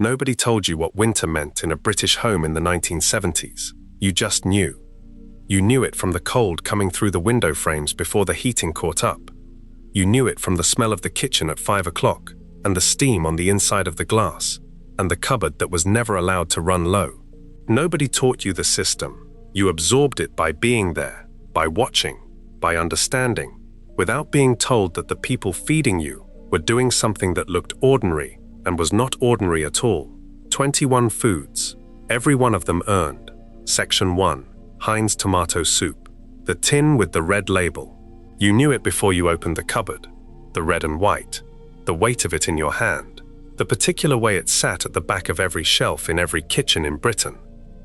Nobody told you what winter meant in a British home in the 1970s. You just knew. You knew it from the cold coming through the window frames before the heating caught up. You knew it from the smell of the kitchen at 5 o'clock, and the steam on the inside of the glass, and the cupboard that was never allowed to run low. Nobody taught you the system. You absorbed it by being there, by watching, by understanding, without being told that the people feeding you were doing something that looked ordinary and was not ordinary at all. 21 foods, every one of them earned. Section 1, Heinz tomato soup. The tin with the red label. You knew it before you opened the cupboard. The red and white, the weight of it in your hand, the particular way it sat at the back of every shelf in every kitchen in Britain,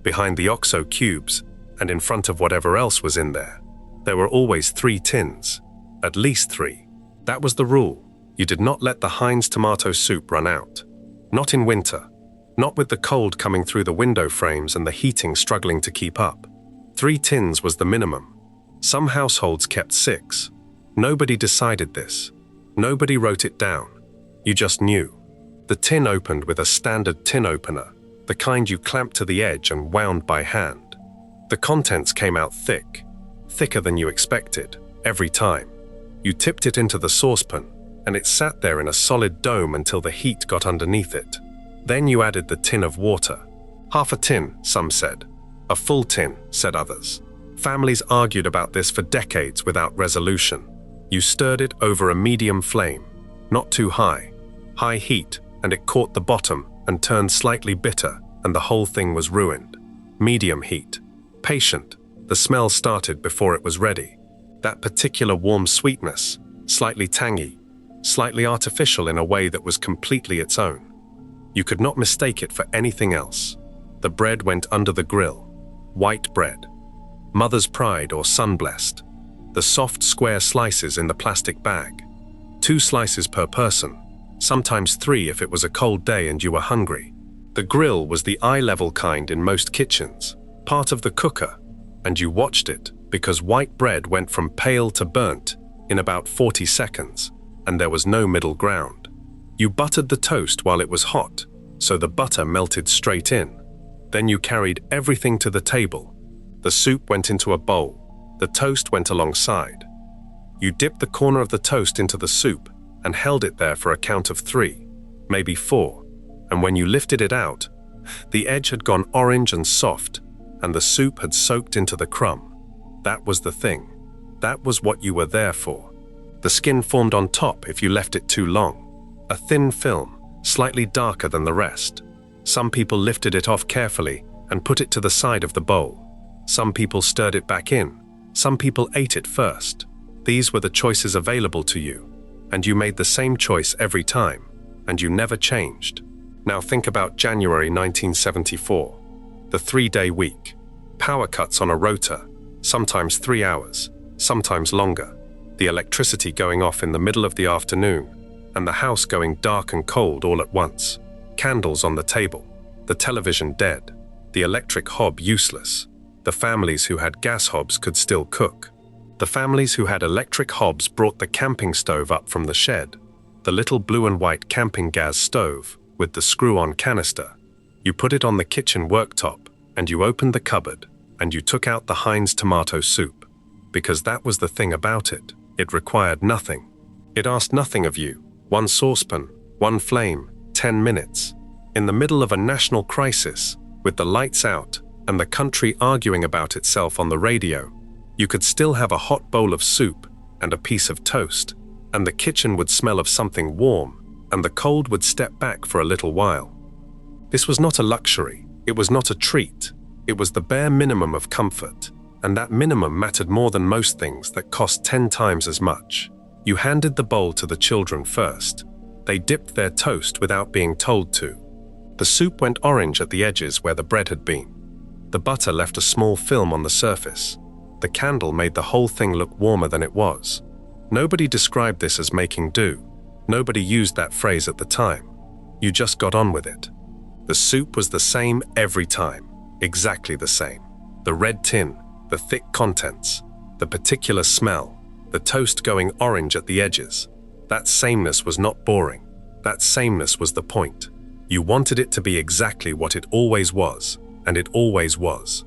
behind the OXO cubes, and in front of whatever else was in there. There were always 3 tins, at least 3. That was the rule. You did not let the Heinz tomato soup run out. Not in winter. Not with the cold coming through the window frames and the heating struggling to keep up. 3 tins was the minimum. Some households kept 6. Nobody decided this. Nobody wrote it down. You just knew. The tin opened with a standard tin opener, the kind you clamped to the edge and wound by hand. The contents came out thick, thicker than you expected, every time. You tipped it into the saucepan, and it sat there in a solid dome until the heat got underneath it. Then you added the tin of water. Half a tin, some said. A full tin, said others. Families argued about this for decades without resolution. You stirred it over a medium flame, not too high. High heat, and it caught the bottom and turned slightly bitter, and the whole thing was ruined. Medium heat. Patient. The smell started before it was ready. That particular warm sweetness, slightly tangy, slightly artificial in a way that was completely its own. You could not mistake it for anything else. The bread went under the grill. White bread. Mother's pride or sun-blessed. The soft square slices in the plastic bag. 2 slices per person, sometimes 3 if it was a cold day and you were hungry. The grill was the eye-level kind in most kitchens, part of the cooker, and you watched it because white bread went from pale to burnt in about 40 seconds, and there was no middle ground. You buttered the toast while it was hot, so the butter melted straight in. Then you carried everything to the table. The soup went into a bowl. The toast went alongside. You dipped the corner of the toast into the soup and held it there for a count of 3, maybe 4, and when you lifted it out, the edge had gone orange and soft, and the soup had soaked into the crumb. That was the thing. That was what you were there for. The skin formed on top if you left it too long. A thin film, slightly darker than the rest. Some people lifted it off carefully and put it to the side of the bowl. Some people stirred it back in. Some people ate it first. These were the choices available to you, and you made the same choice every time, and you never changed. Now think about January 1974. The 3-day week. Power cuts on a rota, sometimes 3 hours, sometimes longer. The electricity going off in the middle of the afternoon, and the house going dark and cold all at once. Candles on the table, the television dead, the electric hob useless. The families who had gas hobs could still cook. The families who had electric hobs brought the camping stove up from the shed, the little blue and white camping gas stove with the screw-on canister. You put it on the kitchen worktop, and you opened the cupboard, and you took out the Heinz tomato soup. Because that was the thing about it. It required nothing. It asked nothing of you. 1 saucepan, 1 flame, 10 minutes. In the middle of a national crisis, with the lights out and the country arguing about itself on the radio, you could still have a hot bowl of soup and a piece of toast, and the kitchen would smell of something warm, and the cold would step back for a little while. This was not a luxury. It was not a treat. It was the bare minimum of comfort, and that minimum mattered more than most things that cost 10 times as much. You handed the bowl to the children first. They dipped their toast without being told to. The soup went orange at the edges where the bread had been. The butter left a small film on the surface. The candle made the whole thing look warmer than it was. Nobody described this as making do. Nobody used that phrase at the time. You just got on with it. The soup was the same every time, exactly the same. The red tin, the thick contents, the particular smell, the toast going orange at the edges. That sameness was not boring. That sameness was the point. You wanted it to be exactly what it always was, and it always was.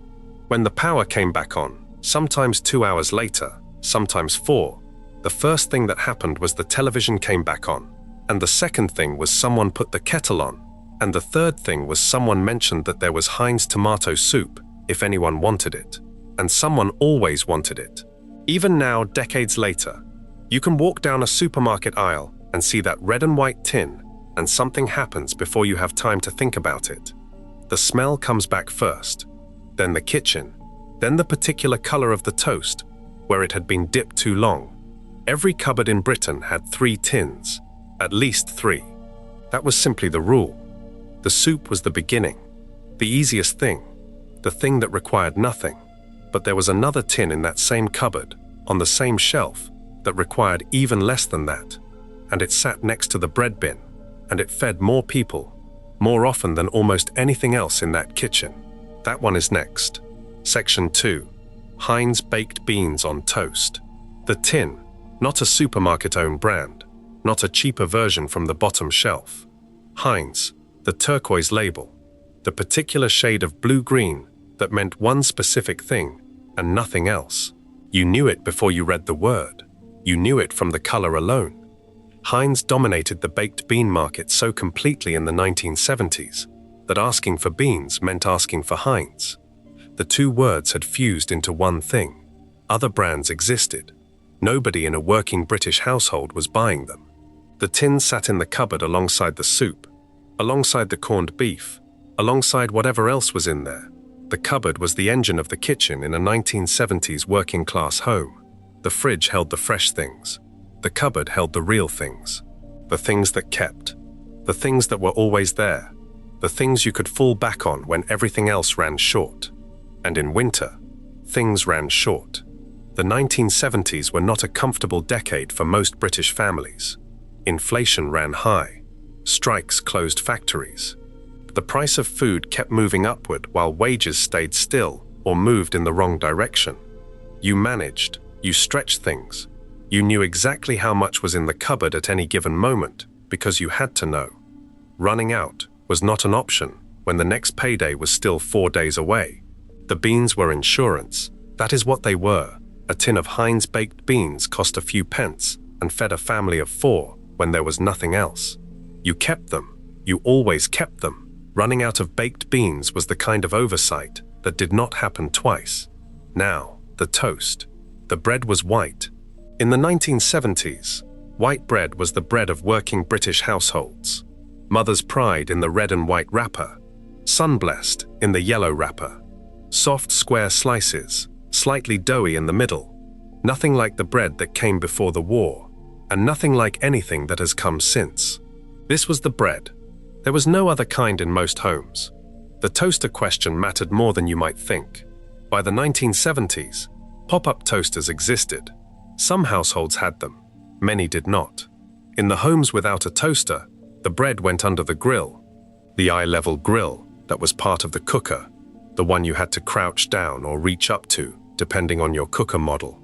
When the power came back on, sometimes 2 hours later, sometimes 4, the first thing that happened was the television came back on, and the second thing was someone put the kettle on, and the third thing was someone mentioned that there was Heinz tomato soup, if anyone wanted it, and someone always wanted it. Even now, decades later, you can walk down a supermarket aisle and see that red and white tin, and something happens before you have time to think about it. The smell comes back first, then the kitchen, then the particular color of the toast, where it had been dipped too long. Every cupboard in Britain had 3 tins, at least 3. That was simply the rule. The soup was the beginning, the easiest thing, the thing that required nothing. But there was another tin in that same cupboard, on the same shelf, that required even less than that, and it sat next to the bread bin, and it fed more people, more often than almost anything else in that kitchen. That one is next. Section 2. Heinz baked beans on toast. The tin, not a supermarket-owned brand, not a cheaper version from the bottom shelf. Heinz, the turquoise label, the particular shade of blue-green that meant one specific thing and nothing else. You knew it before you read the word. You knew it from the color alone. Heinz dominated the baked bean market so completely in the 1970s that asking for beans meant asking for Heinz. The two words had fused into one thing. Other brands existed. Nobody in a working British household was buying them. The tin sat in the cupboard alongside the soup, alongside the corned beef, alongside whatever else was in there. The cupboard was the engine of the kitchen in a 1970s working-class home. The fridge held the fresh things. The cupboard held the real things. The things that kept. The things that were always there. The things you could fall back on when everything else ran short. And in winter, things ran short. The 1970s were not a comfortable decade for most British families. Inflation ran high. Strikes closed factories. The price of food kept moving upward while wages stayed still or moved in the wrong direction. You managed, you stretched things. You knew exactly how much was in the cupboard at any given moment because you had to know. Running out was not an option when the next payday was still 4 days away. The beans were insurance. That is what they were. A tin of Heinz baked beans cost a few pence and fed a family of 4 when there was nothing else. You kept them. You always kept them. Running out of baked beans was the kind of oversight that did not happen twice. Now, the toast. The bread was white. In the 1970s, white bread was the bread of working British households. Mother's pride in the red and white wrapper. Sun-blessed in the yellow wrapper. Soft square slices, slightly doughy in the middle. Nothing like the bread that came before the war, and nothing like anything that has come since. This was the bread. There was no other kind in most homes. The toaster question mattered more than you might think. By the 1970s, pop-up toasters existed. Some households had them, many did not. In the homes without a toaster, the bread went under the grill. The eye-level grill that was part of the cooker, the one you had to crouch down or reach up to, depending on your cooker model.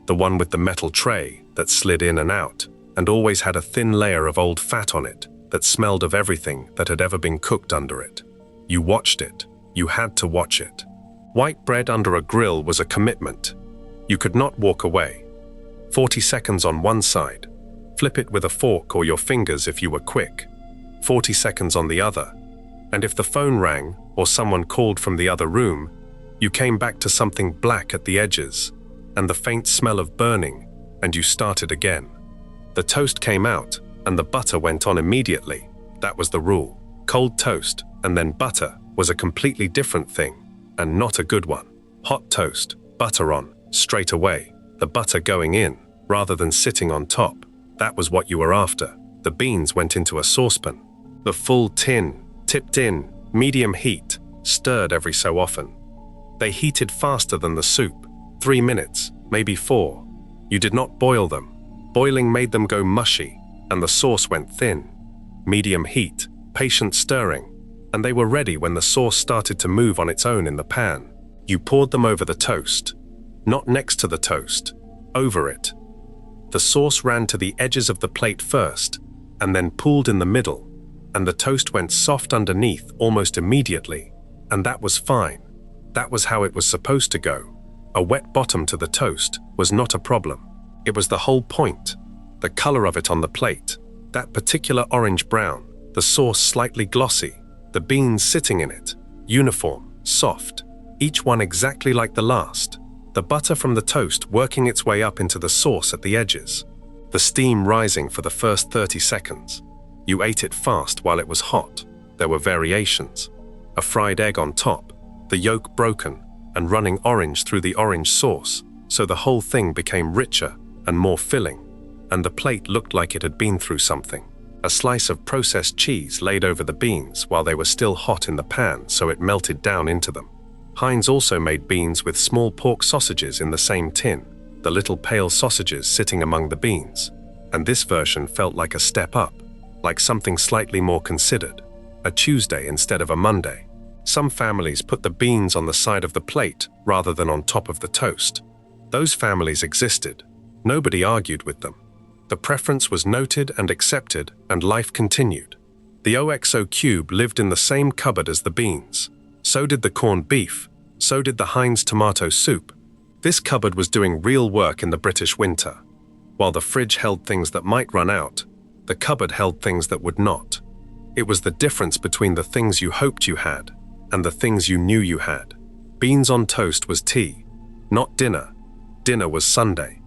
The one with the metal tray that slid in and out, and always had a thin layer of old fat on it that smelled of everything that had ever been cooked under it. You watched it. You had to watch it. White bread under a grill was a commitment. You could not walk away. 40 seconds on one side. Flip it with a fork or your fingers if you were quick. 40 seconds on the other. And if the phone rang or someone called from the other room, you came back to something black at the edges and the faint smell of burning, and you started again. The toast came out and the butter went on immediately. That was the rule. Cold toast and then butter was a completely different thing, and not a good one. Hot toast, butter on, straight away, the butter going in, rather than sitting on top. That was what you were after. The beans went into a saucepan. The full tin, tipped in, medium heat, stirred every so often. They heated faster than the soup, 3 minutes, maybe 4. You did not boil them. Boiling made them go mushy, and the sauce went thin. Medium heat, patient stirring, and they were ready when the sauce started to move on its own in the pan. You poured them over the toast, not next to the toast, over it. The sauce ran to the edges of the plate first, and then pooled in the middle, and the toast went soft underneath almost immediately, and that was fine. That was how it was supposed to go. A wet bottom to the toast was not a problem. It was the whole point. The color of it on the plate, that particular orange-brown, the sauce slightly glossy, the beans sitting in it, uniform, soft, each one exactly like the last, the butter from the toast working its way up into the sauce at the edges, the steam rising for the first 30 seconds. You ate it fast while it was hot. There were variations. A fried egg on top, the yolk broken and running orange through the orange sauce, so the whole thing became richer and more filling, and the plate looked like it had been through something. A slice of processed cheese laid over the beans while they were still hot in the pan so it melted down into them. Heinz also made beans with small pork sausages in the same tin, the little pale sausages sitting among the beans, and this version felt like a step up, like something slightly more considered, a Tuesday instead of a Monday. Some families put the beans on the side of the plate rather than on top of the toast. Those families existed. Nobody argued with them. The preference was noted and accepted, and life continued. The OXO cube lived in the same cupboard as the beans. So did the corned beef. So did the Heinz tomato soup. This cupboard was doing real work in the British winter. While the fridge held things that might run out, the cupboard held things that would not. It was the difference between the things you hoped you had and the things you knew you had. Beans on toast was tea, not dinner. Dinner was Sunday.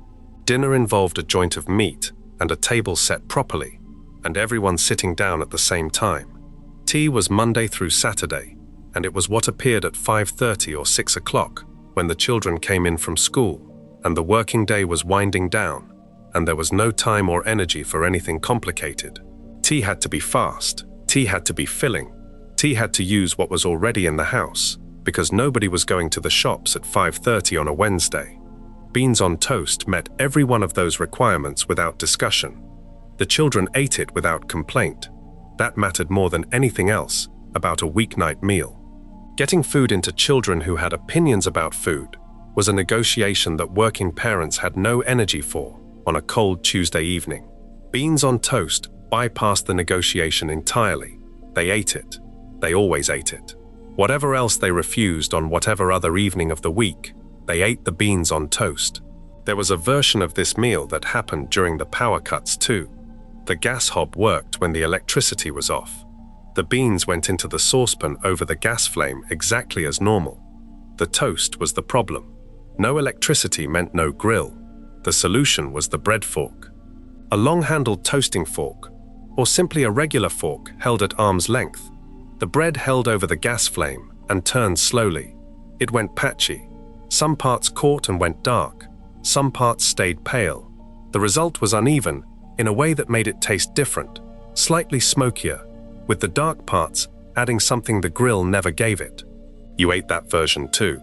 Dinner involved a joint of meat and a table set properly, and everyone sitting down at the same time. Tea was Monday through Saturday, and it was what appeared at 5:30 or 6 o'clock when the children came in from school, and the working day was winding down, and there was no time or energy for anything complicated. Tea had to be fast, tea had to be filling, tea had to use what was already in the house, because nobody was going to the shops at 5:30 on a Wednesday. Beans on toast met every one of those requirements without discussion. The children ate it without complaint. That mattered more than anything else about a weeknight meal. Getting food into children who had opinions about food was a negotiation that working parents had no energy for on a cold Tuesday evening. Beans on toast bypassed the negotiation entirely. They ate it. They always ate it. Whatever else they refused on whatever other evening of the week, they ate the beans on toast. There was a version of this meal that happened during the power cuts too. The gas hob worked when the electricity was off. The beans went into the saucepan over the gas flame exactly as normal. The toast was the problem. No electricity meant no grill. The solution was the bread fork. A long-handled toasting fork, or simply a regular fork held at arm's length. The bread held over the gas flame and turned slowly. It went patchy. Some parts caught and went dark. Some parts stayed pale. The result was uneven in a way that made it taste different, slightly smokier, with the dark parts adding something the grill never gave it. You ate that version too,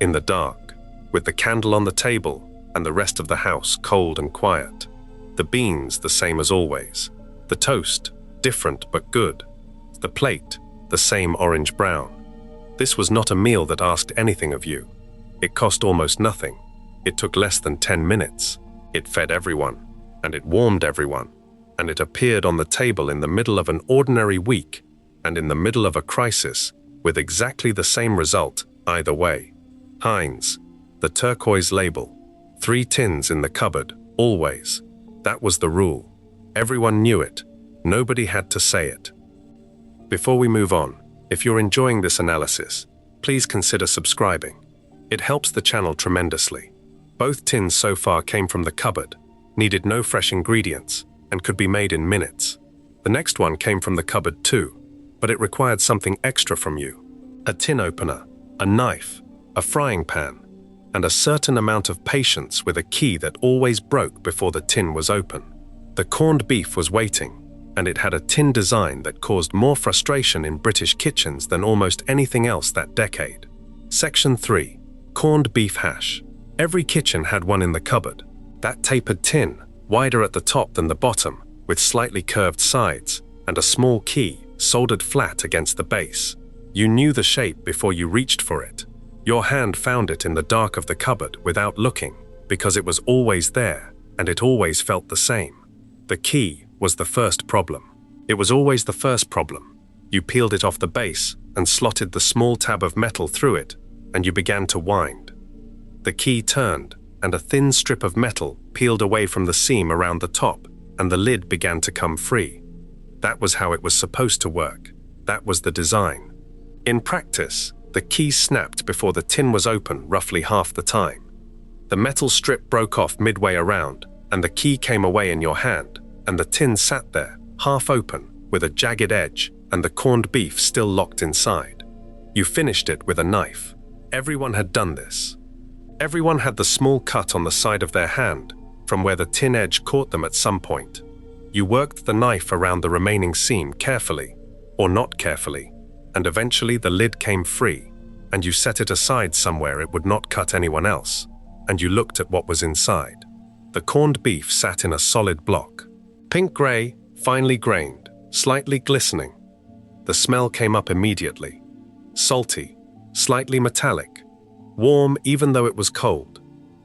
in the dark, with the candle on the table and the rest of the house cold and quiet. The beans the same as always. The toast, different but good. The plate, the same orange-brown. This was not a meal that asked anything of you. It cost almost nothing. It took less than 10 minutes. It fed everyone, and it warmed everyone, and it appeared on the table in the middle of an ordinary week and in the middle of a crisis with exactly the same result either way. Heinz, the turquoise label, 3 tins in the cupboard, always. That was the rule. Everyone knew it. Nobody had to say it. Before we move on, if you're enjoying this analysis, please consider subscribing. It helps the channel tremendously. Both tins so far came from the cupboard, needed no fresh ingredients, and could be made in minutes. The next one came from the cupboard too, but it required something extra from you. A tin opener, a knife, a frying pan, and a certain amount of patience with a key that always broke before the tin was open. The corned beef was waiting, and it had a tin design that caused more frustration in British kitchens than almost anything else that decade. Section 3. Corned beef hash. Every kitchen had one in the cupboard. That tapered tin, wider at the top than the bottom, with slightly curved sides, and a small key soldered flat against the base. You knew the shape before you reached for it. Your hand found it in the dark of the cupboard without looking, because it was always there, and it always felt the same. The key was the first problem. It was always the first problem. You peeled it off the base and slotted the small tab of metal through it, and you began to wind. The key turned, and a thin strip of metal peeled away from the seam around the top, and the lid began to come free. That was how it was supposed to work. That was the design. In practice, the key snapped before the tin was open roughly half the time. The metal strip broke off midway around, and the key came away in your hand, and the tin sat there, half open, with a jagged edge, and the corned beef still locked inside. You finished it with a knife. Everyone had done this. Everyone had the small cut on the side of their hand, from where the tin edge caught them at some point. You worked the knife around the remaining seam carefully, or not carefully, and eventually the lid came free, and you set it aside somewhere it would not cut anyone else, and you looked at what was inside. The corned beef sat in a solid block. Pink-gray, finely grained, slightly glistening. The smell came up immediately. Salty, slightly metallic, warm even though it was cold.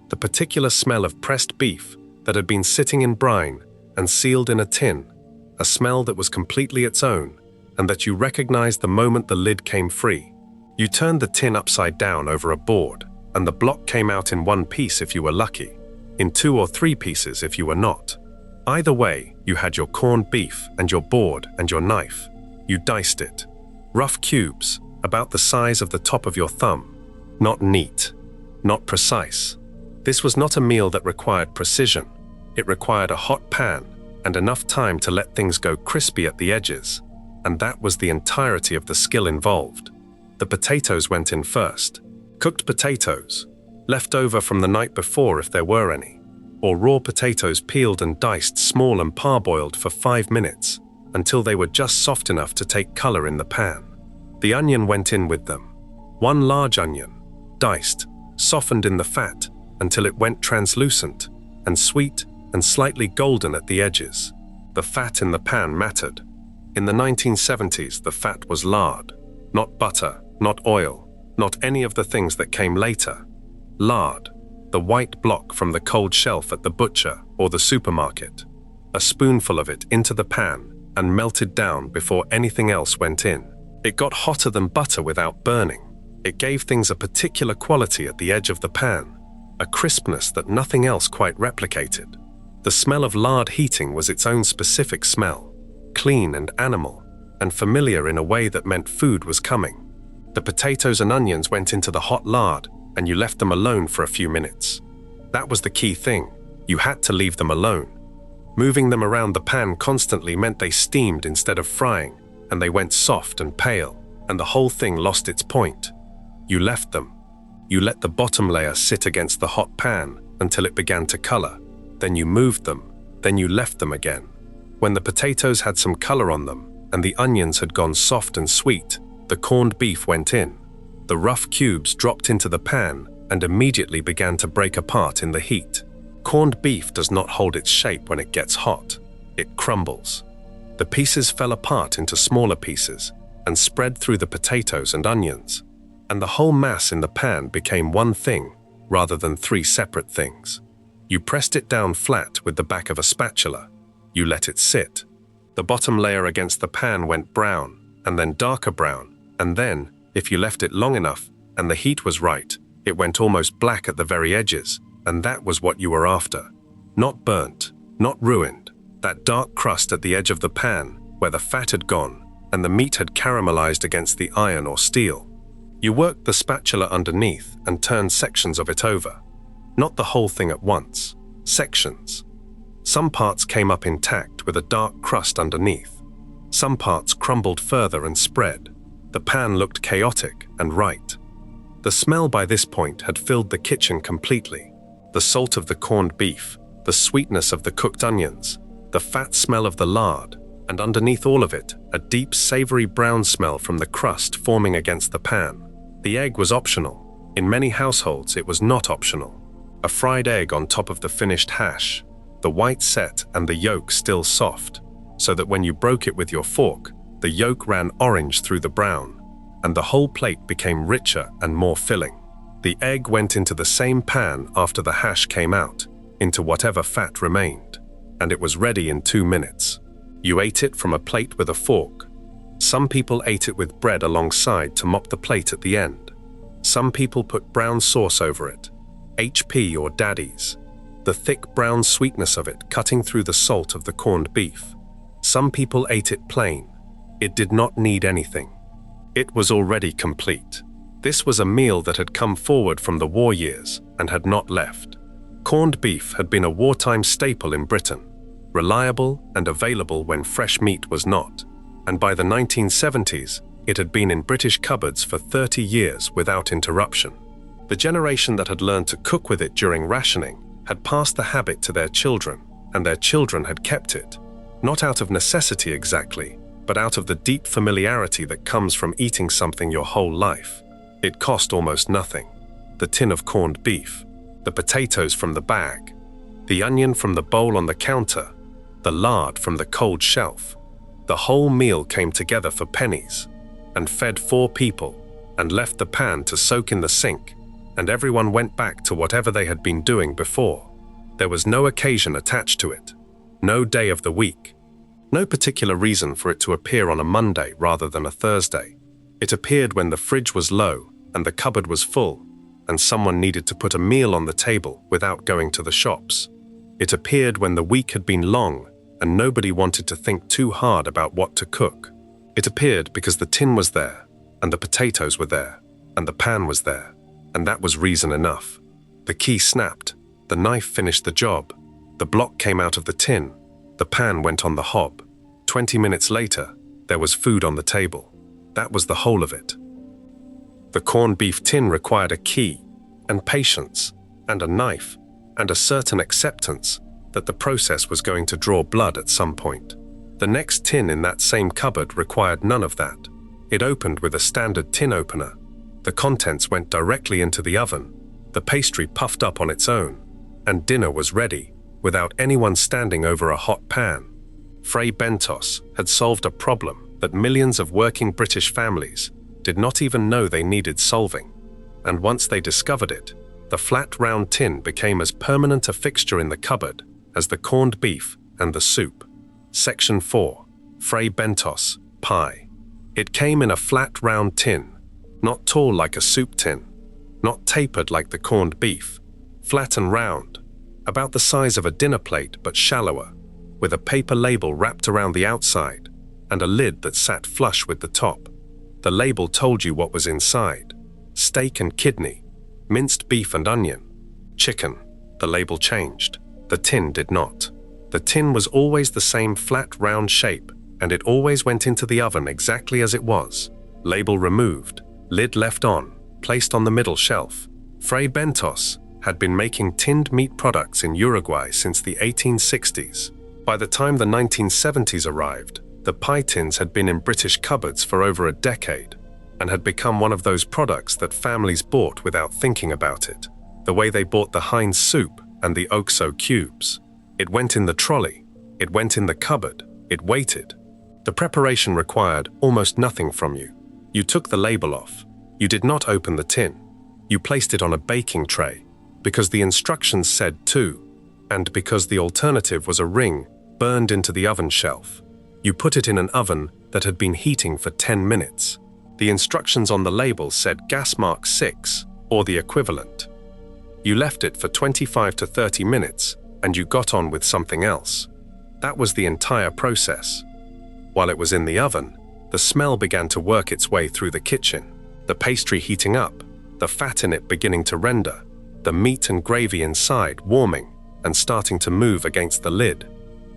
The particular smell of pressed beef that had been sitting in brine and sealed in a tin, a smell that was completely its own, and that you recognized the moment the lid came free. You turned the tin upside down over a board, and the block came out in one piece if you were lucky, in 2 or 3 pieces if you were not. Either way, you had your corned beef and your board and your knife. You diced it. Rough cubes, about the size of the top of your thumb. Not neat, not precise. This was not a meal that required precision. It required a hot pan and enough time to let things go crispy at the edges, and that was the entirety of the skill involved. The potatoes went in first. Cooked potatoes, left over from the night before if there were any, or raw potatoes peeled and diced small and parboiled for 5 minutes until they were just soft enough to take color in the pan. The onion went in with them. 1 large onion, diced, softened in the fat until it went translucent and sweet and slightly golden at the edges. The fat in the pan mattered. In the 1970s, the fat was lard, not butter, not oil, not any of the things that came later. Lard, the white block from the cold shelf at the butcher or the supermarket. A spoonful of it into the pan and melted down before anything else went in. It got hotter than butter without burning. It gave things a particular quality at the edge of the pan, a crispness that nothing else quite replicated. The smell of lard heating was its own specific smell, clean and animal, and familiar in a way that meant food was coming. The potatoes and onions went into the hot lard, and you left them alone for a few minutes. That was the key thing. You had to leave them alone. Moving them around the pan constantly meant they steamed instead of frying, and they went soft and pale, and the whole thing lost its point. You left them. You let the bottom layer sit against the hot pan until it began to color. Then you moved them. Then you left them again. When the potatoes had some color on them, and the onions had gone soft and sweet, the corned beef went in. The rough cubes dropped into the pan and immediately began to break apart in the heat. Corned beef does not hold its shape when it gets hot. It crumbles. The pieces fell apart into smaller pieces and spread through the potatoes and onions, and the whole mass in the pan became one thing rather than 3 separate things. You pressed it down flat with the back of a spatula. You let it sit. The bottom layer against the pan went brown, and then darker brown, and then, if you left it long enough and the heat was right, it went almost black at the very edges, and that was what you were after. Not burnt, not ruined. That dark crust at the edge of the pan, where the fat had gone, and the meat had caramelized against the iron or steel. You worked the spatula underneath and turned sections of it over. Not the whole thing at once, sections. Some parts came up intact with a dark crust underneath. Some parts crumbled further and spread. The pan looked chaotic and right. The smell by this point had filled the kitchen completely. The salt of the corned beef, the sweetness of the cooked onions, the fat smell of the lard, and underneath all of it, a deep savory brown smell from the crust forming against the pan. The egg was optional. In many households, it was not optional. A fried egg on top of the finished hash, the white set and the yolk still soft, so that when you broke it with your fork, the yolk ran orange through the brown, and the whole plate became richer and more filling. The egg went into the same pan after the hash came out, into whatever fat remained, and it was ready in 2 minutes. You ate it from a plate with a fork. Some people ate it with bread alongside to mop the plate at the end. Some people put brown sauce over it, HP or Daddy's, the thick brown sweetness of it cutting through the salt of the corned beef. Some people ate it plain. It did not need anything. It was already complete. This was a meal that had come forward from the war years and had not left. Corned beef had been a wartime staple in Britain, reliable and available when fresh meat was not, and by the 1970s, it had been in British cupboards for 30 years without interruption. The generation that had learned to cook with it during rationing had passed the habit to their children, and their children had kept it, not out of necessity exactly, but out of the deep familiarity that comes from eating something your whole life. It cost almost nothing. The tin of corned beef, the potatoes from the bag, the onion from the bowl on the counter, the lard from the cold shelf. The whole meal came together for pennies and fed 4 people and left the pan to soak in the sink, and everyone went back to whatever they had been doing before. There was no occasion attached to it, no day of the week, no particular reason for it to appear on a Monday rather than a Thursday. It appeared when the fridge was low and the cupboard was full, and someone needed to put a meal on the table without going to the shops. It appeared when the week had been long and nobody wanted to think too hard about what to cook. It appeared because the tin was there, and the potatoes were there, and the pan was there, and that was reason enough. The key snapped, the knife finished the job, the block came out of the tin, the pan went on the hob. 20 minutes later, there was food on the table. That was the whole of it. The corned beef tin required a key, and patience, and a knife, and a certain acceptance that the process was going to draw blood at some point. The next tin in that same cupboard required none of that. It opened with a standard tin opener. The contents went directly into the oven. The pastry puffed up on its own, and dinner was ready, without anyone standing over a hot pan. Fray Bentos had solved a problem that millions of working British families did not even know they needed solving. And once they discovered it, the flat round tin became as permanent a fixture in the cupboard as the corned beef and the soup. Section 4. Fray Bentos, pie. It came in a flat round tin, not tall like a soup tin, not tapered like the corned beef, flat and round, about the size of a dinner plate but shallower, with a paper label wrapped around the outside and a lid that sat flush with the top. The label told you what was inside: steak and kidney, minced beef and onion, chicken. The label changed. The tin did not. The tin was always the same flat round shape, and it always went into the oven exactly as it was. Label removed, lid left on, placed on the middle shelf. Fray Bentos had been making tinned meat products in Uruguay since the 1860s. By the time the 1970s arrived, the pie tins had been in British cupboards for over a decade and had become one of those products that families bought without thinking about it, the way they bought the Heinz soup and the Oxo cubes. It went in the trolley, it went in the cupboard, it waited. The preparation required almost nothing from you. You took the label off. You did not open the tin. You placed it on a baking tray, because the instructions said to, and because the alternative was a ring burned into the oven shelf. You put it in an oven that had been heating for 10 minutes. The instructions on the label said gas mark 6, or the equivalent. You left it for 25 to 30 minutes, and you got on with something else. That was the entire process. While it was in the oven, the smell began to work its way through the kitchen, the pastry heating up, the fat in it beginning to render, the meat and gravy inside warming and starting to move against the lid.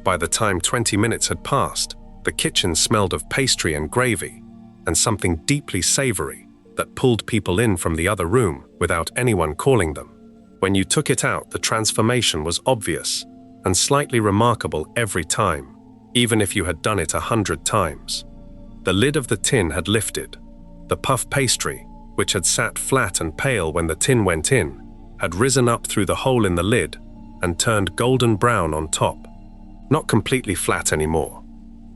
By the time 20 minutes had passed, the kitchen smelled of pastry and gravy, and something deeply savory that pulled people in from the other room without anyone calling them. When you took it out, the transformation was obvious and slightly remarkable every time, even if you had done it 100 times. The lid of the tin had lifted. The puff pastry, which had sat flat and pale when the tin went in, had risen up through the hole in the lid and turned golden brown on top. Not completely flat anymore.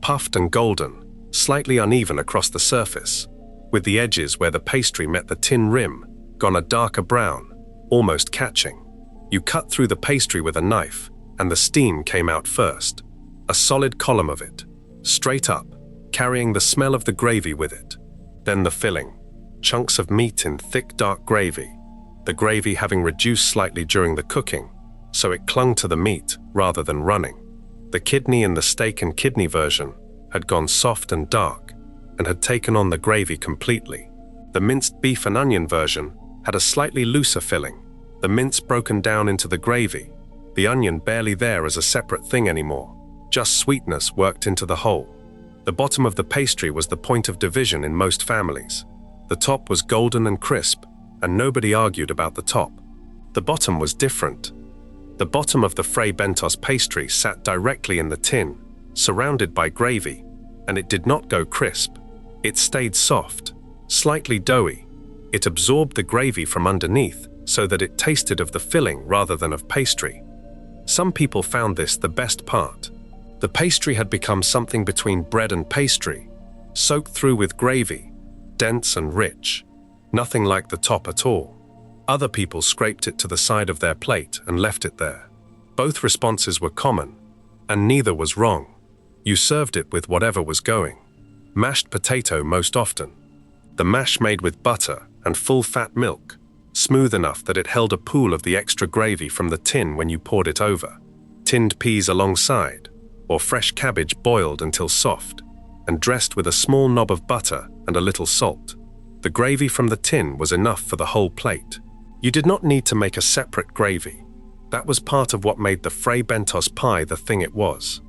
Puffed and golden, slightly uneven across the surface, with the edges where the pastry met the tin rim gone a darker brown, almost catching. You cut through the pastry with a knife, and the steam came out first. A solid column of it, straight up, carrying the smell of the gravy with it. Then the filling, chunks of meat in thick dark gravy, the gravy having reduced slightly during the cooking, so it clung to the meat rather than running. The kidney in the steak and kidney version had gone soft and dark and had taken on the gravy completely. The minced beef and onion version had a slightly looser filling, the mince broken down into the gravy, the onion barely there as a separate thing anymore, just sweetness worked into the whole. The bottom of the pastry was the point of division in most families. The top was golden and crisp, and nobody argued about the top. The bottom was different. The bottom of the Fray Bentos pastry sat directly in the tin, surrounded by gravy, and it did not go crisp. It stayed soft, slightly doughy. It absorbed the gravy from underneath so that it tasted of the filling rather than of pastry. Some people found this the best part. The pastry had become something between bread and pastry, soaked through with gravy, dense and rich, nothing like the top at all. Other people scraped it to the side of their plate and left it there. Both responses were common, and neither was wrong. You served it with whatever was going. Mashed potato most often. The mash made with butter and full-fat milk, smooth enough that it held a pool of the extra gravy from the tin when you poured it over. Tinned peas alongside, or fresh cabbage boiled until soft, and dressed with a small knob of butter and a little salt. The gravy from the tin was enough for the whole plate. You did not need to make a separate gravy. That was part of what made the Fray Bentos pie the thing it was.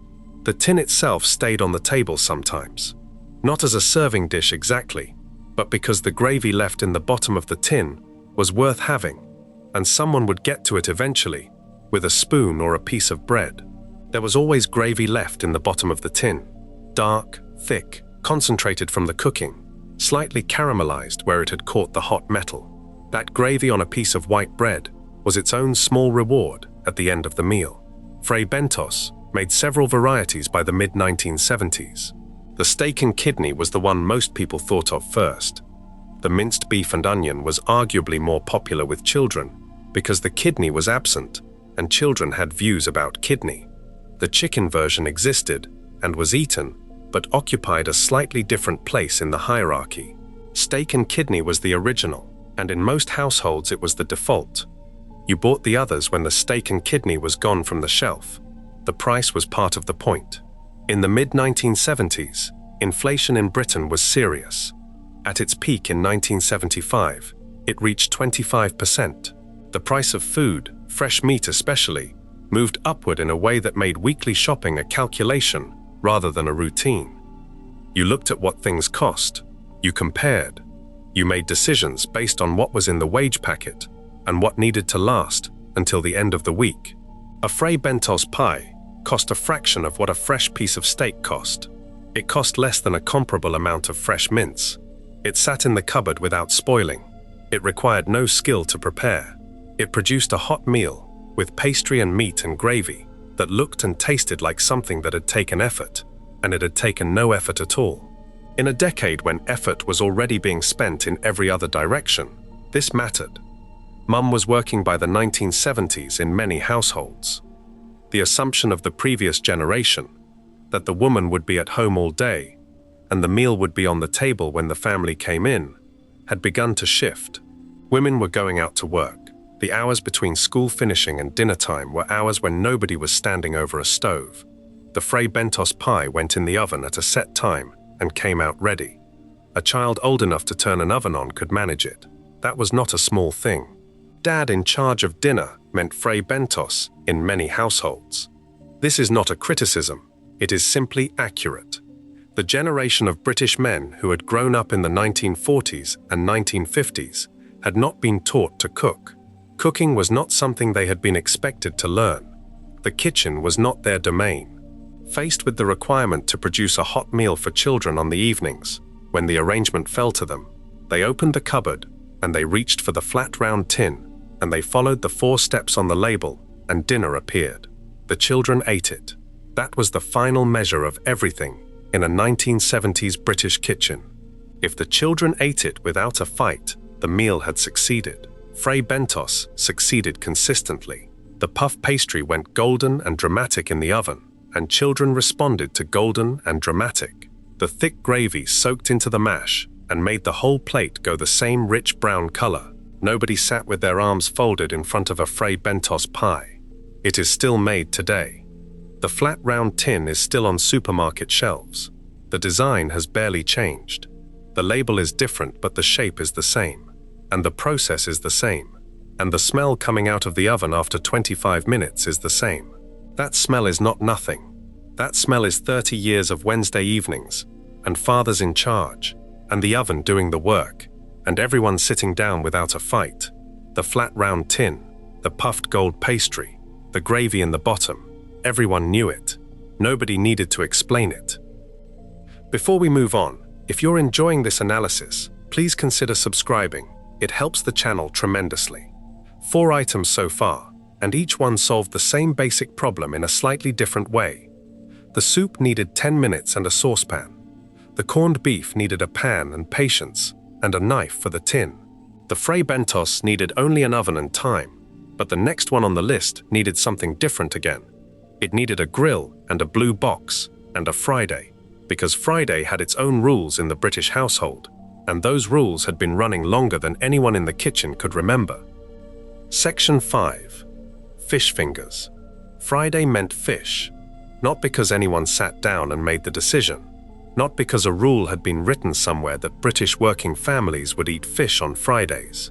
The tin itself stayed on the table sometimes. Not as a serving dish exactly, but because the gravy left in the bottom of the tin was worth having, and someone would get to it eventually, with a spoon or a piece of bread. There was always gravy left in the bottom of the tin. Dark, thick, concentrated from the cooking, slightly caramelized where it had caught the hot metal. That gravy on a piece of white bread was its own small reward at the end of the meal. Fray Bentos made several varieties by the mid-1970s. The steak and kidney was the one most people thought of first. The minced beef and onion was arguably more popular with children because the kidney was absent and children had views about kidney. The chicken version existed and was eaten, but occupied a slightly different place in the hierarchy. Steak and kidney was the original, and in most households it was the default. You bought the others when the steak and kidney was gone from the shelf. The price was part of the point. In the mid-1970s, inflation in Britain was serious. At its peak in 1975, it reached 25%. The price of food, fresh meat especially, moved upward in a way that made weekly shopping a calculation rather than a routine. You looked at what things cost, you compared, you made decisions based on what was in the wage packet and what needed to last until the end of the week. A Fray Bentos pie cost a fraction of what a fresh piece of steak cost. It cost less than a comparable amount of fresh mince. It sat in the cupboard without spoiling. It required no skill to prepare. It produced a hot meal with pastry and meat and gravy that looked and tasted like something that had taken effort, and it had taken no effort at all. In a decade when effort was already being spent in every other direction, this mattered. Mum was working by the 1970s in many households. The assumption of the previous generation, that the woman would be at home all day, and the meal would be on the table when the family came in, had begun to shift. Women were going out to work. The hours between school finishing and dinner time were hours when nobody was standing over a stove. The Fray Bentos pie went in the oven at a set time and came out ready. A child old enough to turn an oven on could manage it. That was not a small thing. Dad in charge of dinner meant Fray Bentos in many households. This is not a criticism, it is simply accurate. The generation of British men who had grown up in the 1940s and 1950s had not been taught to cook. Cooking was not something they had been expected to learn. The kitchen was not their domain. Faced with the requirement to produce a hot meal for children on the evenings, when the arrangement fell to them, they opened the cupboard and they reached for the flat round tin and they followed the 4 steps on the label and dinner appeared. The children ate it. That was the final measure of everything in a 1970s British kitchen. If the children ate it without a fight, the meal had succeeded. Fray Bentos succeeded consistently. The puff pastry went golden and dramatic in the oven, and children responded to golden and dramatic. The thick gravy soaked into the mash and made the whole plate go the same rich brown color. Nobody sat with their arms folded in front of a Fray Bentos pie. It is still made today. The flat round tin is still on supermarket shelves. The design has barely changed. The label is different, but the shape is the same. And the process is the same. And the smell coming out of the oven after 25 minutes is the same. That smell is not nothing. That smell is 30 years of Wednesday evenings, and fathers in charge, and the oven doing the work, and everyone sitting down without a fight. The flat round tin, the puffed gold pastry, the gravy in the bottom, everyone knew it. Nobody needed to explain it. Before we move on, if you're enjoying this analysis, please consider subscribing. It helps the channel tremendously. 4 items so far, and each one solved the same basic problem in a slightly different way. The soup needed 10 minutes and a saucepan. The corned beef needed a pan and patience, and a knife for the tin. The Fray Bentos needed only an oven and time, but the next one on the list needed something different again. It needed a grill and a blue box and a Friday, because Friday had its own rules in the British household, and those rules had been running longer than anyone in the kitchen could remember. Section 5. Fish fingers. Friday meant fish, not because anyone sat down and made the decision, not because a rule had been written somewhere that British working families would eat fish on Fridays.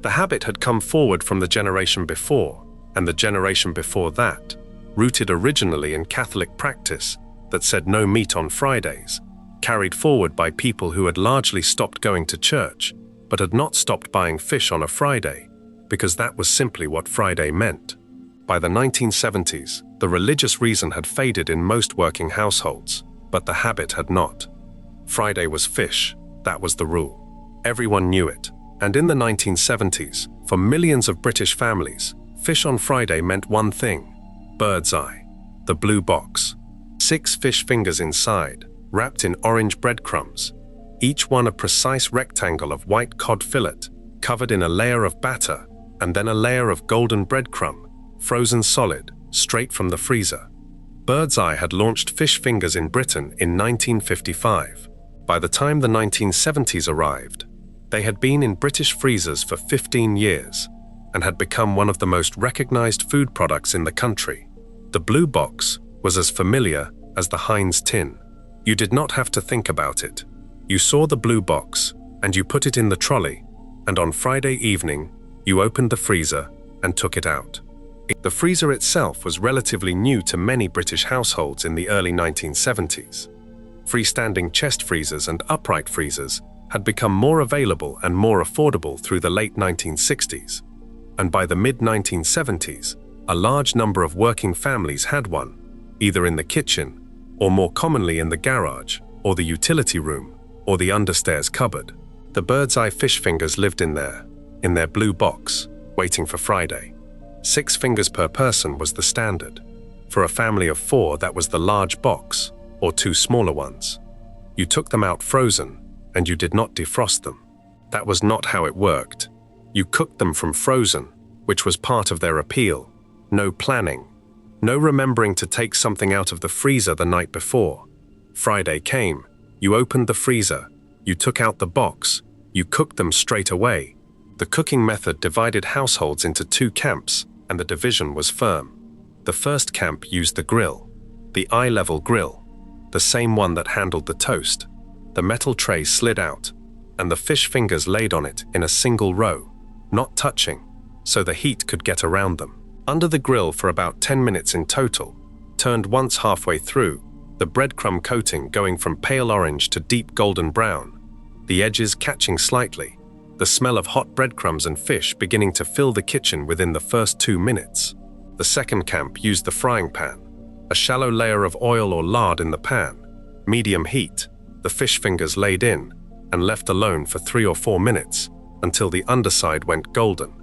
The habit had come forward from the generation before, and the generation before that, rooted originally in Catholic practice that said no meat on Fridays, carried forward by people who had largely stopped going to church, but had not stopped buying fish on a Friday, because that was simply what Friday meant. By the 1970s, the religious reason had faded in most working households, but the habit had not. Friday was fish, that was the rule. Everyone knew it, and in the 1970s, for millions of British families, fish on Friday meant one thing: bird's eye, the blue box. 6 fish fingers inside, wrapped in orange breadcrumbs, each one a precise rectangle of white cod fillet, covered in a layer of batter, and then a layer of golden breadcrumb, frozen solid, straight from the freezer. Bird's Eye had launched fish fingers in Britain in 1955. By the time the 1970s arrived, they had been in British freezers for 15 years and had become one of the most recognized food products in the country. The blue box was as familiar as the Heinz tin. You did not have to think about it. You saw the blue box and you put it in the trolley, and on Friday evening, you opened the freezer and took it out. The freezer itself was relatively new to many British households in the early 1970s. Freestanding chest freezers and upright freezers had become more available and more affordable through the late 1960s, and by the mid-1970s, a large number of working families had one, either in the kitchen, or more commonly in the garage, or the utility room, or the understairs cupboard. The bird's eye fish fingers lived in their blue box, waiting for Friday. 6 fingers per person was the standard. For a family of 4, that was the large box, or 2 smaller ones. You took them out frozen, and you did not defrost them. That was not how it worked. You cooked them from frozen, which was part of their appeal. No planning. No remembering to take something out of the freezer the night before. Friday came, you opened the freezer, you took out the box, you cooked them straight away. The cooking method divided households into 2 camps, and the division was firm. The first camp used the grill, the eye-level grill, the same one that handled the toast. The metal tray slid out, and the fish fingers laid on it in a single row, not touching, so the heat could get around them. Under the grill for about 10 minutes in total, turned once halfway through, the breadcrumb coating going from pale orange to deep golden brown, the edges catching slightly, the smell of hot breadcrumbs and fish beginning to fill the kitchen within the first 2 minutes. The second camp used the frying pan, a shallow layer of oil or lard in the pan, medium heat, the fish fingers laid in, and left alone for 3 or 4 minutes until the underside went golden,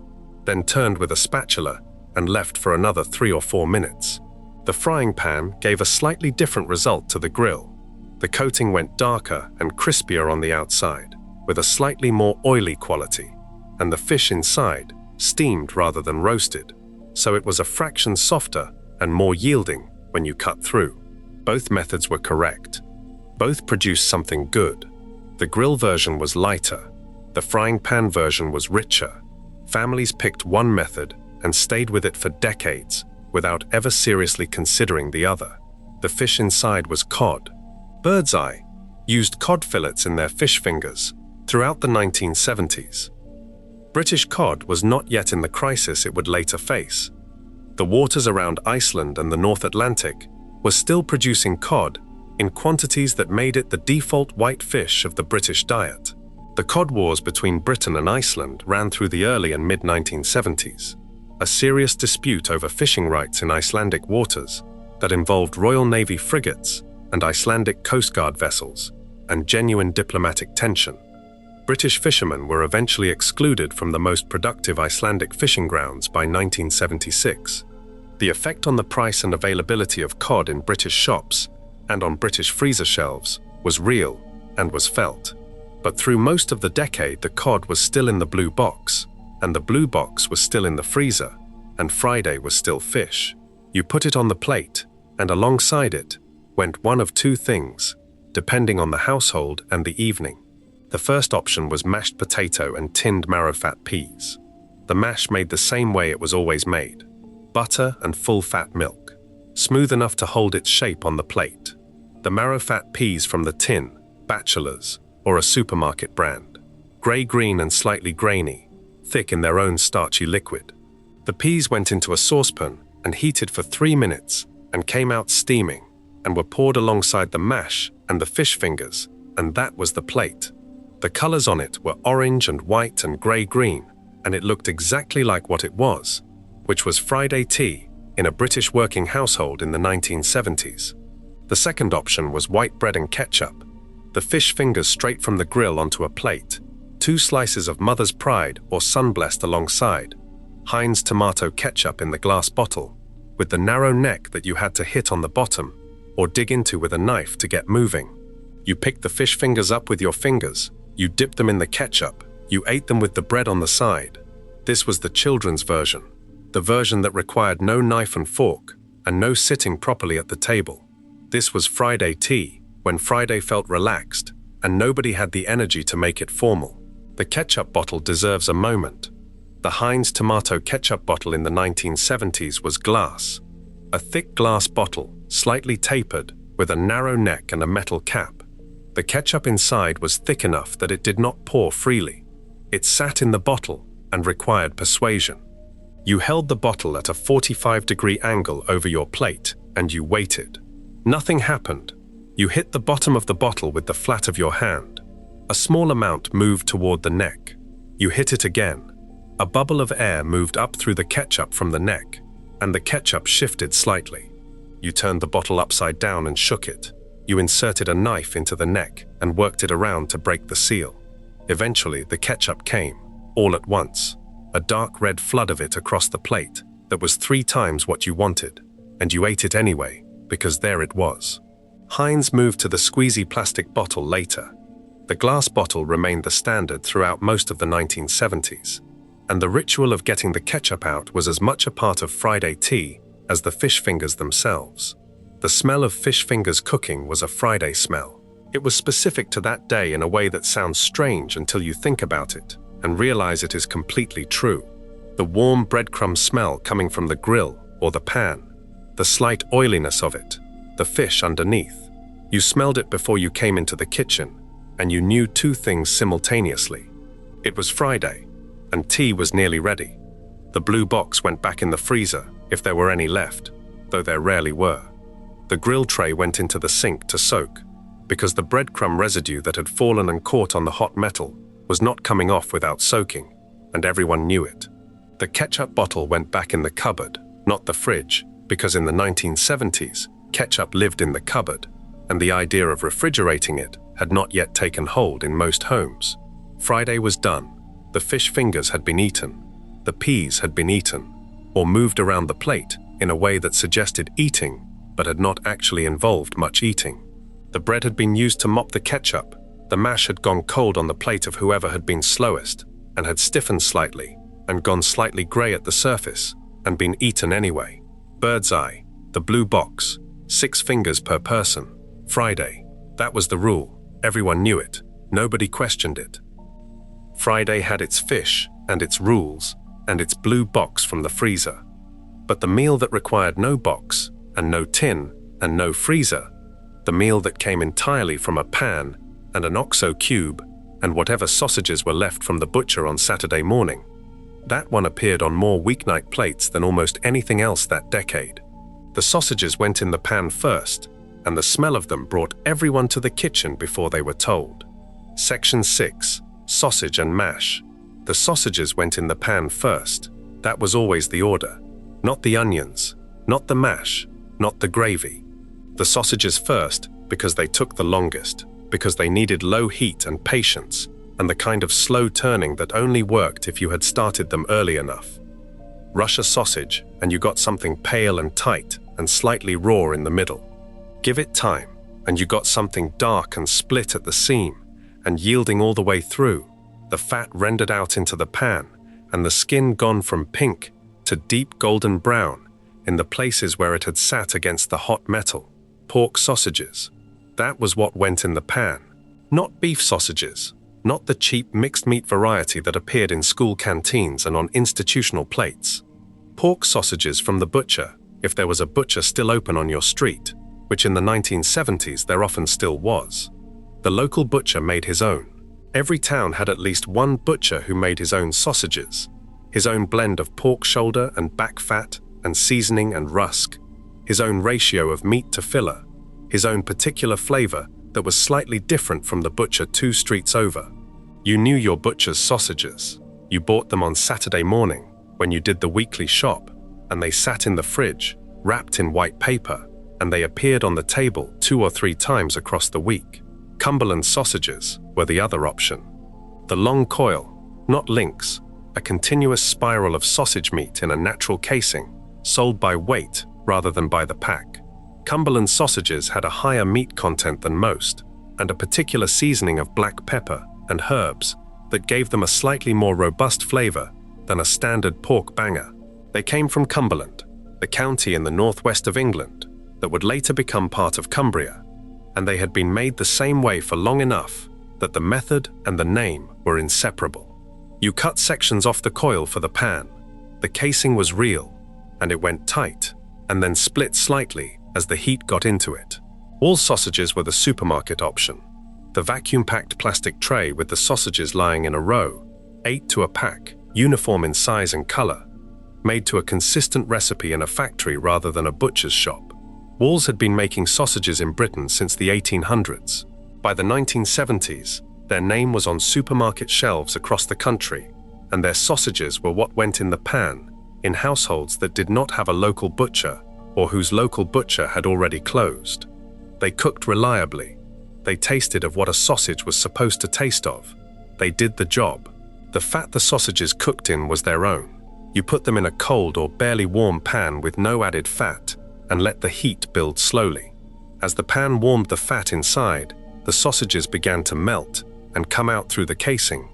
then turned with a spatula and left for another 3 or 4 minutes. The frying pan gave a slightly different result to the grill. The coating went darker and crispier on the outside, with a slightly more oily quality, and the fish inside steamed rather than roasted, so it was a fraction softer and more yielding when you cut through. Both methods were correct. Both produced something good. The grill version was lighter. The frying pan version was richer. Families picked one method and stayed with it for decades without ever seriously considering the other. The fish inside was cod. Bird's Eye used cod fillets in their fish fingers throughout the 1970s. British cod was not yet in the crisis it would later face. The waters around Iceland and the North Atlantic were still producing cod in quantities that made it the default white fish of the British diet. The cod wars between Britain and Iceland ran through the early and mid-1970s, a serious dispute over fishing rights in Icelandic waters that involved Royal Navy frigates and Icelandic Coast Guard vessels, and genuine diplomatic tension. British fishermen were eventually excluded from the most productive Icelandic fishing grounds by 1976. The effect on the price and availability of cod in British shops and on British freezer shelves was real and was felt. But through most of the decade, the cod was still in the blue box, and the blue box was still in the freezer, and Friday was still fish. You put it on the plate, and alongside it went one of two things, depending on the household and the evening. The first option was mashed potato and tinned marrow-fat peas. The mash made the same way it was always made: butter and full-fat milk, smooth enough to hold its shape on the plate. The marrow-fat peas from the tin, Bachelor's, or a supermarket brand, grey-green and slightly grainy, thick in their own starchy liquid. The peas went into a saucepan and heated for 3 minutes and came out steaming, and were poured alongside the mash and the fish fingers, and that was the plate. The colors on it were orange and white and grey-green, and it looked exactly like what it was, which was Friday tea in a British working household in the 1970s. The second option was white bread and ketchup, the fish fingers straight from the grill onto a plate, 2 slices of Mother's Pride or Sunblessed alongside, Heinz tomato ketchup in the glass bottle, with the narrow neck that you had to hit on the bottom or dig into with a knife to get moving. You picked the fish fingers up with your fingers, you dipped them in the ketchup, you ate them with the bread on the side. This was the children's version, the version that required no knife and fork and no sitting properly at the table. This was Friday tea, when Friday felt relaxed and nobody had the energy to make it formal. The ketchup bottle deserves a moment. The Heinz tomato ketchup bottle in the 1970s was glass, a thick glass bottle, slightly tapered, with a narrow neck and a metal cap. The ketchup inside was thick enough that it did not pour freely. It sat in the bottle and required persuasion. You held the bottle at a 45-degree angle over your plate and you waited. Nothing happened. You hit the bottom of the bottle with the flat of your hand. A small amount moved toward the neck. You hit it again. A bubble of air moved up through the ketchup from the neck, and the ketchup shifted slightly. You turned the bottle upside down and shook it. You inserted a knife into the neck and worked it around to break the seal. Eventually, the ketchup came, all at once, a dark red flood of it across the plate that was 3 times what you wanted, and you ate it anyway, because there it was. Heinz moved to the squeezy plastic bottle later. The glass bottle remained the standard throughout most of the 1970s, and the ritual of getting the ketchup out was as much a part of Friday tea as the fish fingers themselves. The smell of fish fingers cooking was a Friday smell. It was specific to that day in a way that sounds strange until you think about it and realize it is completely true. The warm breadcrumb smell coming from the grill or the pan, the slight oiliness of it, the fish underneath. You smelled it before you came into the kitchen, and you knew 2 things simultaneously. It was Friday, and tea was nearly ready. The blue box went back in the freezer, if there were any left, though there rarely were. The grill tray went into the sink to soak, because the breadcrumb residue that had fallen and caught on the hot metal was not coming off without soaking, and everyone knew it. The ketchup bottle went back in the cupboard, not the fridge, because in the 1970s, ketchup lived in the cupboard, and the idea of refrigerating it had not yet taken hold in most homes. Friday was done. The fish fingers had been eaten. The peas had been eaten, or moved around the plate in a way that suggested eating, but had not actually involved much eating. The bread had been used to mop the ketchup. The mash had gone cold on the plate of whoever had been slowest, and had stiffened slightly, and gone slightly grey at the surface, and been eaten anyway. Bird's Eye, The blue box, 6 fingers per person. Friday. That was the rule. Everyone knew it. Nobody questioned it. Friday had its fish and its rules and its blue box from the freezer. But the meal that required no box and no tin and no freezer, the meal that came entirely from a pan and an OXO cube and whatever sausages were left from the butcher on Saturday morning, that one appeared on more weeknight plates than almost anything else that decade. The sausages went in the pan first, and the smell of them brought everyone to the kitchen before they were told. Section 6. Sausage and mash. The sausages went in the pan first. That was always the order. Not the onions, not the mash, not the gravy. The sausages first because they took the longest, because they needed low heat and patience, and the kind of slow turning that only worked if you had started them early enough. Rush a sausage and you got something pale and tight and slightly raw in the middle. Give it time and you got something dark and split at the seam and yielding all the way through, the fat rendered out into the pan and the skin gone from pink to deep golden brown in the places where it had sat against the hot metal. Pork sausages. That was what went in the pan. Not beef sausages. Not the cheap mixed meat variety that appeared in school canteens and on institutional plates. Pork sausages from the butcher, if there was a butcher still open on your street, which in the 1970s there often still was. The local butcher made his own. Every town had at least one butcher who made his own sausages, his own blend of pork shoulder and back fat and seasoning and rusk, his own ratio of meat to filler, his own particular flavor that was slightly different from the butcher 2 streets over. You knew your butcher's sausages. You bought them on Saturday morning when you did the weekly shop, and they sat in the fridge, wrapped in white paper, and they appeared on the table 2 or 3 times across the week. Cumberland sausages were the other option. The long coil, not links, a continuous spiral of sausage meat in a natural casing, sold by weight rather than by the pack. Cumberland sausages had a higher meat content than most, and a particular seasoning of black pepper and herbs that gave them a slightly more robust flavor than a standard pork banger. They came from Cumberland, the county in the northwest of England that would later become part of Cumbria, and they had been made the same way for long enough that the method and the name were inseparable. You cut sections off the coil for the pan. The casing was real, and it went tight, and then split slightly as the heat got into it. All sausages were the supermarket option. The vacuum-packed plastic tray with the sausages lying in a row, 8 to a pack, uniform in size and color, made to a consistent recipe in a factory rather than a butcher's shop. Walls had been making sausages in Britain since the 1800s. By the 1970s, their name was on supermarket shelves across the country, and their sausages were what went in the pan in households that did not have a local butcher or whose local butcher had already closed. They cooked reliably. They tasted of what a sausage was supposed to taste of. They did the job. The fat the sausages cooked in was their own. You put them in a cold or barely warm pan with no added fat and let the heat build slowly. As the pan warmed the fat inside, the sausages began to melt and come out through the casing,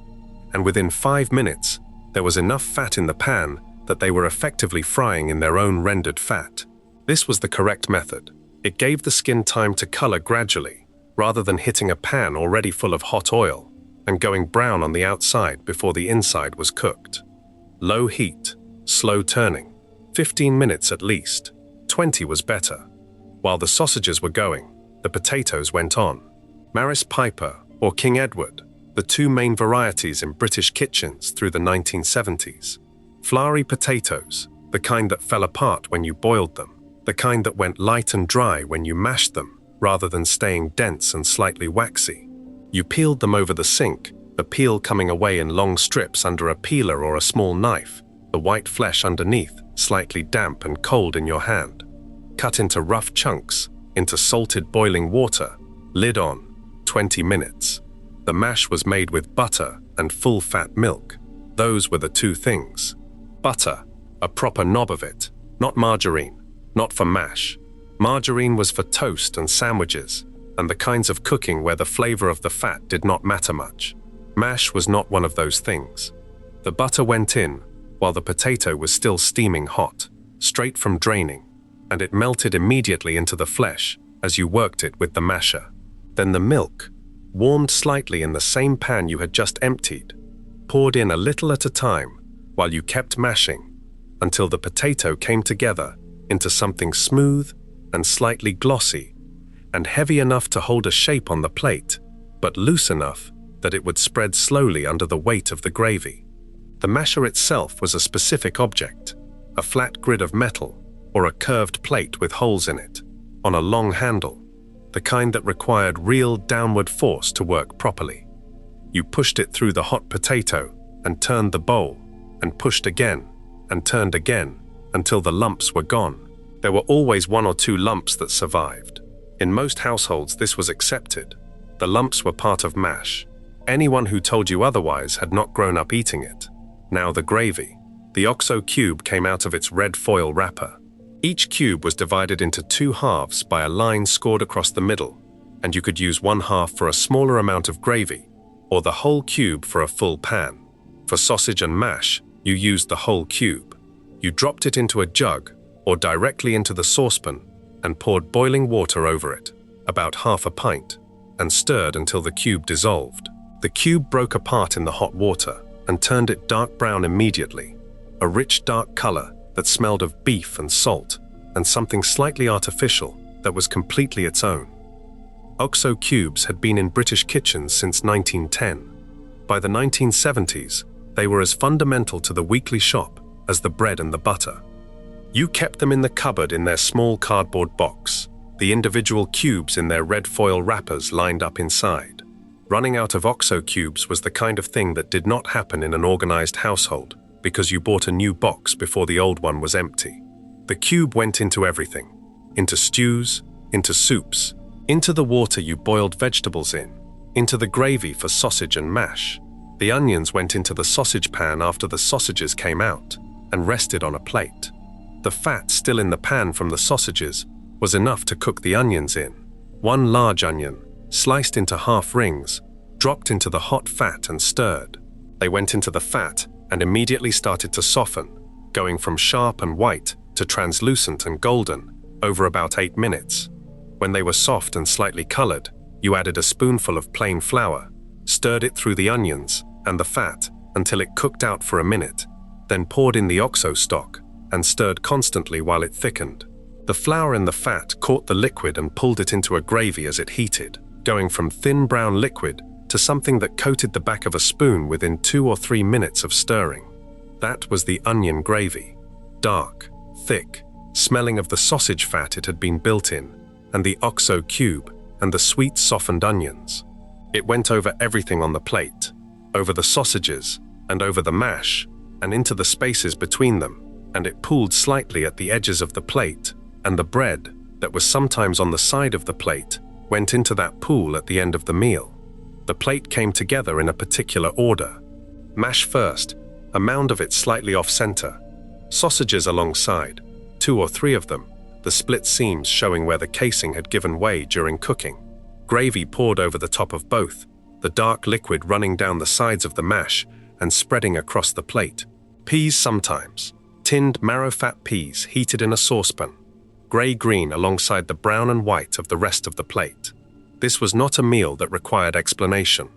and within 5 minutes, there was enough fat in the pan that they were effectively frying in their own rendered fat. This was the correct method. It gave the skin time to color gradually, rather than hitting a pan already full of hot oil and going brown on the outside before the inside was cooked. Low heat, slow turning, 15 minutes at least. 20 was better. While the sausages were going, the potatoes went on. Maris Piper or King Edward, the 2 main varieties in British kitchens through the 1970s. Flowery potatoes, the kind that fell apart when you boiled them, the kind that went light and dry when you mashed them, rather than staying dense and slightly waxy. You peeled them over the sink, the peel coming away in long strips under a peeler or a small knife, the white flesh underneath slightly damp and cold in your hand. Cut into rough chunks, into salted boiling water, lid on, 20 minutes. The mash was made with butter and full-fat milk. Those were the 2 things. Butter, a proper knob of it, not margarine, not for mash. Margarine was for toast and sandwiches, and the kinds of cooking where the flavor of the fat did not matter much. Mash was not one of those things. The butter went in while the potato was still steaming hot, straight from draining, and it melted immediately into the flesh as you worked it with the masher. Then the milk, warmed slightly in the same pan you had just emptied, poured in a little at a time while you kept mashing until the potato came together into something smooth and slightly glossy and heavy enough to hold a shape on the plate, but loose enough that it would spread slowly under the weight of the gravy. The masher itself was a specific object, a flat grid of metal or a curved plate with holes in it, on a long handle, the kind that required real downward force to work properly. You pushed it through the hot potato and turned the bowl, and pushed again and turned again until the lumps were gone. There were always 1 or 2 lumps that survived. In most households this was accepted. The lumps were part of mash. Anyone who told you otherwise had not grown up eating it. Now the gravy. The OXO cube came out of its red foil wrapper. Each cube was divided into 2 halves by a line scored across the middle, and you could use 1 half for a smaller amount of gravy, or the whole cube for a full pan. For sausage and mash, you used the whole cube. You dropped it into a jug, or directly into the saucepan, and poured boiling water over it, about half a pint, and stirred until the cube dissolved. The cube broke apart in the hot water and turned it dark brown immediately, a rich dark color that smelled of beef and salt, and something slightly artificial that was completely its own. OXO cubes had been in British kitchens since 1910. By the 1970s, they were as fundamental to the weekly shop as the bread and the butter. You kept them in the cupboard in their small cardboard box, the individual cubes in their red foil wrappers lined up inside. Running out of OXO cubes was the kind of thing that did not happen in an organized household because you bought a new box before the old one was empty. The cube went into everything, into stews, into soups, into the water you boiled vegetables in, into the gravy for sausage and mash. The onions went into the sausage pan after the sausages came out and rested on a plate. The fat still in the pan from the sausages was enough to cook the onions in. 1 large onion, sliced into half rings, dropped into the hot fat and stirred. They went into the fat and immediately started to soften, going from sharp and white to translucent and golden over about 8 minutes. When they were soft and slightly colored, you added a spoonful of plain flour, stirred it through the onions and the fat until it cooked out for a minute, then poured in the OXO stock and stirred constantly while it thickened. The flour in the fat caught the liquid and pulled it into a gravy as it heated, going from thin brown liquid to something that coated the back of a spoon within 2 or 3 minutes of stirring. That was the onion gravy. Dark, thick, smelling of the sausage fat it had been built in, and the OXO cube, and the sweet softened onions. It went over everything on the plate, over the sausages, and over the mash, and into the spaces between them, and it pooled slightly at the edges of the plate, and the bread, that was sometimes on the side of the plate, went into that pool at the end of the meal. The plate came together in a particular order. Mash first, a mound of it slightly off-center. Sausages alongside, 2 or 3 of them, the split seams showing where the casing had given way during cooking. Gravy poured over the top of both, the dark liquid running down the sides of the mash and spreading across the plate. Peas sometimes, tinned marrow-fat peas heated in a saucepan, grey-green alongside the brown and white of the rest of the plate. This was not a meal that required explanation.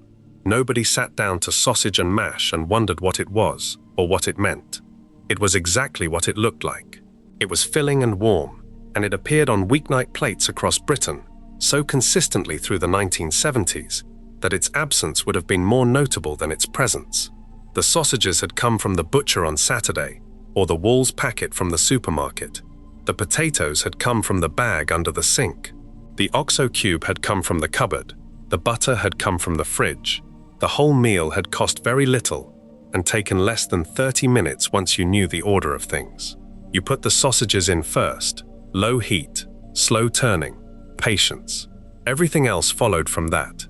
Nobody sat down to sausage and mash and wondered what it was or what it meant. It was exactly what it looked like. It was filling and warm, and it appeared on weeknight plates across Britain so consistently through the 1970s that its absence would have been more notable than its presence. The sausages had come from the butcher on Saturday, or the Wall's packet from the supermarket. The potatoes had come from the bag under the sink. The OXO cube had come from the cupboard. The butter had come from the fridge. The whole meal had cost very little and taken less than 30 minutes once you knew the order of things. You put the sausages in first, low heat, slow turning, patience. Everything else followed from that.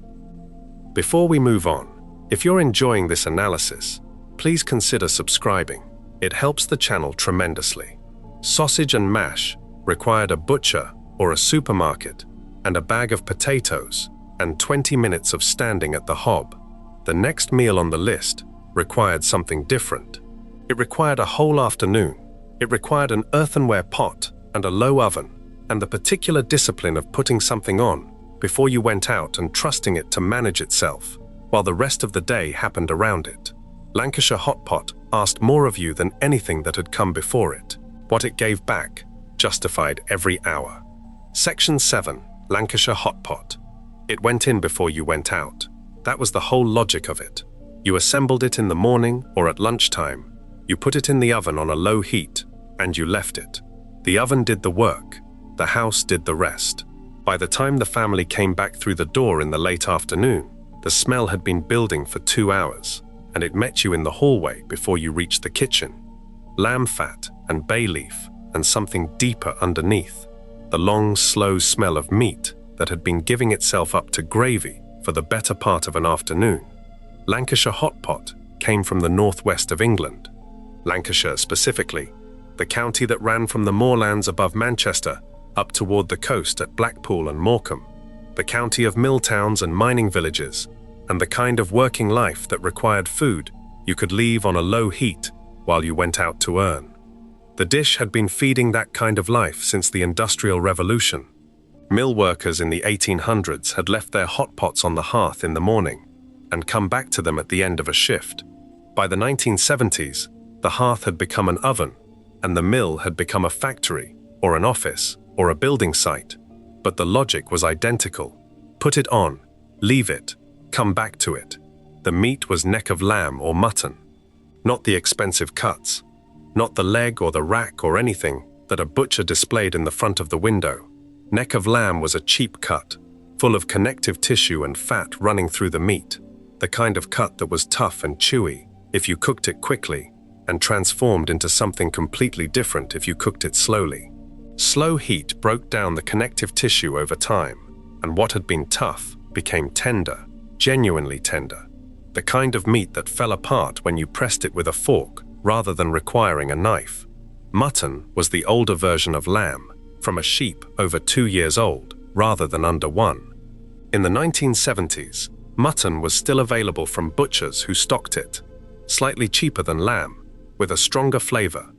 Before we move on, if you're enjoying this analysis, please consider subscribing. It helps the channel tremendously. Sausage and mash required a butcher or a supermarket and a bag of potatoes and 20 minutes of standing at the hob. The next meal on the list required something different. It required a whole afternoon. It required an earthenware pot and a low oven, and the particular discipline of putting something on before you went out and trusting it to manage itself, while the rest of the day happened around it. Lancashire Hot Pot asked more of you than anything that had come before it. What it gave back justified every hour. Section 7. Lancashire Hot Pot. It went in before you went out. That was the whole logic of it. You assembled it in the morning or at lunchtime. You put it in the oven on a low heat, and you left it. The oven did the work. The house did the rest. By the time the family came back through the door in the late afternoon, the smell had been building for 2 hours, and it met you in the hallway before you reached the kitchen. Lamb fat and bay leaf and something deeper underneath. The long, slow smell of meat that had been giving itself up to gravy for the better part of an afternoon. Lancashire Hot Pot came from the northwest of England. Lancashire specifically, the county that ran from the moorlands above Manchester up toward the coast at Blackpool and Morecambe, the county of mill towns and mining villages, and the kind of working life that required food you could leave on a low heat while you went out to earn. The dish had been feeding that kind of life since the Industrial Revolution. Mill workers in the 1800s had left their hot pots on the hearth in the morning and come back to them at the end of a shift. By the 1970s, the hearth had become an oven, and the mill had become a factory, or an office, or a building site. But the logic was identical. Put it on, leave it, come back to it. The meat was neck of lamb or mutton, not the expensive cuts, not the leg or the rack or anything that a butcher displayed in the front of the window. Neck of lamb was a cheap cut, full of connective tissue and fat running through the meat, the kind of cut that was tough and chewy if you cooked it quickly, and transformed into something completely different if you cooked it slowly. Slow heat broke down the connective tissue over time, and what had been tough became tender, genuinely tender, the kind of meat that fell apart when you pressed it with a fork rather than requiring a knife. Mutton was the older version of lamb, from a sheep over 2 years old rather than under 1. In the 1970s, mutton was still available from butchers who stocked it, slightly cheaper than lamb, with a stronger flavor,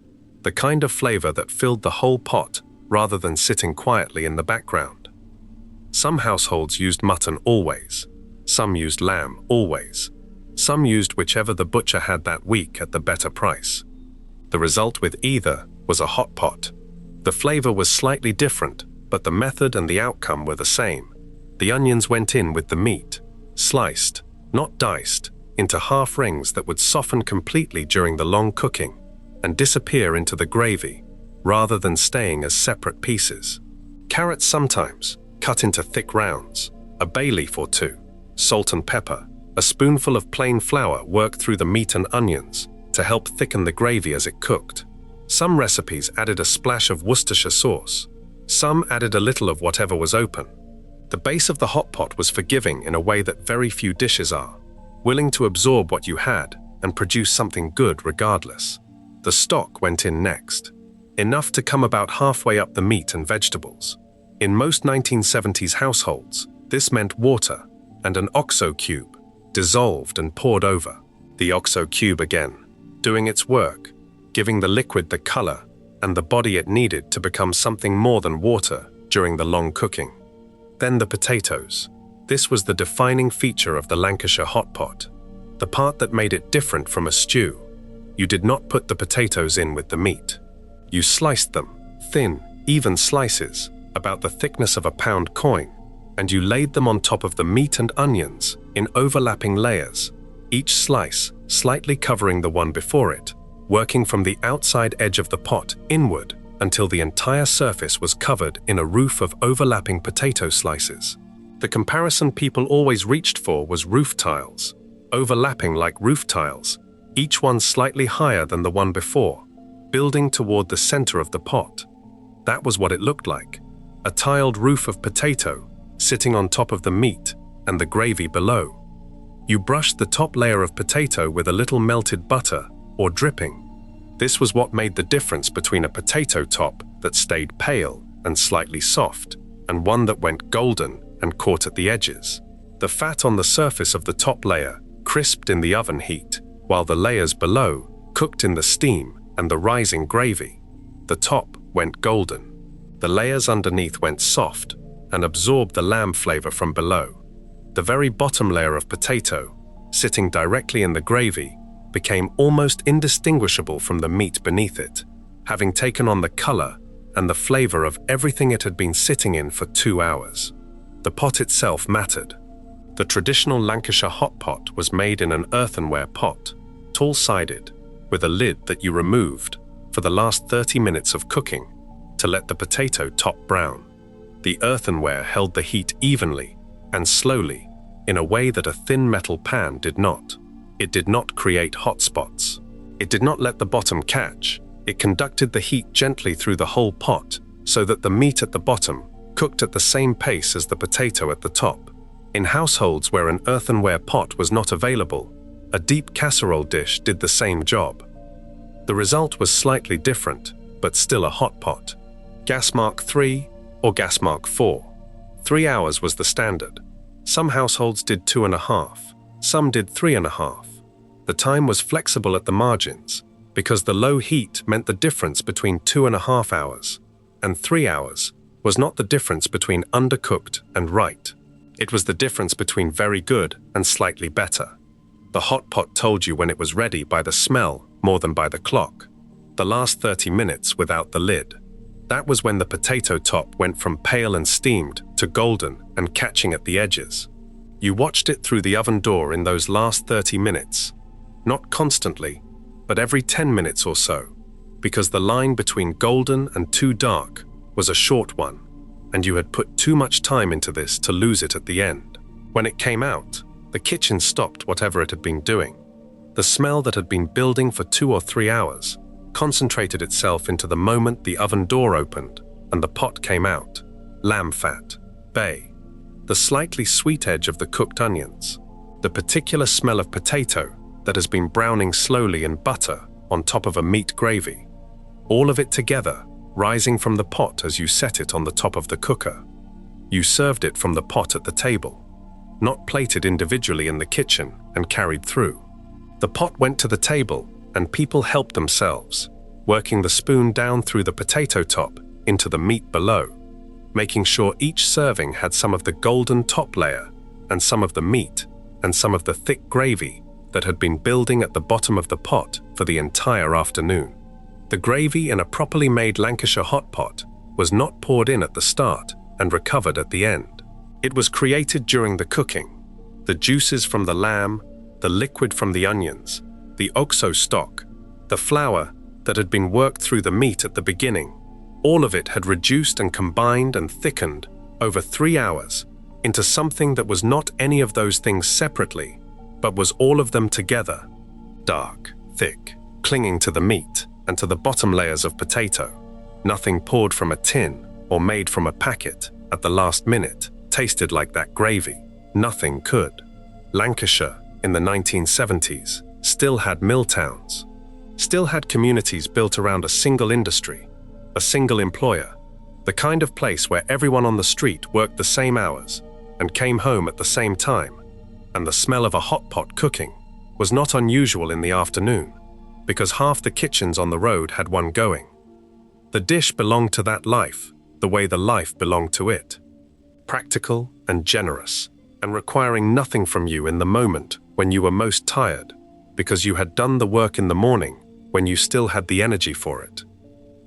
the kind of flavor that filled the whole pot rather than sitting quietly in the background. Some households used mutton always, some used lamb always, some used whichever the butcher had that week at the better price. The result with either was a hot pot. The flavor was slightly different, but the method and the outcome were the same. The onions went in with the meat, sliced, not diced, into half rings that would soften completely during the long cooking and disappear into the gravy, rather than staying as separate pieces. Carrots sometimes, cut into thick rounds, a bay leaf or two, salt and pepper, a spoonful of plain flour worked through the meat and onions to help thicken the gravy as it cooked. Some recipes added a splash of Worcestershire sauce. Some added a little of whatever was open. The base of the hot pot was forgiving in a way that very few dishes are, willing to absorb what you had and produce something good regardless. The stock went in next, enough to come about halfway up the meat and vegetables. In most 1970s households, this meant water and an OXO cube, dissolved and poured over. The OXO cube again, doing its work, giving the liquid the color and the body it needed to become something more than water during the long cooking. Then the potatoes. This was the defining feature of the Lancashire hot pot, the part that made it different from a stew. You did not put the potatoes in with the meat. You sliced them, thin, even slices, about the thickness of a pound coin, and you laid them on top of the meat and onions in overlapping layers, each slice slightly covering the one before it, working from the outside edge of the pot inward until the entire surface was covered in a roof of overlapping potato slices. The comparison people always reached for was roof tiles, overlapping like roof tiles, each one slightly higher than the one before, building toward the center of the pot. That was what it looked like, a tiled roof of potato sitting on top of the meat and the gravy below. You brushed the top layer of potato with a little melted butter or dripping. This was what made the difference between a potato top that stayed pale and slightly soft and one that went golden and caught at the edges. The fat on the surface of the top layer crisped in the oven heat, while the layers below cooked in the steam and the rising gravy. The top went golden. The layers underneath went soft and absorbed the lamb flavor from below. The very bottom layer of potato, sitting directly in the gravy, became almost indistinguishable from the meat beneath it, having taken on the color and the flavor of everything it had been sitting in for 2 hours. The pot itself mattered. The traditional Lancashire hot pot was made in an earthenware pot, tall-sided, with a lid that you removed for the last 30 minutes of cooking to let the potato top brown. The earthenware held the heat evenly and slowly in a way that a thin metal pan did not. It did not create hot spots. It did not let the bottom catch. It conducted the heat gently through the whole pot so that the meat at the bottom cooked at the same pace as the potato at the top. In households where an earthenware pot was not available, a deep casserole dish did the same job. The result was slightly different, but still a hot pot. Gas Mark III or Gas Mark IV. 3 hours was the standard. Some households did 2.5, some did 3.5. The time was flexible at the margins because the low heat meant the difference between 2.5 hours and 3 hours was not the difference between undercooked and right. It was the difference between very good and slightly better. The hot pot told you when it was ready by the smell more than by the clock. The last 30 minutes without the lid. That was when the potato top went from pale and steamed to golden and catching at the edges. You watched it through the oven door in those last 30 minutes. Not constantly, but every 10 minutes or so, because the line between golden and too dark was a short one, and you had put too much time into this to lose it at the end. When it came out, the kitchen stopped whatever it had been doing. The smell that had been building for 2 or 3 hours concentrated itself into the moment the oven door opened and the pot came out. Lamb fat, bay, the slightly sweet edge of the cooked onions, the particular smell of potato that has been browning slowly in butter on top of a meat gravy. All of it together, rising from the pot as you set it on the top of the cooker. You served it from the pot at the table, not plated individually in the kitchen and carried through. The pot went to the table and people helped themselves, working the spoon down through the potato top into the meat below, making sure each serving had some of the golden top layer and some of the meat and some of the thick gravy that had been building at the bottom of the pot for the entire afternoon. The gravy in a properly made Lancashire hot pot was not poured in at the start and recovered at the end. It was created during the cooking. The juices from the lamb, the liquid from the onions, the oxo stock, the flour that had been worked through the meat at the beginning, all of it had reduced and combined and thickened over 3 hours into something that was not any of those things separately, but was all of them together, dark, thick, clinging to the meat and to the bottom layers of potato. Nothing poured from a tin or made from a packet at the last minute tasted like that gravy. Nothing could. Lancashire, in the 1970s, still had mill towns, still had communities built around a single industry, a single employer, the kind of place where everyone on the street worked the same hours and came home at the same time, and the smell of a hot pot cooking was not unusual in the afternoon, because half the kitchens on the road had one going. The dish belonged to that life, the way the life belonged to it. Practical and generous, and requiring nothing from you in the moment when you were most tired, because you had done the work in the morning when you still had the energy for it.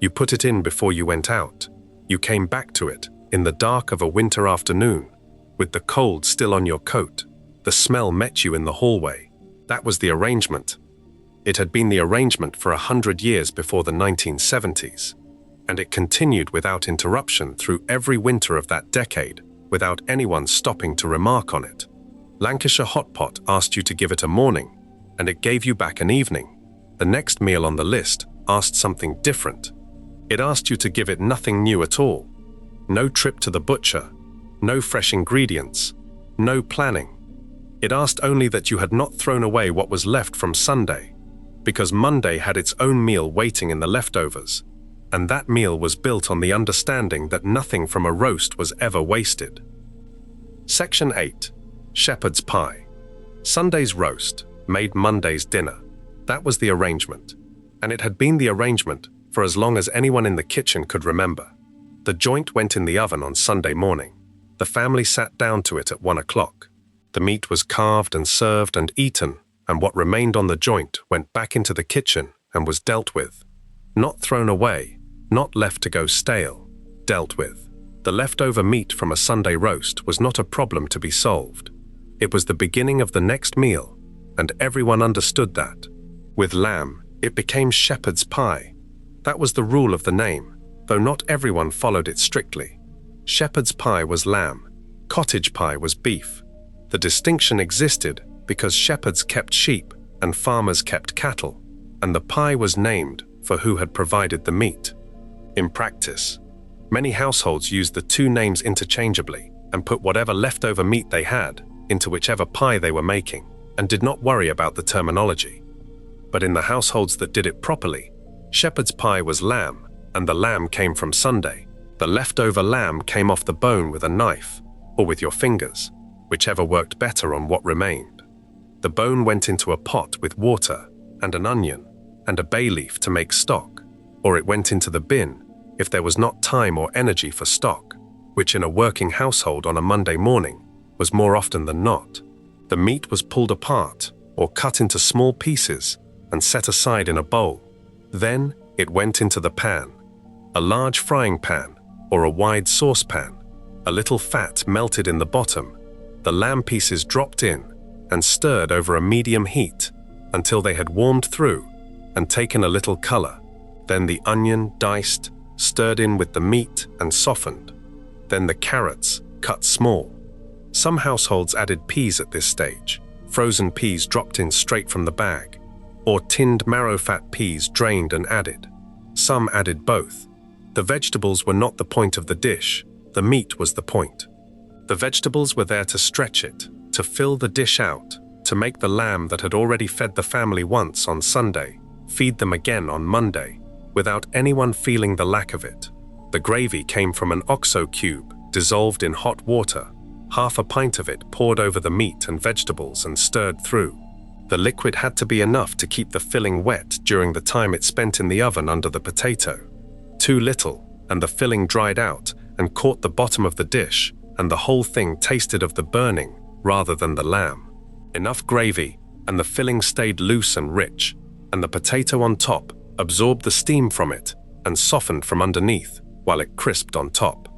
You put it in before you went out. You came back to it in the dark of a winter afternoon, with the cold still on your coat. The smell met you in the hallway. That was the arrangement. It had been the arrangement for 100 years before the 1970s, and it continued without interruption through every winter of that decade, without anyone stopping to remark on it. Lancashire Hot Pot asked you to give it a morning, and it gave you back an evening. The next meal on the list asked something different. It asked you to give it nothing new at all. No trip to the butcher, no fresh ingredients, no planning. It asked only that you had not thrown away what was left from Sunday, because Monday had its own meal waiting in the leftovers, and that meal was built on the understanding that nothing from a roast was ever wasted. Section 8. Shepherd's Pie. Sunday's roast made Monday's dinner. That was the arrangement, and it had been the arrangement for as long as anyone in the kitchen could remember. The joint went in the oven on Sunday morning. The family sat down to it at 1 o'clock. The meat was carved and served and eaten, and what remained on the joint went back into the kitchen and was dealt with. Not thrown away, not left to go stale, dealt with. The leftover meat from a Sunday roast was not a problem to be solved. It was the beginning of the next meal, and everyone understood that. With lamb, it became shepherd's pie. That was the rule of the name, though not everyone followed it strictly. Shepherd's pie was lamb, cottage pie was beef. The distinction existed because shepherds kept sheep and farmers kept cattle, and the pie was named for who had provided the meat. In practice, many households used the two names interchangeably and put whatever leftover meat they had into whichever pie they were making and did not worry about the terminology. But in the households that did it properly, shepherd's pie was lamb, and the lamb came from Sunday. The leftover lamb came off the bone with a knife or with your fingers, whichever worked better on what remained. The bone went into a pot with water and an onion and a bay leaf to make stock, or it went into the bin if there was not time or energy for stock, which in a working household on a Monday morning was more often than not. The meat was pulled apart or cut into small pieces and set aside in a bowl. Then it went into the pan, a large frying pan or a wide saucepan. A little fat melted in the bottom. The lamb pieces dropped in and stirred over a medium heat until they had warmed through and taken a little color. Then the onion, diced, stirred in with the meat and softened. Then the carrots, cut small. Some households added peas at this stage, frozen peas dropped in straight from the bag, or tinned marrow-fat peas drained and added. Some added both. The vegetables were not the point of the dish, the meat was the point. The vegetables were there to stretch it, to fill the dish out, to make the lamb that had already fed the family once on Sunday feed them again on Monday, without anyone feeling the lack of it. The gravy came from an OXO cube, dissolved in hot water, half a pint of it poured over the meat and vegetables and stirred through. The liquid had to be enough to keep the filling wet during the time it spent in the oven under the potato. Too little, and the filling dried out and caught the bottom of the dish, and the whole thing tasted of the burning rather than the lamb. Enough gravy, and the filling stayed loose and rich, and the potato on top absorbed the steam from it and softened from underneath while it crisped on top.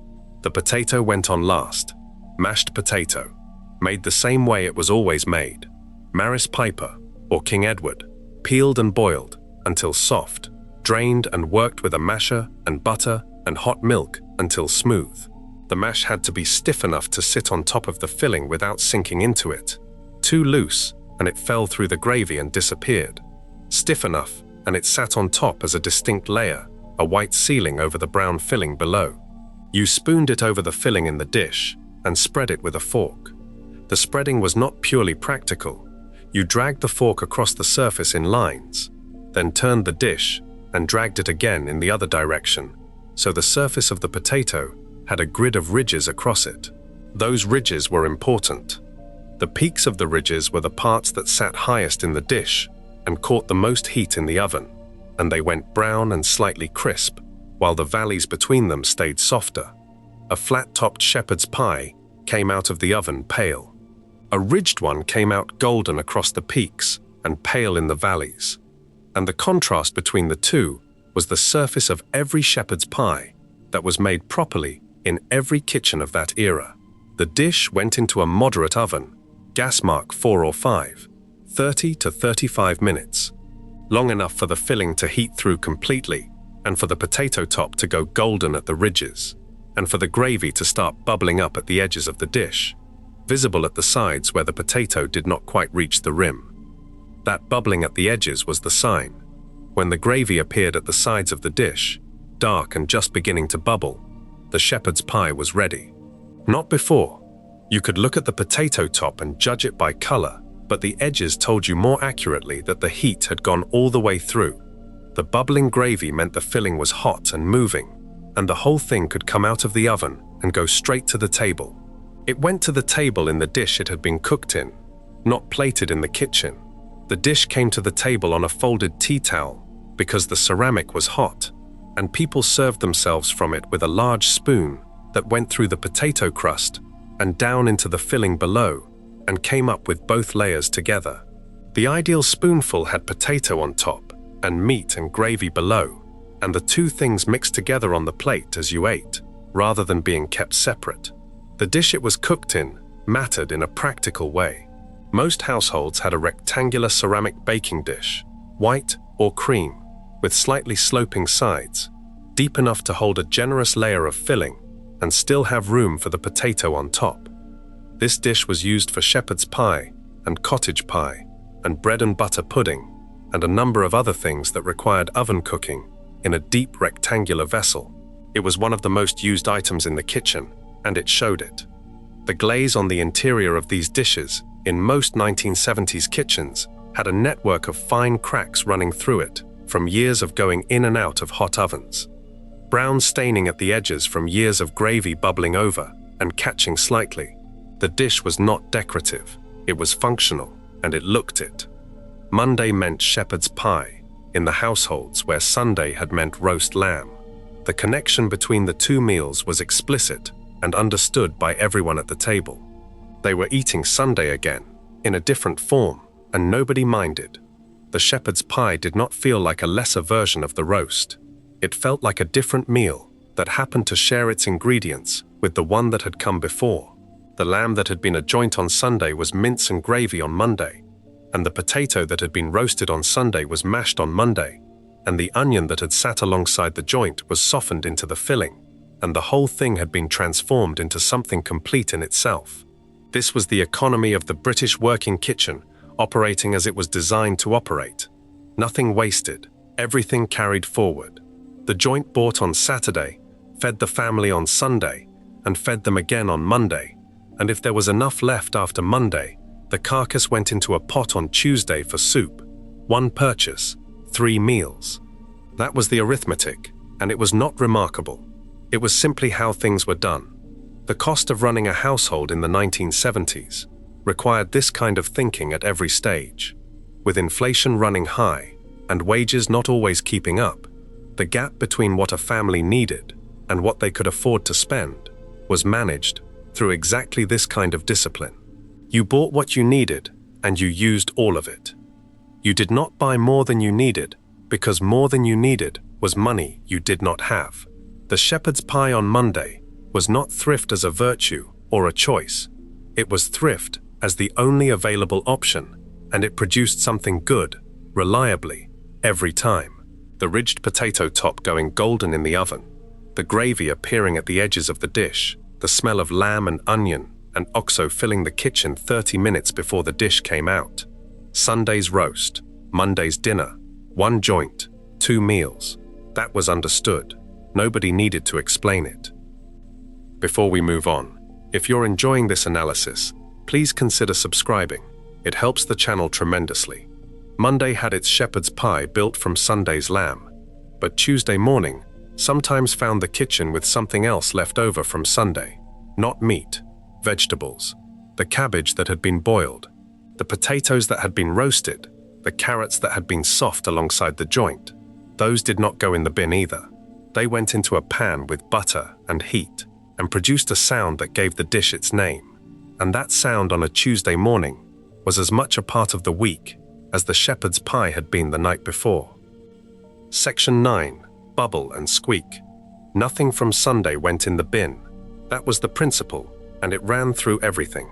The potato went on last. Mashed potato, made the same way it was always made. Maris Piper, or King Edward, peeled and boiled until soft, drained and worked with a masher and butter and hot milk until smooth. The mash had to be stiff enough to sit on top of the filling without sinking into it. Too loose, and it fell through the gravy and disappeared. Stiff enough, and it sat on top as a distinct layer, a white ceiling over the brown filling below. You spooned it over the filling in the dish and spread it with a fork. The spreading was not purely practical. You dragged the fork across the surface in lines, then turned the dish and dragged it again in the other direction, so the surface of the potato had a grid of ridges across it. Those ridges were important. The peaks of the ridges were the parts that sat highest in the dish and caught the most heat in the oven, and they went brown and slightly crisp, while the valleys between them stayed softer. A flat-topped shepherd's pie came out of the oven pale. A ridged one came out golden across the peaks and pale in the valleys. And the contrast between the two was the surface of every shepherd's pie that was made properly in every kitchen of that era. The dish went into a moderate oven, gas mark 4 or 5, 30 to 35 minutes, long enough for the filling to heat through completely and for the potato top to go golden at the ridges, and for the gravy to start bubbling up at the edges of the dish, visible at the sides where the potato did not quite reach the rim. That bubbling at the edges was the sign. When the gravy appeared at the sides of the dish, dark and just beginning to bubble, the shepherd's pie was ready. Not before. You could look at the potato top and judge it by color, but the edges told you more accurately that the heat had gone all the way through. The bubbling gravy meant the filling was hot and moving, and the whole thing could come out of the oven and go straight to the table. It went to the table in the dish it had been cooked in, not plated in the kitchen. The dish came to the table on a folded tea towel because the ceramic was hot. and people served themselves from it with a large spoon that went through the potato crust and down into the filling below and came up with both layers together. The ideal spoonful had potato on top and meat and gravy below, and the two things mixed together on the plate as you ate, rather than being kept separate. The dish it was cooked in mattered in a practical way. Most households had a rectangular ceramic baking dish, white or cream, with slightly sloping sides, deep enough to hold a generous layer of filling and still have room for the potato on top. This dish was used for shepherd's pie and cottage pie and bread and butter pudding and a number of other things that required oven cooking in a deep rectangular vessel. It was one of the most used items in the kitchen, and it showed it. The glaze on the interior of these dishes in most 1970s kitchens had a network of fine cracks running through it from years of going in and out of hot ovens. Brown staining at the edges from years of gravy bubbling over and catching slightly. The dish was not decorative, it was functional, and it looked it. Monday meant shepherd's pie in the households where Sunday had meant roast lamb. The connection between the two meals was explicit and understood by everyone at the table. They were eating Sunday again, in a different form, and nobody minded. The shepherd's pie did not feel like a lesser version of the roast. It felt like a different meal that happened to share its ingredients with the one that had come before. The lamb that had been a joint on Sunday was mince and gravy on Monday, and the potato that had been roasted on Sunday was mashed on Monday, and the onion that had sat alongside the joint was softened into the filling, and the whole thing had been transformed into something complete in itself. This was the economy of the British working kitchen, operating as it was designed to operate. Nothing wasted, everything carried forward. The joint bought on Saturday, fed the family on Sunday, and fed them again on Monday, and if there was enough left after Monday, the carcass went into a pot on Tuesday for soup. One purchase, 3 meals. That was the arithmetic, and it was not remarkable. It was simply how things were done. The cost of running a household in the 1970s required this kind of thinking at every stage. With inflation running high and wages not always keeping up, the gap between what a family needed and what they could afford to spend was managed through exactly this kind of discipline. You bought what you needed and you used all of it. You did not buy more than you needed because more than you needed was money you did not have. The shepherd's pie on Monday was not thrift as a virtue or a choice. It was thrift as the only available option, and it produced something good, reliably, every time. The ridged potato top going golden in the oven, the gravy appearing at the edges of the dish, the smell of lamb and onion and oxo filling the kitchen 30 minutes before the dish came out. Sunday's roast, Monday's dinner, 1 joint, 2 meals. That was understood. Nobody needed to explain it. Before we move on, if you're enjoying this analysis, please consider subscribing. It helps the channel tremendously. Monday had its shepherd's pie built from Sunday's lamb, but Tuesday morning sometimes found the kitchen with something else left over from Sunday. Not meat, vegetables, the cabbage that had been boiled, the potatoes that had been roasted, the carrots that had been soft alongside the joint. Those did not go in the bin either. They went into a pan with butter and heat and produced a sound that gave the dish its name. And that sound on a Tuesday morning was as much a part of the week as the shepherd's pie had been the night before. Section 9. Bubble and squeak. Nothing from Sunday went in the bin. That was the principle, and it ran through everything.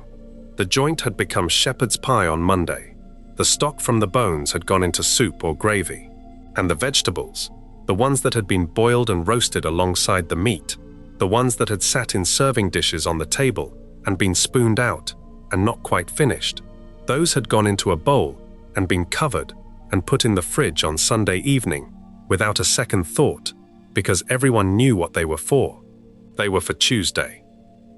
The joint had become shepherd's pie on Monday. The stock from the bones had gone into soup or gravy. And the vegetables, the ones that had been boiled and roasted alongside the meat, the ones that had sat in serving dishes on the table and been spooned out and not quite finished, those had gone into a bowl and been covered and put in the fridge on Sunday evening without a second thought, because everyone knew what they were for. They were for Tuesday.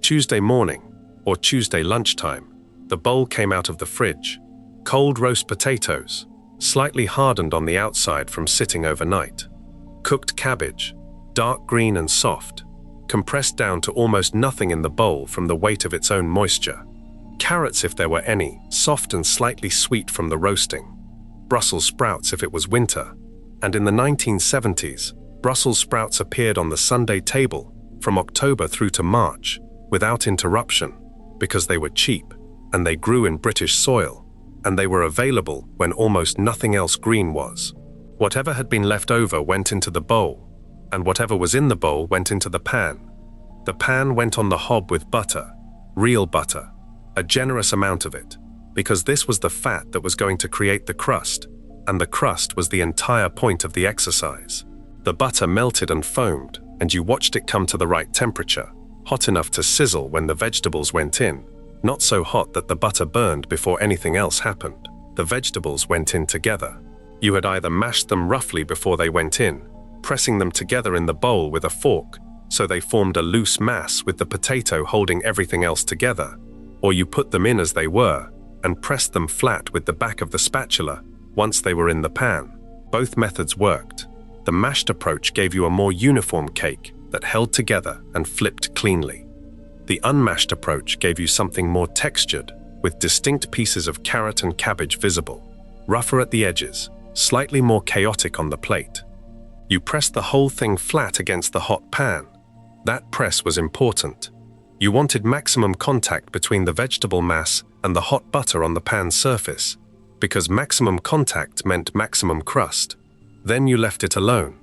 Tuesday morning, or Tuesday lunchtime, the bowl came out of the fridge. Cold roast potatoes, slightly hardened on the outside from sitting overnight. Cooked cabbage, dark green and soft, compressed down to almost nothing in the bowl from the weight of its own moisture. Carrots, if there were any, soft and slightly sweet from the roasting. Brussels sprouts if it was winter. And in the 1970s, Brussels sprouts appeared on the Sunday table from October through to March without interruption because they were cheap and they grew in British soil and they were available when almost nothing else green was. Whatever had been left over went into the bowl, and whatever was in the bowl went into the pan. The pan went on the hob with butter, real butter, a generous amount of it, because this was the fat that was going to create the crust, and the crust was the entire point of the exercise. The butter melted and foamed, and you watched it come to the right temperature, hot enough to sizzle when the vegetables went in, not so hot that the butter burned before anything else happened. The vegetables went in together. You had either mashed them roughly before they went in, pressing them together in the bowl with a fork so they formed a loose mass with the potato holding everything else together, or you put them in as they were and pressed them flat with the back of the spatula once they were in the pan. Both methods worked. The mashed approach gave you a more uniform cake that held together and flipped cleanly. The unmashed approach gave you something more textured, with distinct pieces of carrot and cabbage visible, rougher at the edges, slightly more chaotic on the plate. You pressed the whole thing flat against the hot pan. That press was important. You wanted maximum contact between the vegetable mass and the hot butter on the pan surface, because maximum contact meant maximum crust. Then you left it alone.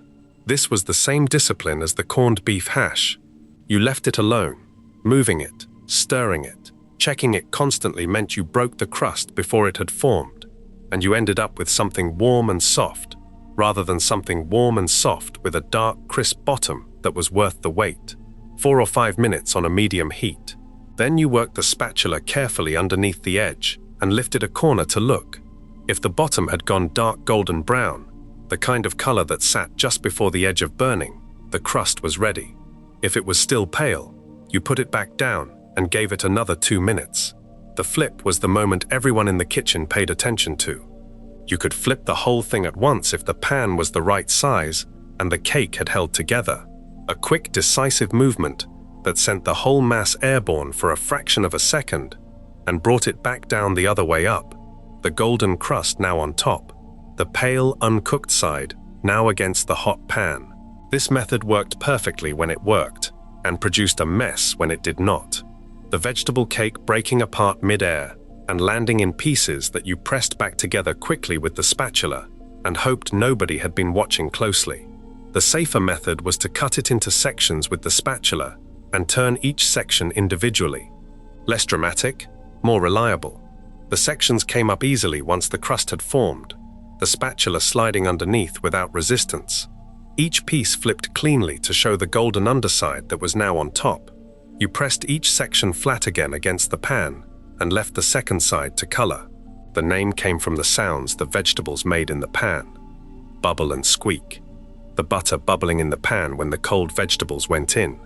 This was the same discipline as the corned beef hash. You left it alone. Moving it, stirring it, checking it constantly meant you broke the crust before it had formed, and you ended up with something warm and soft, rather than something warm and soft with a dark, crisp bottom that was worth the wait. 4 or 5 minutes on a medium heat. Then you worked the spatula carefully underneath the edge and lifted a corner to look. If the bottom had gone dark golden brown, the kind of color that sat just before the edge of burning, the crust was ready. If it was still pale, you put it back down and gave it another 2 minutes. The flip was the moment everyone in the kitchen paid attention to. You could flip the whole thing at once if the pan was the right size and the cake had held together. A quick, decisive movement that sent the whole mass airborne for a fraction of a second and brought it back down the other way up, the golden crust now on top, the pale, uncooked side now against the hot pan. This method worked perfectly when it worked, and produced a mess when it did not. The vegetable cake breaking apart mid-air and landing in pieces that you pressed back together quickly with the spatula and hoped nobody had been watching closely. The safer method was to cut it into sections with the spatula and turn each section individually. Less dramatic, more reliable. The sections came up easily once the crust had formed, the spatula sliding underneath without resistance. Each piece flipped cleanly to show the golden underside that was now on top. You pressed each section flat again against the pan and left the second side to color. The name came from the sounds the vegetables made in the pan. Bubble and squeak. The butter bubbling in the pan when the cold vegetables went in.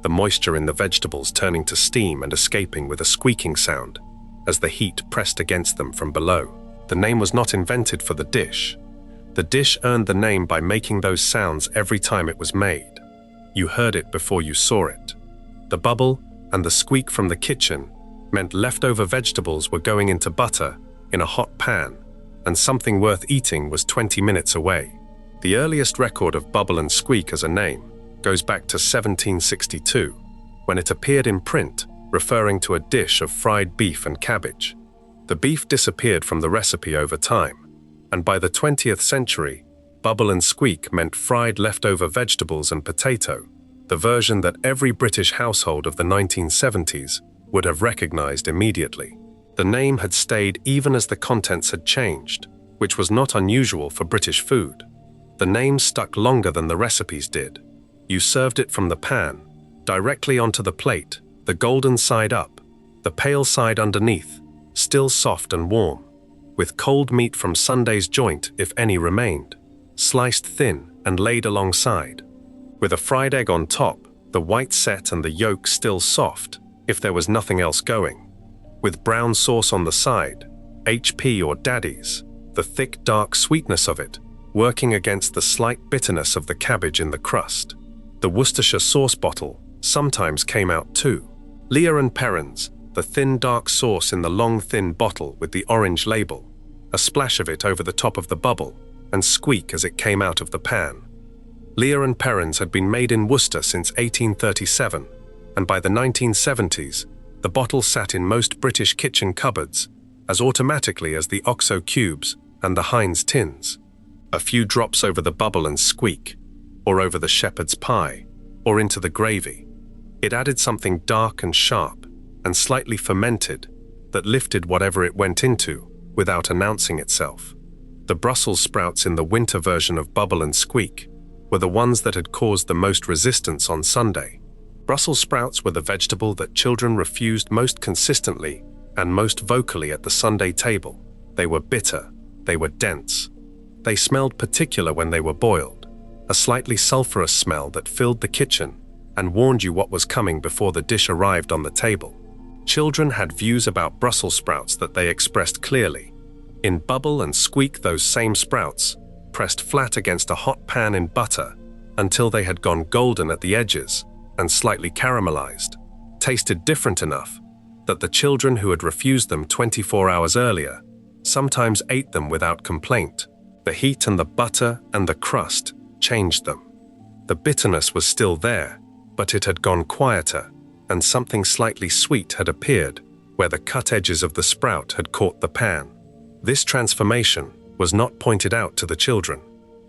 The moisture in the vegetables turning to steam and escaping with a squeaking sound as the heat pressed against them from below. The name was not invented for the dish. The dish earned the name by making those sounds every time it was made. You heard it before you saw it. The bubble and the squeak from the kitchen meant leftover vegetables were going into butter in a hot pan, and something worth eating was 20 minutes away. The earliest record of bubble and squeak as a name goes back to 1762, when it appeared in print referring to a dish of fried beef and cabbage. The beef disappeared from the recipe over time, and by the 20th century, bubble and squeak meant fried leftover vegetables and potato, the version that every British household of the 1970s would have recognized immediately. The name had stayed even as the contents had changed, which was not unusual for British food. The name stuck longer than the recipes did. You served it from the pan, directly onto the plate, the golden side up, the pale side underneath, still soft and warm, with cold meat from Sunday's joint if any remained, sliced thin and laid alongside, with a fried egg on top, the white set and the yolk still soft, if there was nothing else going, with brown sauce on the side, HP or Daddy's, the thick dark sweetness of it, working against the slight bitterness of the cabbage in the crust. The Worcestershire sauce bottle sometimes came out too. Leah and Perrins, the thin dark sauce in the long thin bottle with the orange label, a splash of it over the top of the bubble, and squeak as it came out of the pan. Lear and Perrins had been made in Worcester since 1837, and by the 1970s, the bottle sat in most British kitchen cupboards as automatically as the OXO cubes and the Heinz tins. A few drops over the bubble and squeak, or over the shepherd's pie, or into the gravy. It added something dark and sharp and slightly fermented that lifted whatever it went into without announcing itself. The Brussels sprouts in the winter version of Bubble and Squeak were the ones that had caused the most resistance on Sunday. Brussels sprouts were the vegetable that children refused most consistently and most vocally at the Sunday table. They were bitter, they were dense. They smelled particular when they were boiled, a slightly sulfurous smell that filled the kitchen and warned you what was coming before the dish arrived on the table. Children had views about Brussels sprouts that they expressed clearly. In Bubble and Squeak, those same sprouts, pressed flat against a hot pan in butter until they had gone golden at the edges and slightly caramelized, tasted different enough that the children who had refused them 24 hours earlier sometimes ate them without complaint. The heat and the butter and the crust changed them. The bitterness was still there, but it had gone quieter, and something slightly sweet had appeared where the cut edges of the sprout had caught the pan. This transformation was not pointed out to the children.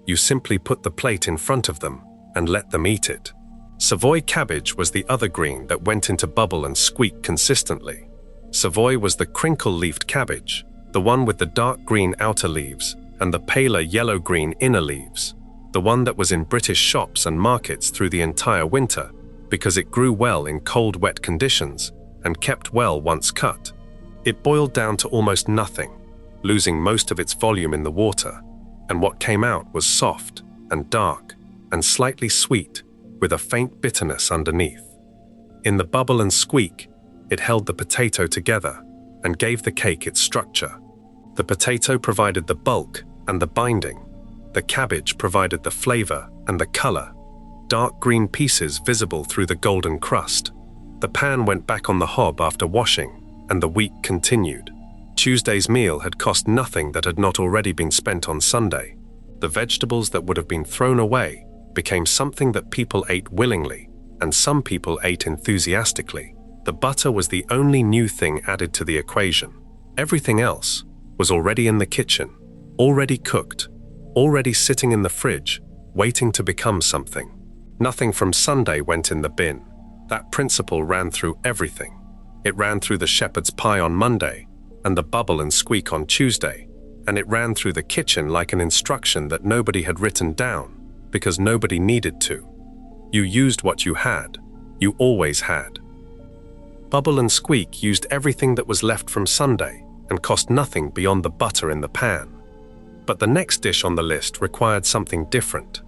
You simply put the plate in front of them and let them eat it. Savoy cabbage was the other green that went into Bubble and Squeak consistently. Savoy was the crinkle-leafed cabbage, the one with the dark green outer leaves and the paler yellow-green inner leaves, the one that was in British shops and markets through the entire winter because it grew well in cold, wet conditions and kept well once cut. It boiled down to almost nothing, losing most of its volume in the water, and what came out was soft and dark and slightly sweet with a faint bitterness underneath. In the Bubble and Squeak, it held the potato together and gave the cake its structure. The potato provided the bulk and the binding. The cabbage provided the flavor and the color, dark green pieces visible through the golden crust. The pan went back on the hob after washing, and the week continued. Tuesday's meal had cost nothing that had not already been spent on Sunday. The vegetables that would have been thrown away became something that people ate willingly, and some people ate enthusiastically. The butter was the only new thing added to the equation. Everything else was already in the kitchen, already cooked, already sitting in the fridge, waiting to become something. Nothing from Sunday went in the bin. That principle ran through everything. It ran through the shepherd's pie on Monday, and the Bubble and Squeak on Tuesday, and it ran through the kitchen like an instruction that nobody had written down, because nobody needed to. You used what you had. You always had. Bubble and Squeak used everything that was left from Sunday and cost nothing beyond the butter in the pan. But the next dish on the list required something different.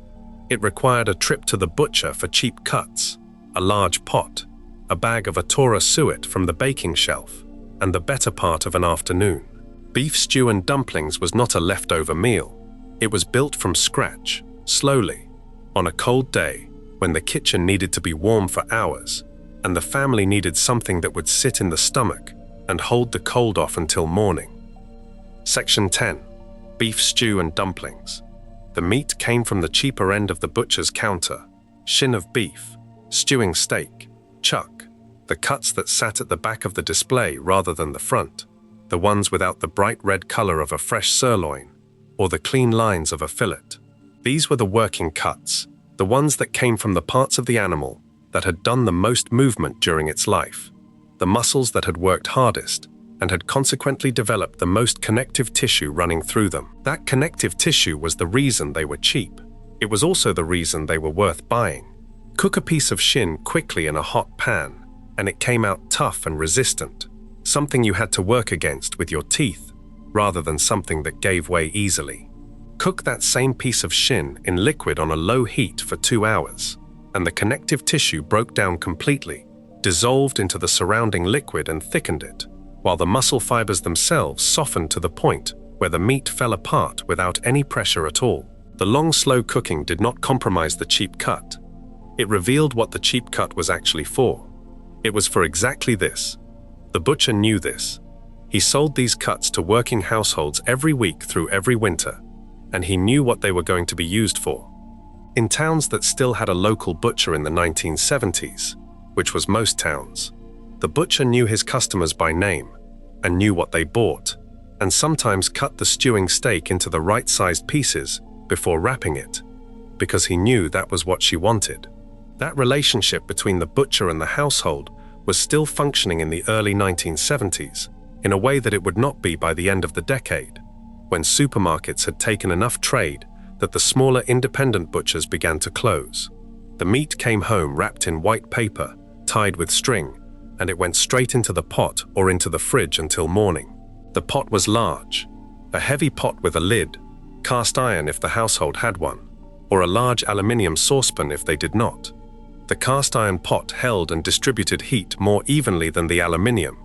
It required a trip to the butcher for cheap cuts, a large pot, a bag of Atora suet from the baking shelf, and the better part of an afternoon. Beef stew and dumplings was not a leftover meal. It was built from scratch, slowly, on a cold day when the kitchen needed to be warm for hours, and the family needed something that would sit in the stomach and hold the cold off until morning. Section 10. Beef stew and dumplings. The meat came from the cheaper end of the butcher's counter: shin of beef, stewing steak, chuck, the cuts that sat at the back of the display rather than the front, the ones without the bright red color of a fresh sirloin or the clean lines of a fillet. These were the working cuts, the ones that came from the parts of the animal that had done the most movement during its life, the muscles that had worked hardest and had consequently developed the most connective tissue running through them. That connective tissue was the reason they were cheap. It was also the reason they were worth buying. Cook a piece of shin quickly in a hot pan, and it came out tough and resistant, something you had to work against with your teeth, rather than something that gave way easily. Cook that same piece of shin in liquid on a low heat for 2 hours, and the connective tissue broke down completely, dissolved into the surrounding liquid and thickened it, while the muscle fibers themselves softened to the point where the meat fell apart without any pressure at all. The long, slow cooking did not compromise the cheap cut. It revealed what the cheap cut was actually for. It was for exactly this. The butcher knew this. He sold these cuts to working households every week through every winter, and he knew what they were going to be used for. In towns that still had a local butcher in the 1970s, which was most towns, the butcher knew his customers by name and knew what they bought, and sometimes cut the stewing steak into the right-sized pieces before wrapping it, because he knew that was what she wanted. That relationship between the butcher and the household was still functioning in the early 1970s in a way that it would not be by the end of the decade, when supermarkets had taken enough trade that the smaller independent butchers began to close. The meat came home wrapped in white paper, tied with string, and it went straight into the pot or into the fridge until morning. The pot was large, a heavy pot with a lid, cast iron if the household had one, or a large aluminium saucepan if they did not. The cast iron pot held and distributed heat more evenly than the aluminium,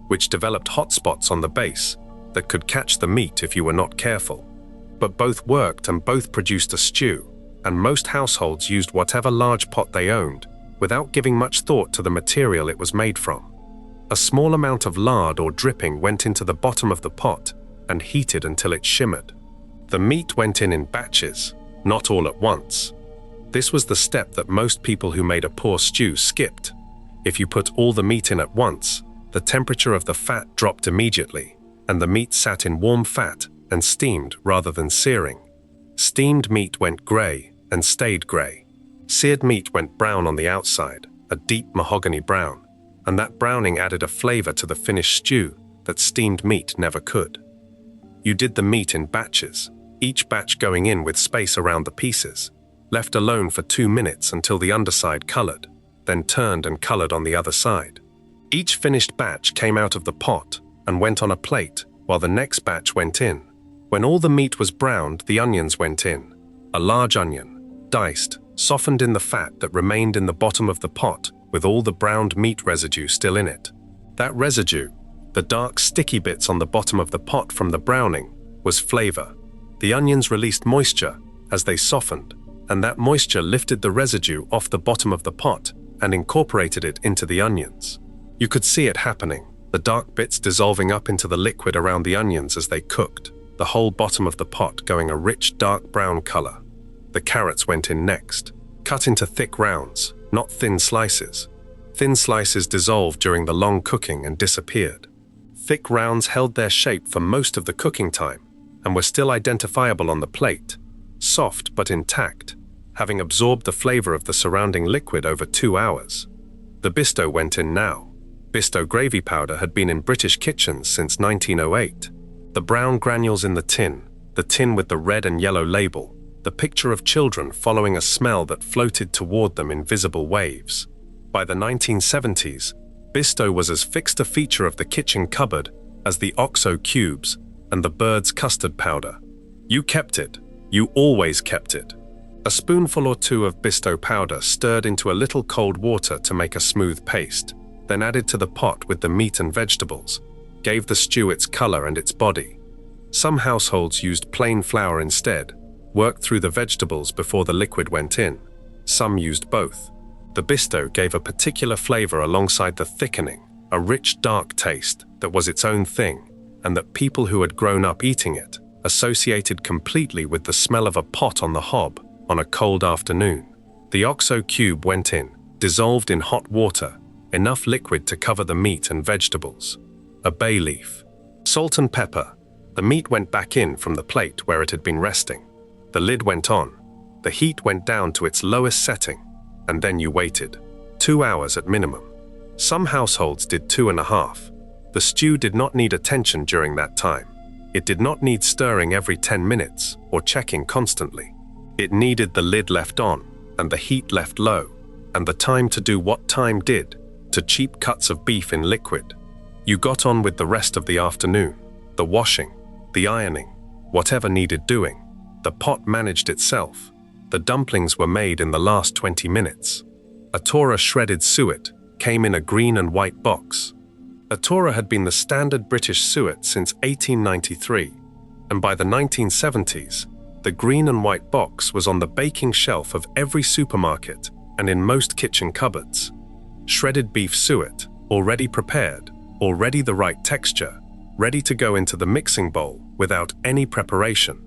which developed hot spots on the base that could catch the meat if you were not careful. But both worked and both produced a stew, and most households used whatever large pot they owned without giving much thought to the material it was made from. A small amount of lard or dripping went into the bottom of the pot and heated until it shimmered. The meat went in batches, not all at once. This was the step that most people who made a poor stew skipped. If you put all the meat in at once, the temperature of the fat dropped immediately, and the meat sat in warm fat and steamed rather than searing. Steamed meat went grey and stayed grey. Seared meat went brown on the outside, a deep mahogany brown, and that browning added a flavour to the finished stew that steamed meat never could. You did the meat in batches, each batch going in with space around the pieces, left alone for 2 minutes until the underside coloured, then turned and coloured on the other side. Each finished batch came out of the pot and went on a plate while the next batch went in. When all the meat was browned, the onions went in. A large onion, diced, softened in the fat that remained in the bottom of the pot with all the browned meat residue still in it. That residue, the dark sticky bits on the bottom of the pot from the browning, was flavour. The onions released moisture as they softened, and that moisture lifted the residue off the bottom of the pot and incorporated it into the onions. You could see it happening, the dark bits dissolving up into the liquid around the onions as they cooked, the whole bottom of the pot going a rich dark brown colour. The carrots went in next, cut into thick rounds, not thin slices. Thin slices dissolved during the long cooking and disappeared. Thick rounds held their shape for most of the cooking time and were still identifiable on the plate, soft but intact, having absorbed the flavour of the surrounding liquid over 2 hours. The bisto went in now. Bisto gravy powder had been in British kitchens since 1908. The brown granules in the tin with the red and yellow label, the picture of children following a smell that floated toward them in visible waves. By the 1970s, bisto was as fixed a feature of the kitchen cupboard as the OXO cubes and the bird's custard powder. You kept it. You always kept it. A spoonful or two of bisto powder stirred into a little cold water to make a smooth paste, then added to the pot with the meat and vegetables, gave the stew its color and its body. Some households used plain flour instead, worked through the vegetables before the liquid went in. Some used both. The bisto gave a particular flavor alongside the thickening, a rich dark taste that was its own thing, and that people who had grown up eating it associated completely with the smell of a pot on the hob on a cold afternoon. The OXO cube went in, dissolved in hot water, enough liquid to cover the meat and vegetables. A bay leaf. Salt and pepper. The meat went back in from the plate where it had been resting. The lid went on. The heat went down to its lowest setting, and then you waited. 2 hours at minimum. Some households did 2.5. The stew did not need attention during that time. It did not need stirring every 10 minutes or checking constantly. It needed the lid left on and the heat left low, and the time to do what time did, to cheap cuts of beef in liquid. You got on with the rest of the afternoon, the washing, the ironing, whatever needed doing. The pot managed itself. The dumplings were made in the last 20 minutes. A Tora shredded suet came in a green and white box. A Tora had been the standard British suet since 1893, and by the 1970s, the green and white box was on the baking shelf of every supermarket and in most kitchen cupboards. Shredded beef suet, already prepared, already the right texture, ready to go into the mixing bowl without any preparation.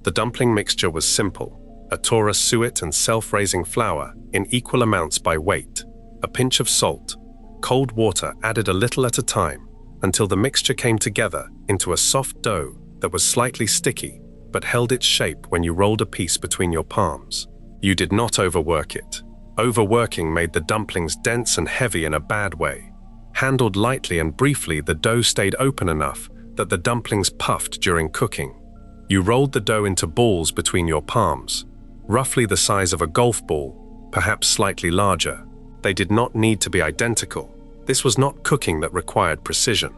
The dumpling mixture was simple. a torus suet and self-raising flour in equal amounts by weight, a pinch of salt, cold water added a little at a time until the mixture came together into a soft dough that was slightly sticky but held its shape when you rolled a piece between your palms. You did not overwork it. Overworking made the dumplings dense and heavy in a bad way. Handled lightly and briefly, the dough stayed open enough that the dumplings puffed during cooking. You rolled the dough into balls between your palms, roughly the size of a golf ball, perhaps slightly larger. They did not need to be identical. This was not cooking that required precision.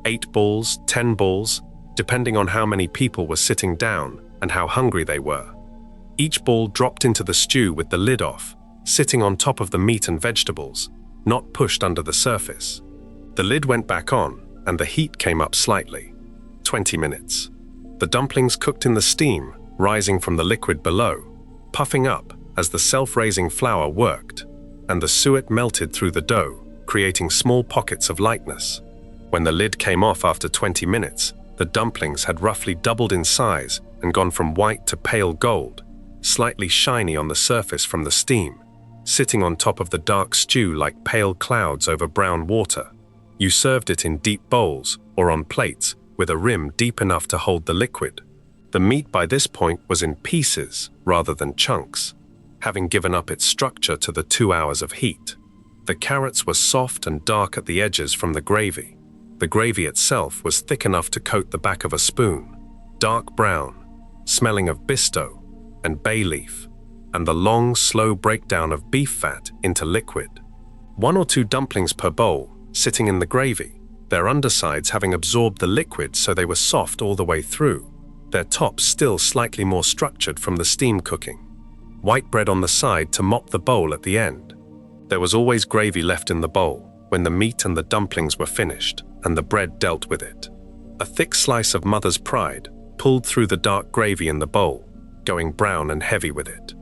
8 balls, 10 balls, depending on how many people were sitting down and how hungry they were. Each ball dropped into the stew with the lid off, sitting on top of the meat and vegetables, not pushed under the surface. The lid went back on, and the heat came up slightly. 20 minutes. The dumplings cooked in the steam, rising from the liquid below, puffing up as the self-raising flour worked, and the suet melted through the dough, creating small pockets of lightness. When the lid came off after 20 minutes, the dumplings had roughly doubled in size and gone from white to pale gold, slightly shiny on the surface from the steam, sitting on top of the dark stew like pale clouds over brown water. You served it in deep bowls or on plates with a rim deep enough to hold the liquid. The meat by this point was in pieces rather than chunks, having given up its structure to the 2 hours of heat. The carrots were soft and dark at the edges from the gravy. The gravy itself was thick enough to coat the back of a spoon, dark brown, smelling of bisto and bay leaf, and the long, slow breakdown of beef fat into liquid. 1 or 2 dumplings per bowl, sitting in the gravy, their undersides having absorbed the liquid so they were soft all the way through, their tops still slightly more structured from the steam cooking. White bread on the side to mop the bowl at the end. There was always gravy left in the bowl when the meat and the dumplings were finished, and the bread dealt with it. A thick slice of mother's pride pulled through the dark gravy in the bowl, going brown and heavy with it.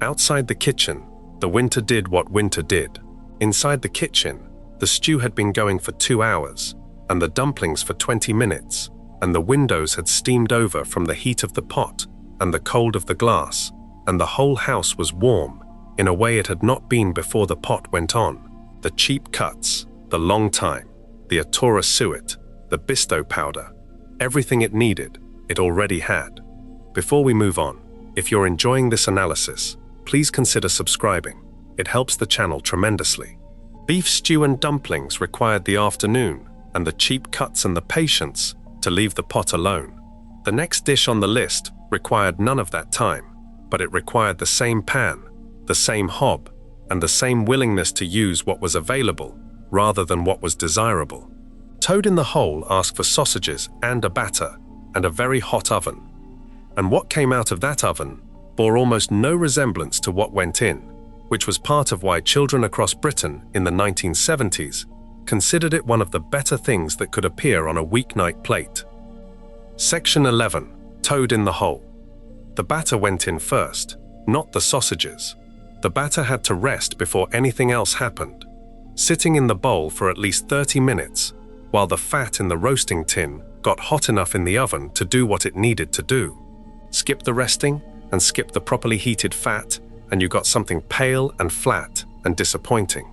Outside the kitchen, the winter did what winter did. Inside the kitchen, the stew had been going for 2 hours, and the dumplings for 20 minutes, and the windows had steamed over from the heat of the pot and the cold of the glass, and the whole house was warm in a way it had not been before the pot went on. The cheap cuts, the long time, the atora suet, the bisto powder, everything it needed, it already had. Before we move on, if you're enjoying this analysis, please consider subscribing. It helps the channel tremendously. Beef stew and dumplings required the afternoon, and the cheap cuts and the patience to leave the pot alone. The next dish on the list required none of that time, but it required the same pan, the same hob, and the same willingness to use what was available rather than what was desirable. Toad in the Hole asked for sausages and a batter and a very hot oven. And what came out of that oven bore almost no resemblance to what went in, which was part of why children across Britain in the 1970s considered it one of the better things that could appear on a weeknight plate. Section 11. Toad in the Hole. The batter went in first, not the sausages. The batter had to rest before anything else happened, sitting in the bowl for at least 30 minutes, while the fat in the roasting tin got hot enough in the oven to do what it needed to do. Skip the resting and skip the properly heated fat, and you got something pale and flat and disappointing.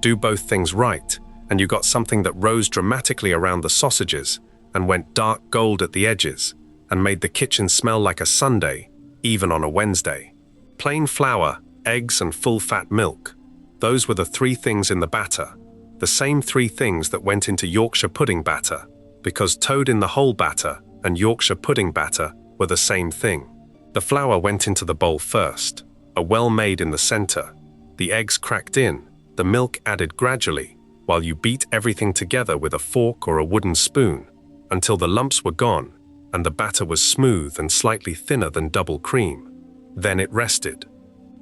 Do both things right, and you got something that rose dramatically around the sausages and went dark gold at the edges and made the kitchen smell like a Sunday, even on a Wednesday. Plain flour, eggs, and full-fat milk. Those were the 3 things in the batter, the same 3 things that went into Yorkshire pudding batter, because Toad in the Hole batter and Yorkshire pudding batter were the same thing. The flour went into the bowl first, a well made in the center. The eggs cracked in, the milk added gradually, while you beat everything together with a fork or a wooden spoon until the lumps were gone and the batter was smooth and slightly thinner than double cream. Then it rested.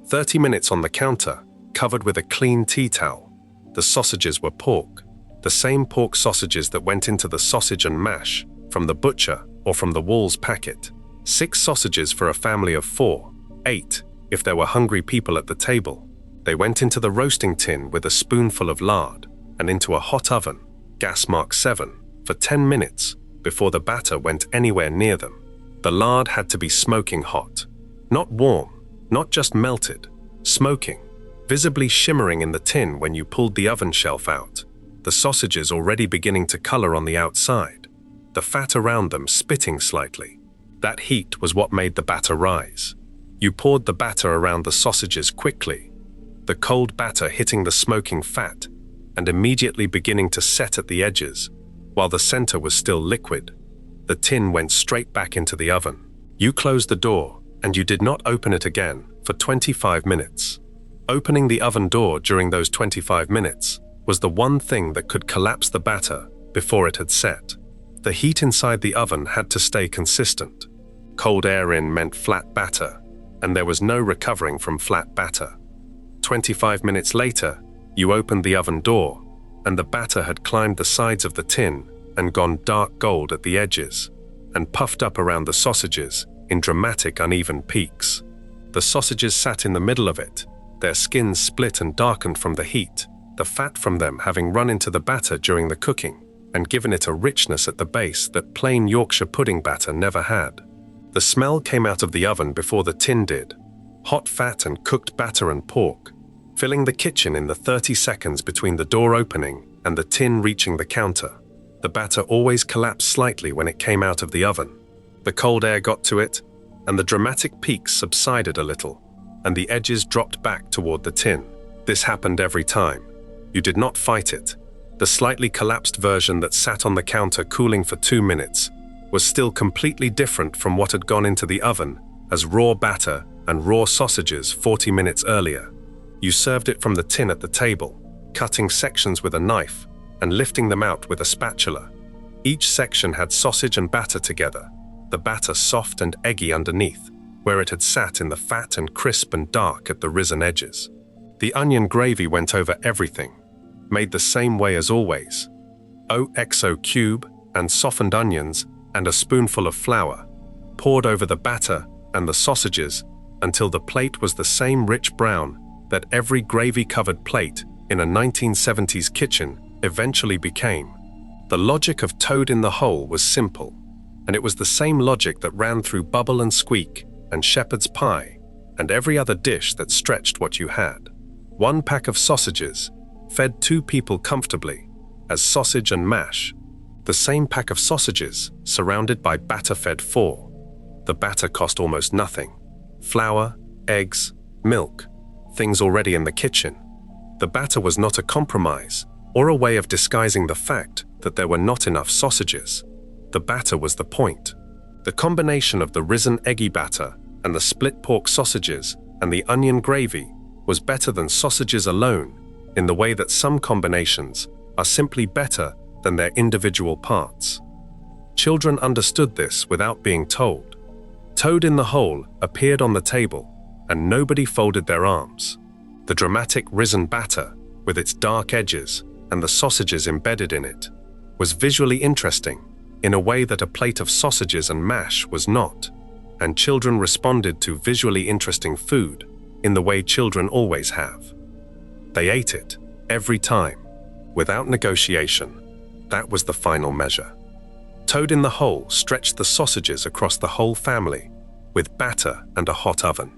30 minutes on the counter, covered with a clean tea towel. The sausages were pork, the same pork sausages that went into the sausage and mash from the butcher or from the Walls packet. 6 sausages for a family of 4, 8 if there were hungry people at the table. They went into the roasting tin with a spoonful of lard and into a hot oven, gas mark 7, for 10 minutes before the batter went anywhere near them. The lard had to be smoking hot, not warm, Not just melted, smoking, visibly shimmering in the tin when you pulled the oven shelf out, the sausages already beginning to color on the outside, the fat around them spitting slightly. That heat was what made the batter rise. You poured the batter around the sausages quickly, the cold batter hitting the smoking fat and immediately beginning to set at the edges, while the center was still liquid. The tin went straight back into the oven. You closed the door, and you did not open it again for 25 minutes. Opening the oven door during those 25 minutes was the one thing that could collapse the batter before it had set. The heat inside the oven had to stay consistent. Cold air in meant flat batter, and there was no recovering from flat batter. 25 minutes later, you opened the oven door, and the batter had climbed the sides of the tin and gone dark gold at the edges, and puffed up around the sausages in dramatic uneven peaks. The sausages sat in the middle of it, their skins split and darkened from the heat, the fat from them having run into the batter during the cooking and given it a richness at the base that plain Yorkshire pudding batter never had. The smell came out of the oven before the tin did, hot fat and cooked batter and pork, filling the kitchen in the 30 seconds between the door opening and the tin reaching the counter. The batter always collapsed slightly when it came out of the oven. The cold air got to it, and the dramatic peaks subsided a little, and the edges dropped back toward the tin. This happened every time. You did not fight it. The slightly collapsed version that sat on the counter cooling for 2 minutes was still completely different from what had gone into the oven as raw batter and raw sausages 40 minutes earlier. You served it from the tin at the table, cutting sections with a knife and lifting them out with a spatula. Each section had sausage and batter together, the batter soft and eggy underneath, where it had sat in the fat and crisp and dark at the risen edges. The onion gravy went over everything, made the same way as always. OXO cube and softened onions and a spoonful of flour, poured over the batter and the sausages until the plate was the same rich brown that every gravy-covered plate in a 1970s kitchen eventually became. The logic of toad in the hole was simple, and it was the same logic that ran through bubble and squeak and shepherd's pie and every other dish that stretched what you had. 1 pack of sausages fed 2 people comfortably, as sausage and mash. The same pack of sausages surrounded by batter fed 4. The batter cost almost nothing. Flour, eggs, milk, things already in the kitchen. The batter was not a compromise or a way of disguising the fact that there were not enough sausages. The batter was the point. The combination of the risen eggy batter and the split pork sausages and the onion gravy was better than sausages alone, in the way that some combinations are simply better than their individual parts. Children understood this without being told. Toad in the hole appeared on the table, and nobody folded their arms. The dramatic risen batter, with its dark edges and the sausages embedded in it, was visually interesting in a way that a plate of sausages and mash was not, and children responded to visually interesting food in the way children always have. They ate it every time, without negotiation. That was the final measure. Toad in the hole stretched the sausages across the whole family with batter and a hot oven.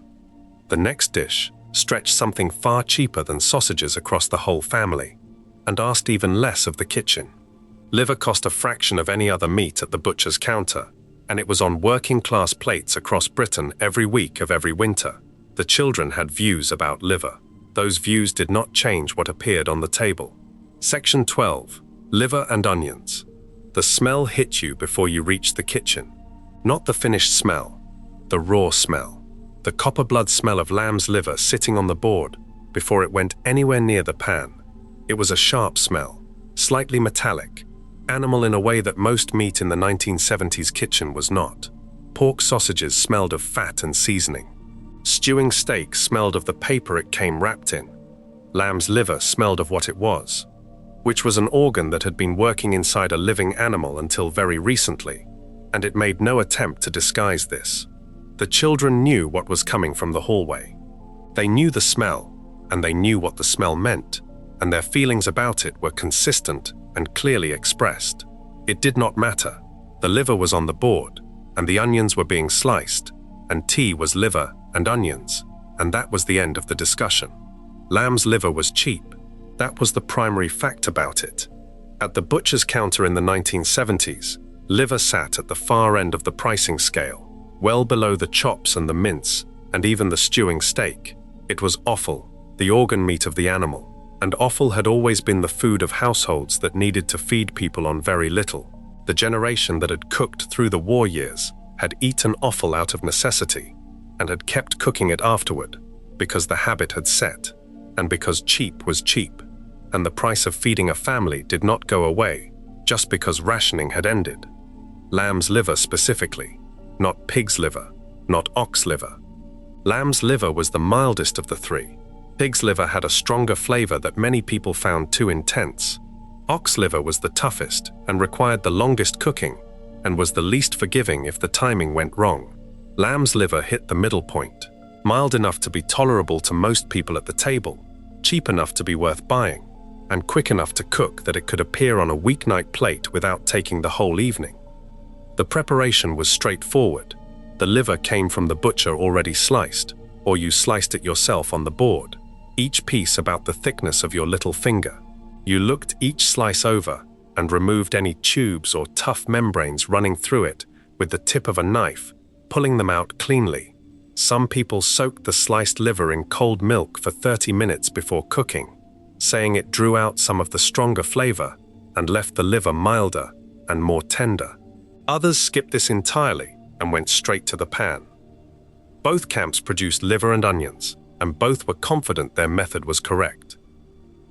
The next dish stretched something far cheaper than sausages across the whole family and asked even less of the kitchen. Liver cost a fraction of any other meat at the butcher's counter, and it was on working-class plates across Britain every week of every winter. The children had views about liver. Those views did not change what appeared on the table. Section 12. Liver and onions. The smell hit you before you reached the kitchen. Not the finished smell, the raw smell. The copper blood smell of lamb's liver sitting on the board before it went anywhere near the pan. It was a sharp smell, slightly metallic, animal in a way that most meat in the 1970s kitchen was not. Pork sausages smelled of fat and seasoning. Stewing steak smelled of the paper it came wrapped in. Lamb's liver smelled of what it was, which was an organ that had been working inside a living animal until very recently, and it made no attempt to disguise this. The children knew what was coming from the hallway. They knew the smell, and they knew what the smell meant, and their feelings about it were consistent and clearly expressed. It did not matter. The liver was on the board, and the onions were being sliced, and tea was liver and onions. and that was the end of the discussion. Lamb's liver was cheap. That was the primary fact about it. At the butcher's counter in the 1970s, liver sat at the far end of the pricing scale, well below the chops and the mince, and even the stewing steak. It was offal, the organ meat of the animal, and offal had always been the food of households that needed to feed people on very little. The generation that had cooked through the war years had eaten offal out of necessity, and had kept cooking it afterward, because the habit had set, and because cheap was cheap, and the price of feeding a family did not go away just because rationing had ended. Lamb's liver specifically, not pig's liver, not ox liver. Lamb's liver was the mildest of the three. Pig's liver had a stronger flavor that many people found too intense. Ox liver was the toughest and required the longest cooking, and was the least forgiving if the timing went wrong. Lamb's liver hit the middle point, mild enough to be tolerable to most people at the table, cheap enough to be worth buying, and quick enough to cook that it could appear on a weeknight plate without taking the whole evening. The preparation was straightforward. The liver came from the butcher already sliced, or you sliced it yourself on the board, each piece about the thickness of your little finger. You looked each slice over and removed any tubes or tough membranes running through it with the tip of a knife, pulling them out cleanly. Some people soaked the sliced liver in cold milk for 30 minutes before cooking, saying it drew out some of the stronger flavor and left the liver milder and more tender. Others skipped this entirely and went straight to the pan. Both camps produced liver and onions, and both were confident their method was correct.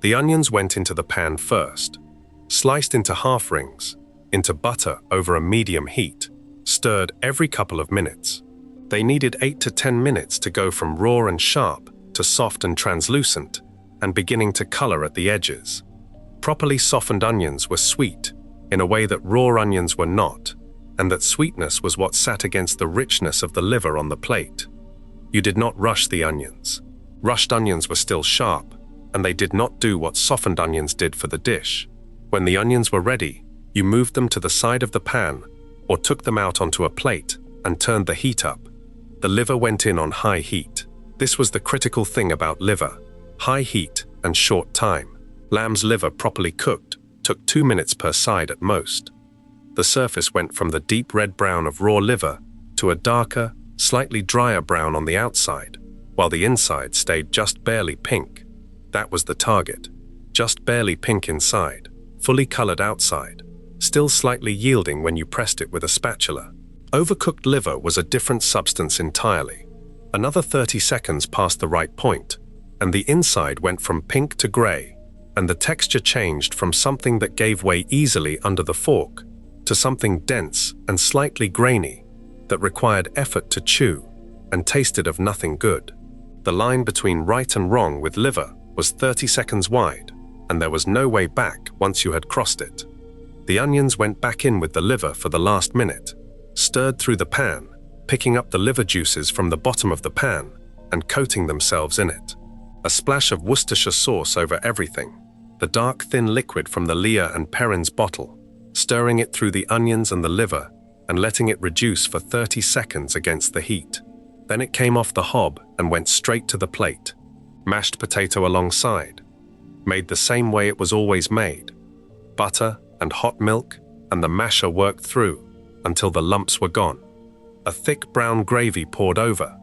The onions went into the pan first, sliced into half rings, into butter over a medium heat, stirred every couple of minutes. They needed 8 to 10 minutes to go from raw and sharp to soft and translucent, and beginning to color at the edges. Properly softened onions were sweet in a way that raw onions were not, and that sweetness was what sat against the richness of the liver on the plate. You did not rush the onions. Rushed onions were still sharp, and they did not do what softened onions did for the dish. When the onions were ready, you moved them to the side of the pan or took them out onto a plate and turned the heat up. The liver went in on high heat. This was the critical thing about liver: high heat and short time. Lamb's liver properly cooked took 2 minutes per side at most. The surface went from the deep red brown of raw liver to a darker, slightly drier brown on the outside, while the inside stayed just barely pink. That was the target. Just barely pink inside, fully colored outside, still slightly yielding when you pressed it with a spatula. Overcooked liver was a different substance entirely. Another 30 seconds past the right point, and the inside went from pink to gray, and the texture changed from something that gave way easily under the fork to something dense and slightly grainy that required effort to chew and tasted of nothing good. The line between right and wrong with liver was 30 seconds wide, and there was no way back once you had crossed it. The onions went back in with the liver for the last minute, stirred through the pan, picking up the liver juices from the bottom of the pan and coating themselves in it. A splash of Worcestershire sauce over everything, the dark thin liquid from the Leah and Perrins bottle, stirring it through the onions and the liver and letting it reduce for 30 seconds against the heat. Then it came off the hob and went straight to the plate. Mashed potato alongside, made the same way it was always made. Butter and hot milk, and the masher worked through until the lumps were gone. A thick brown gravy poured over,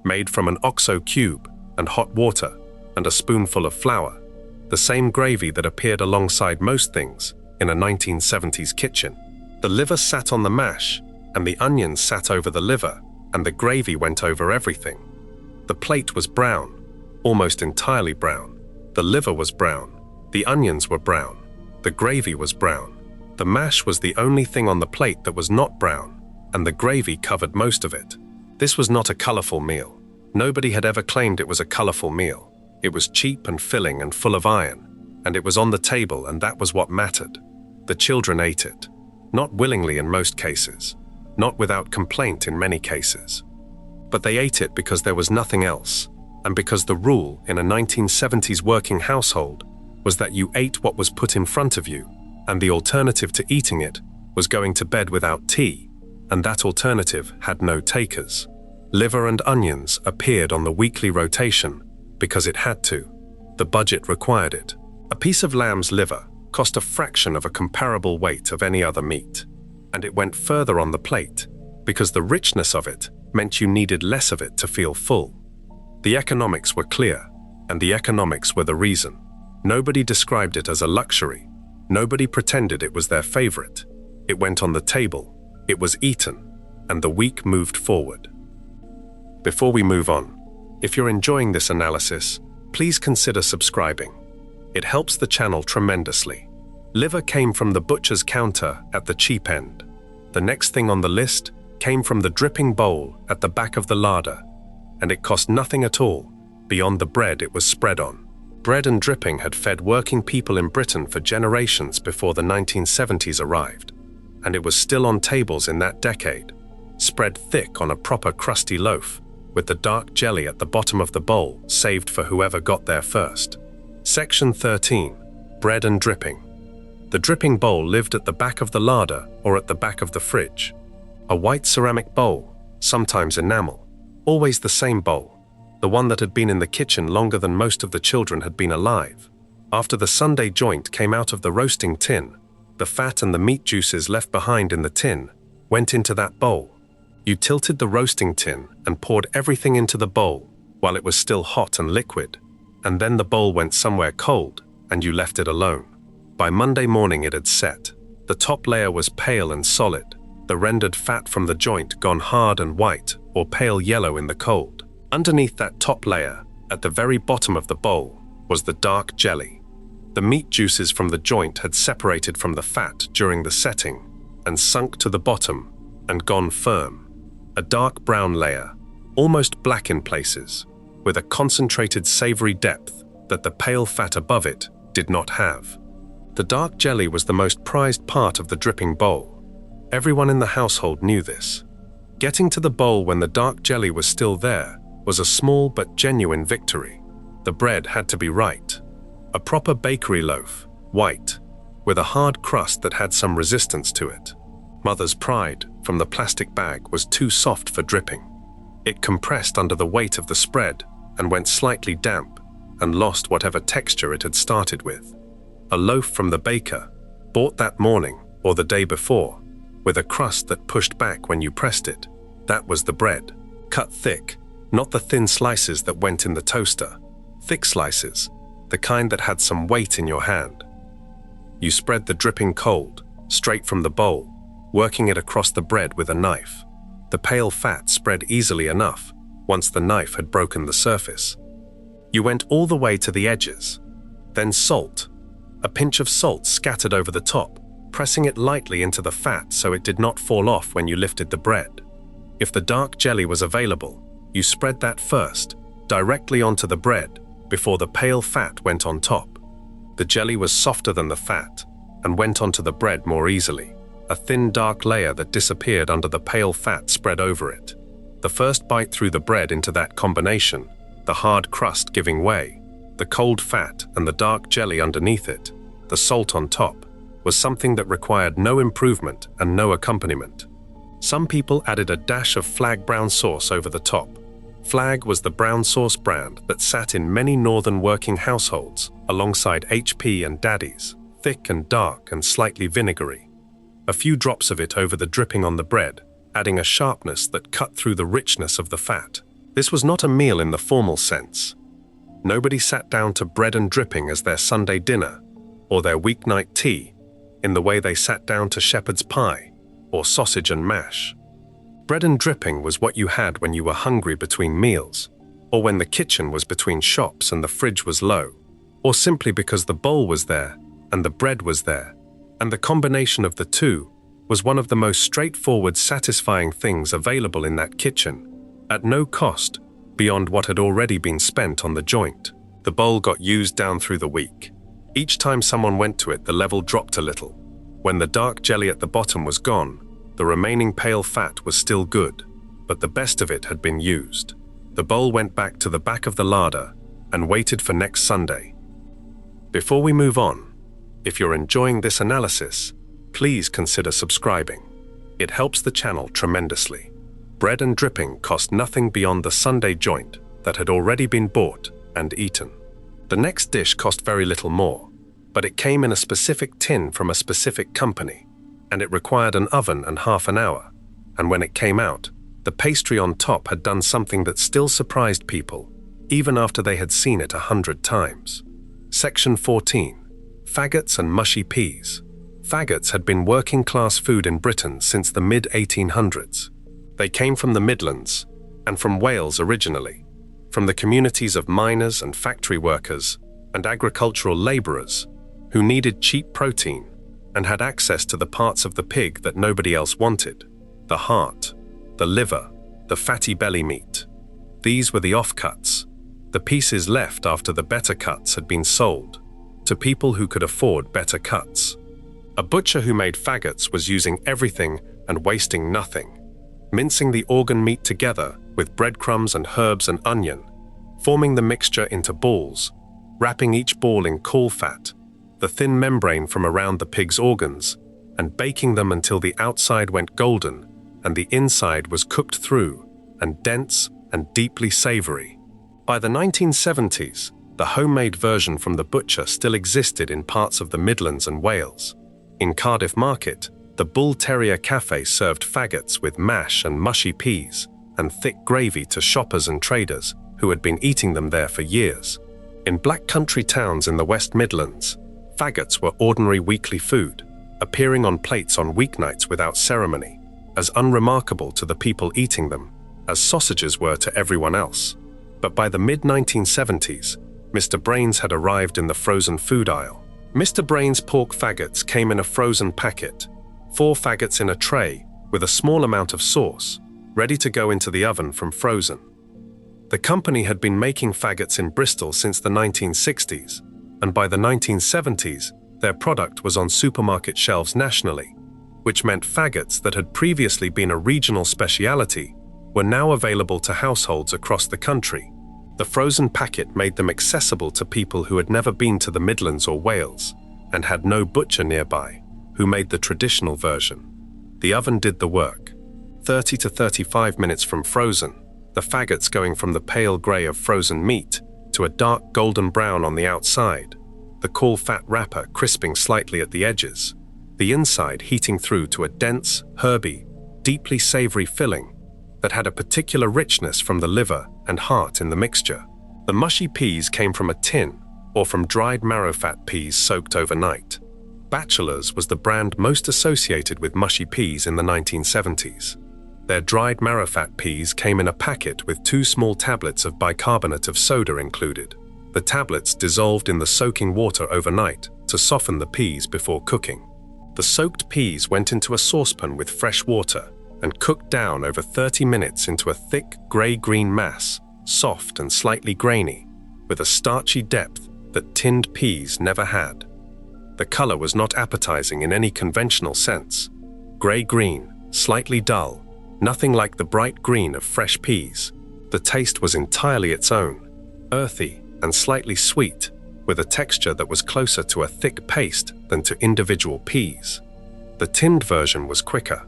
made from an OXO cube and hot water and a spoonful of flour, the same gravy that appeared alongside most things in a 1970s kitchen. The liver sat on the mash, and the onions sat over the liver, and the gravy went over everything. The plate was brown, almost entirely brown. The liver was brown. The onions were brown. The gravy was brown. The mash was the only thing on the plate that was not brown, and the gravy covered most of it. This was not a colorful meal. Nobody had ever claimed it was a colorful meal. It was cheap and filling and full of iron, and it was on the table, and that was what mattered. The children ate it. Not willingly in most cases, not without complaint in many cases. But they ate it because there was nothing else, and because the rule in a 1970s working household was that you ate what was put in front of you, and the alternative to eating it was going to bed without tea, and that alternative had no takers. Liver and onions appeared on the weekly rotation because it had to. The budget required it. A piece of lamb's liver cost a fraction of a comparable weight of any other meat, and it went further on the plate because the richness of it meant you needed less of it to feel full. The economics were clear, and the economics were the reason. Nobody described it as a luxury. Nobody pretended it was their favorite. It went on the table, it was eaten, and the week moved forward. Before we move on, if you're enjoying this analysis, please consider subscribing. It helps the channel tremendously. Liver came from the butcher's counter at the cheap end. The next thing on the list came from the dripping bowl at the back of the larder, and it cost nothing at all beyond the bread it was spread on. Bread and dripping had fed working people in Britain for generations before the 1970s arrived, and it was still on tables in that decade, spread thick on a proper crusty loaf, with the dark jelly at the bottom of the bowl saved for whoever got there first. Section 13. Bread and dripping. The dripping bowl lived at the back of the larder or at the back of the fridge. A white ceramic bowl, sometimes enamel, always the same bowl, the one that had been in the kitchen longer than most of the children had been alive. After the Sunday joint came out of the roasting tin, the fat and the meat juices left behind in the tin went into that bowl. You tilted the roasting tin and poured everything into the bowl while it was still hot and liquid, and then the bowl went somewhere cold and you left it alone. By Monday morning it had set. The top layer was pale and solid, the rendered fat from the joint gone hard and white or pale yellow in the cold. Underneath that top layer, at the very bottom of the bowl, was the dark jelly. The meat juices from the joint had separated from the fat during the setting and sunk to the bottom and gone firm. A dark brown layer, almost black in places, with a concentrated savory depth that the pale fat above it did not have. The dark jelly was the most prized part of the dripping bowl. Everyone in the household knew this. Getting to the bowl when the dark jelly was still there was a small but genuine victory. The bread had to be right. A proper bakery loaf, white, with a hard crust that had some resistance to it. Mother's pride from the plastic bag was too soft for dripping. It compressed under the weight of the spread and went slightly damp and lost whatever texture it had started with. A loaf from the baker, bought that morning or the day before, with a crust that pushed back when you pressed it, that was the bread. Cut thick, not the thin slices that went in the toaster. Thick slices, the kind that had some weight in your hand. You spread the dripping cold, straight from the bowl, working it across the bread with a knife. The pale fat spread easily enough once the knife had broken the surface. You went all the way to the edges. Then salt, a pinch of salt scattered over the top, pressing it lightly into the fat so it did not fall off when you lifted the bread. If the dark jelly was available, you spread that first, directly onto the bread, before the pale fat went on top. The jelly was softer than the fat and went onto the bread more easily. A thin dark layer that disappeared under the pale fat spread over it. The first bite threw the bread into that combination, the hard crust giving way, the cold fat and the dark jelly underneath it, the salt on top, was something that required no improvement and no accompaniment. Some people added a dash of Flag brown sauce over the top. Flag was the brown sauce brand that sat in many northern working households alongside HP and Daddy's, thick and dark and slightly vinegary. A few drops of it over the dripping on the bread, adding a sharpness that cut through the richness of the fat. This was not a meal in the formal sense. Nobody sat down to bread and dripping as their Sunday dinner or their weeknight tea in the way they sat down to shepherd's pie or sausage and mash. Bread and dripping was what you had when you were hungry between meals, or when the kitchen was between shops and the fridge was low, or simply because the bowl was there and the bread was there, and the combination of the two was one of the most straightforward, satisfying things available in that kitchen, at no cost beyond what had already been spent on the joint. The bowl got used down through the week. Each time someone went to it, the level dropped a little. When the dark jelly at the bottom was gone, the remaining pale fat was still good, but the best of it had been used. The bowl went back to the back of the larder and waited for next Sunday. Before we move on, if you're enjoying this analysis, please consider subscribing. It helps the channel tremendously. Bread and dripping cost nothing beyond the Sunday joint that had already been bought and eaten. The next dish cost very little more, but it came in a specific tin from a specific company, and it required an oven and half an hour, and when it came out, the pastry on top had done something that still surprised people, even after they had seen it 100 times. Section 14. Faggots and mushy peas. Faggots had been working-class food in Britain since the mid-1800s. They came from the Midlands, and from Wales originally, from the communities of miners and factory workers and agricultural labourers who needed cheap protein and had access to the parts of the pig that nobody else wanted: the heart, the liver, the fatty belly meat. These were the offcuts, the pieces left after the better cuts had been sold to people who could afford better cuts. A butcher who made faggots was using everything and wasting nothing, mincing the organ meat together with breadcrumbs and herbs and onion, forming the mixture into balls, wrapping each ball in caul fat, the thin membrane from around the pig's organs, and baking them until the outside went golden and the inside was cooked through and dense and deeply savory. By the 1970s, the homemade version from the butcher still existed in parts of the Midlands and Wales. In Cardiff Market, the Bull Terrier Cafe served faggots with mash and mushy peas and thick gravy to shoppers and traders who had been eating them there for years. In black country towns in the West Midlands, faggots were ordinary weekly food, appearing on plates on weeknights without ceremony, as unremarkable to the people eating them as sausages were to everyone else. But by the mid-1970s, Mr. Brains had arrived in the frozen food aisle. Mr. Brains' pork faggots came in a frozen packet, 4 faggots in a tray with a small amount of sauce, ready to go into the oven from frozen. The company had been making faggots in Bristol since the 1960s, and by the 1970s, their product was on supermarket shelves nationally, which meant faggots that had previously been a regional speciality were now available to households across the country. The frozen packet made them accessible to people who had never been to the Midlands or Wales and had no butcher nearby, who made the traditional version. The oven did the work. 30 to 35 minutes from frozen, the faggots going from the pale grey of frozen meat to a dark golden brown on the outside, the caul fat wrapper crisping slightly at the edges, the inside heating through to a dense, herby, deeply savoury filling that had a particular richness from the liver and heart in the mixture. The mushy peas came from a tin or from dried marrowfat peas soaked overnight. Bachelor's was the brand most associated with mushy peas in the 1970s. Their dried marrowfat peas came in a packet with 2 small tablets of bicarbonate of soda included. The tablets dissolved in the soaking water overnight to soften the peas before cooking. The soaked peas went into a saucepan with fresh water and cooked down over 30 minutes into a thick grey-green mass, soft and slightly grainy, with a starchy depth that tinned peas never had. The colour was not appetizing in any conventional sense. Grey-green, slightly dull, nothing like the bright green of fresh peas. The taste was entirely its own, earthy and slightly sweet, with a texture that was closer to a thick paste than to individual peas. The tinned version was quicker.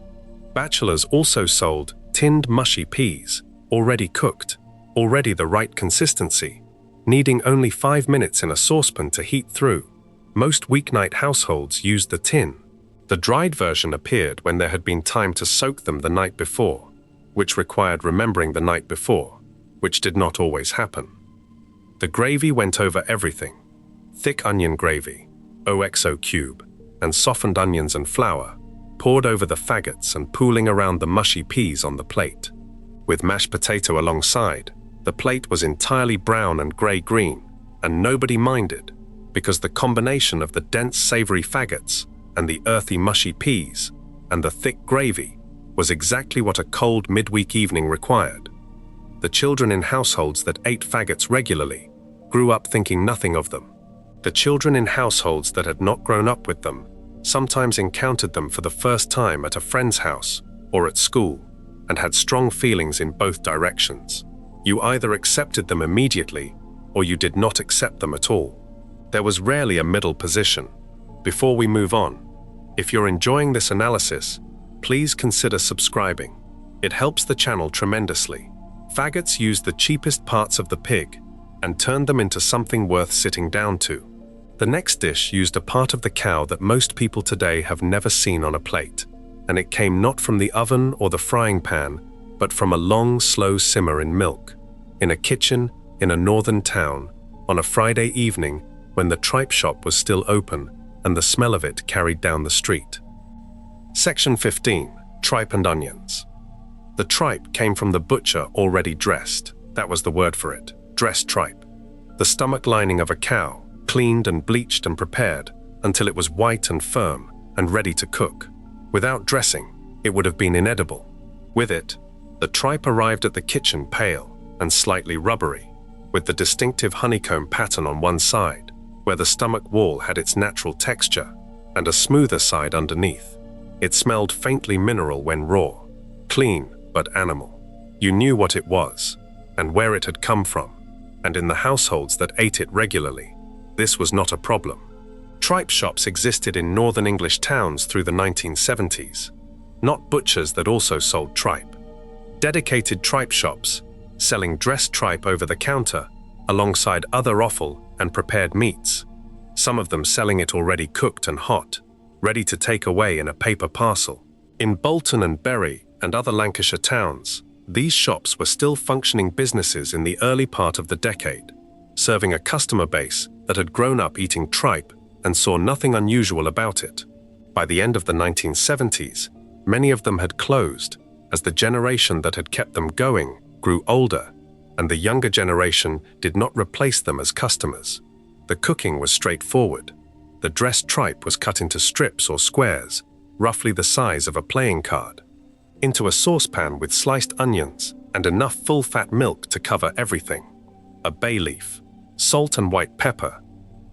Bachelor's also sold tinned mushy peas, already cooked, already the right consistency, needing only 5 minutes in a saucepan to heat through. Most weeknight households used the tin. The dried version appeared when there had been time to soak them the night before, which required remembering the night before, which did not always happen. The gravy went over everything: thick onion gravy, OXO cube, and softened onions and flour, poured over the faggots and pooling around the mushy peas on the plate. With mashed potato alongside, the plate was entirely brown and grey-green, and nobody minded, because the combination of the dense savoury faggots and the earthy mushy peas and the thick gravy was exactly what a cold midweek evening required. The children in households that ate faggots regularly grew up thinking nothing of them. The children in households that had not grown up with them sometimes encountered them for the first time at a friend's house or at school and had strong feelings in both directions. You either accepted them immediately or you did not accept them at all. There was rarely a middle position. Before we move on, if you're enjoying this analysis, please consider subscribing. It helps the channel tremendously. Faggots used the cheapest parts of the pig and turned them into something worth sitting down to. The next dish used a part of the cow that most people today have never seen on a plate, and it came not from the oven or the frying pan, but from a long, slow simmer in milk, in a kitchen in a northern town, on a Friday evening when the tripe shop was still open and the smell of it carried down the street. Section 15. Tripe and onions. The tripe came from the butcher already dressed. That was the word for it, dressed tripe. The stomach lining of a cow, cleaned and bleached and prepared until it was white and firm and ready to cook. Without dressing, it would have been inedible. With it, the tripe arrived at the kitchen pale and slightly rubbery, with the distinctive honeycomb pattern on one side, where the stomach wall had its natural texture, and a smoother side underneath. It smelled faintly mineral when raw, clean but animal. You knew what it was, and where it had come from, and in the households that ate it regularly, this was not a problem. Tripe shops existed in northern English towns through the 1970s, not butchers that also sold tripe. Dedicated tripe shops, selling dressed tripe over the counter, alongside other offal and prepared meats, some of them selling it already cooked and hot, ready to take away in a paper parcel. In Bolton and Bury and other Lancashire towns, these shops were still functioning businesses in the early part of the decade, serving a customer base that had grown up eating tripe and saw nothing unusual about it. By the end of the 1970s, many of them had closed, as the generation that had kept them going grew older, and the younger generation did not replace them as customers. The cooking was straightforward. The dressed tripe was cut into strips or squares, roughly the size of a playing card, into a saucepan with sliced onions and enough full-fat milk to cover everything. A bay leaf, salt and white pepper.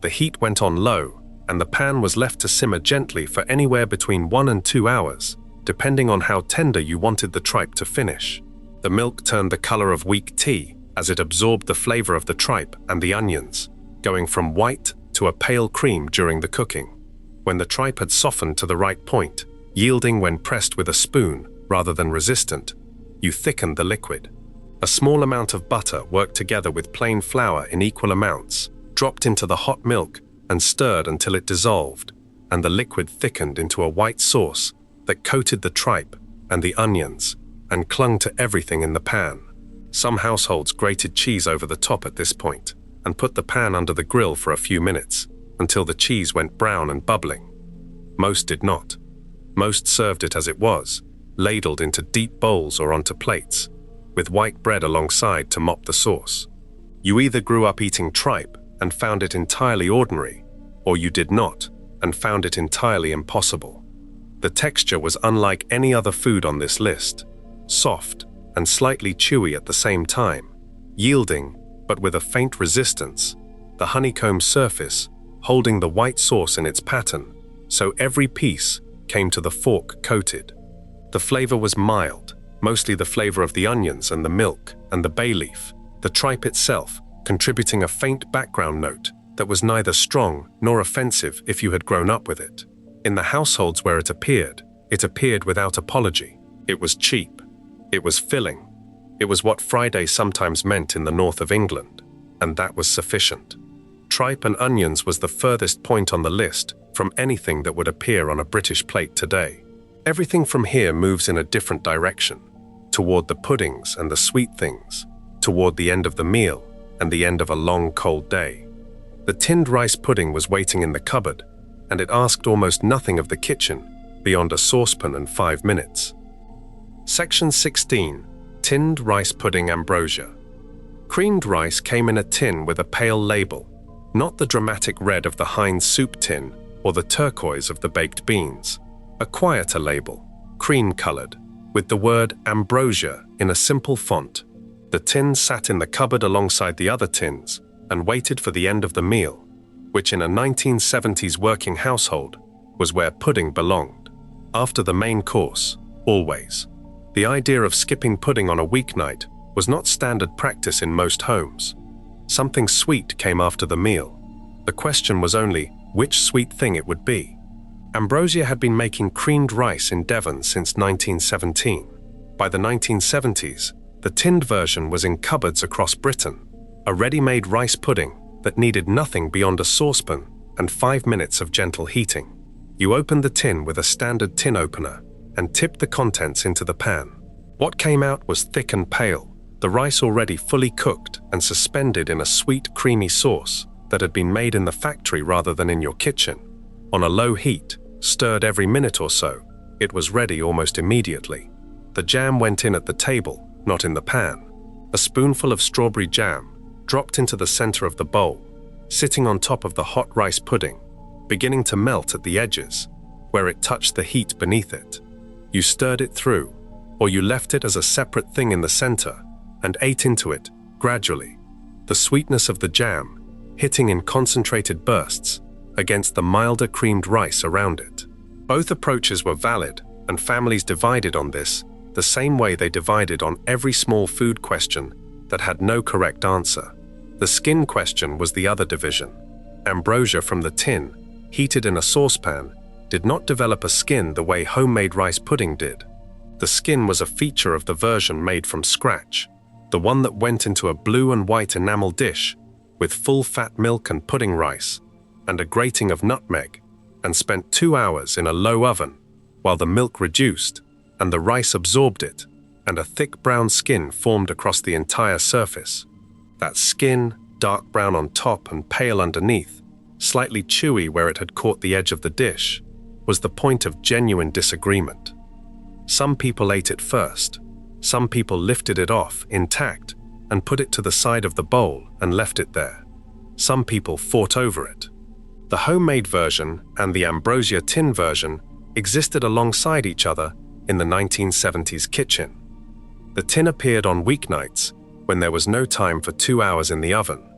The heat went on low, and the pan was left to simmer gently for anywhere between 1 and 2 hours, depending on how tender you wanted the tripe to finish. The milk turned the color of weak tea as it absorbed the flavor of the tripe and the onions, going from white to a pale cream during the cooking. When the tripe had softened to the right point, yielding when pressed with a spoon rather than resistant, you thickened the liquid. A small amount of butter worked together with plain flour in equal amounts, dropped into the hot milk and stirred until it dissolved, and the liquid thickened into a white sauce that coated the tripe and the onions and clung to everything in the pan. Some households grated cheese over the top at this point and put the pan under the grill for a few minutes until the cheese went brown and bubbling. Most did not. Most served it as it was, ladled into deep bowls or onto plates, with white bread alongside to mop the sauce. You either grew up eating tripe and found it entirely ordinary, or you did not and found it entirely impossible. The texture was unlike any other food on this list, soft and slightly chewy at the same time, yielding but with a faint resistance, the honeycomb surface holding the white sauce in its pattern, so every piece came to the fork coated. The flavor was mild, mostly the flavor of the onions and the milk and the bay leaf, the tripe itself contributing a faint background note that was neither strong nor offensive if you had grown up with it. In the households where it appeared without apology. It was cheap. It was filling. It was what Friday sometimes meant in the north of England, and that was sufficient. Tripe and onions was the furthest point on the list from anything that would appear on a British plate today. Everything from here moves in a different direction, toward the puddings and the sweet things, toward the end of the meal and the end of a long cold day. The tinned rice pudding was waiting in the cupboard, and it asked almost nothing of the kitchen beyond a saucepan and 5 minutes. Section 16. Tinned rice pudding ambrosia. Creamed rice came in a tin with a pale label, not the dramatic red of the Heinz soup tin or the turquoise of the baked beans. A quieter label, cream-colored, with the word ambrosia in a simple font. The tin sat in the cupboard alongside the other tins and waited for the end of the meal, which in a 1970s working household was where pudding belonged. After the main course, always. The idea of skipping pudding on a weeknight was not standard practice in most homes. Something sweet came after the meal. The question was only which sweet thing it would be. Ambrosia had been making creamed rice in Devon since 1917. By the 1970s, the tinned version was in cupboards across Britain, a ready-made rice pudding that needed nothing beyond a saucepan and 5 minutes of gentle heating. You opened the tin with a standard tin opener and tipped the contents into the pan. What came out was thick and pale, the rice already fully cooked and suspended in a sweet, creamy sauce that had been made in the factory rather than in your kitchen. On a low heat, stirred every minute or so, it was ready almost immediately. The jam went in at the table, not in the pan. A spoonful of strawberry jam dropped into the center of the bowl, sitting on top of the hot rice pudding, beginning to melt at the edges, where it touched the heat beneath it. You stirred it through, or you left it as a separate thing in the center and ate into it gradually, the sweetness of the jam hitting in concentrated bursts against the milder creamed rice around it. Both approaches were valid, and families divided on this the same way they divided on every small food question that had no correct answer. The skin question was the other division. Ambrosia from the tin, heated in a saucepan, did not develop a skin the way homemade rice pudding did. The skin was a feature of the version made from scratch, the one that went into a blue and white enamel dish with full fat milk and pudding rice and a grating of nutmeg, and spent 2 hours in a low oven while the milk reduced and the rice absorbed it, and a thick brown skin formed across the entire surface. That skin, dark brown on top and pale underneath, slightly chewy where it had caught the edge of the dish, was the point of genuine disagreement. Some people ate it first. Some people lifted it off intact and put it to the side of the bowl and left it there. Some people fought over it. The homemade version and the Ambrosia tin version existed alongside each other in the 1970s kitchen. The tin appeared on weeknights when there was no time for 2 hours in the oven.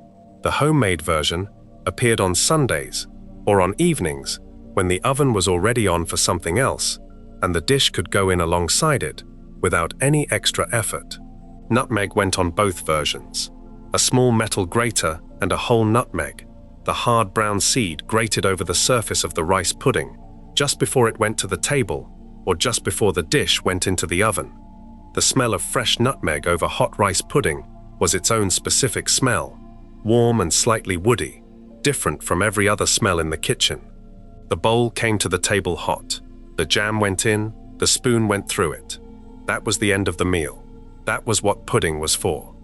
The homemade version appeared on Sundays or on evenings when the oven was already on for something else and the dish could go in alongside it without any extra effort. Nutmeg went on both versions. A small metal grater and a whole nutmeg, the hard brown seed grated over the surface of the rice pudding just before it went to the table or just before the dish went into the oven. The smell of fresh nutmeg over hot rice pudding was its own specific smell, warm and slightly woody, different from every other smell in the kitchen. The bowl came to the table hot. The jam went in, the spoon went through it. That was the end of the meal. That was what pudding was for.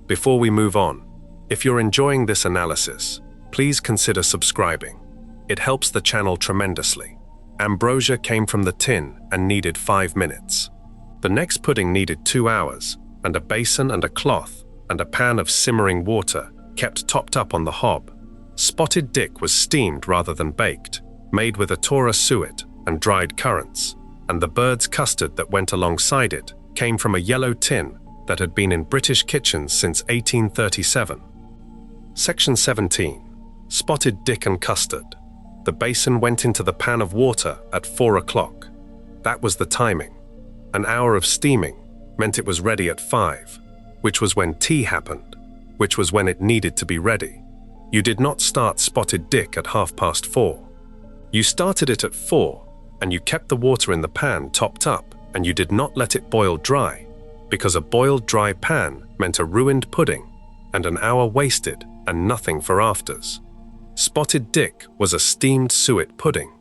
Before we move on, if you're enjoying this analysis, please consider subscribing. It helps the channel tremendously. Ambrosia came from the tin and needed 5 minutes. The next pudding needed 2 hours, and a basin and a cloth and a pan of simmering water kept topped up on the hob. Spotted dick was steamed rather than baked, made with atora suet and dried currants, and the bird's custard that went alongside it came from a yellow tin that had been in British kitchens since 1837. Section 17. Spotted dick and custard. The basin went into the pan of water at 4 o'clock. That was the timing. An hour of steaming meant it was ready at 5, which was when tea happened, which was when it needed to be ready. You did not start spotted dick at 4:30. You started it at 4, and you kept the water in the pan topped up, and you did not let it boil dry, because a boiled dry pan meant a ruined pudding, and an hour wasted and nothing for afters. Spotted dick was a steamed suet pudding.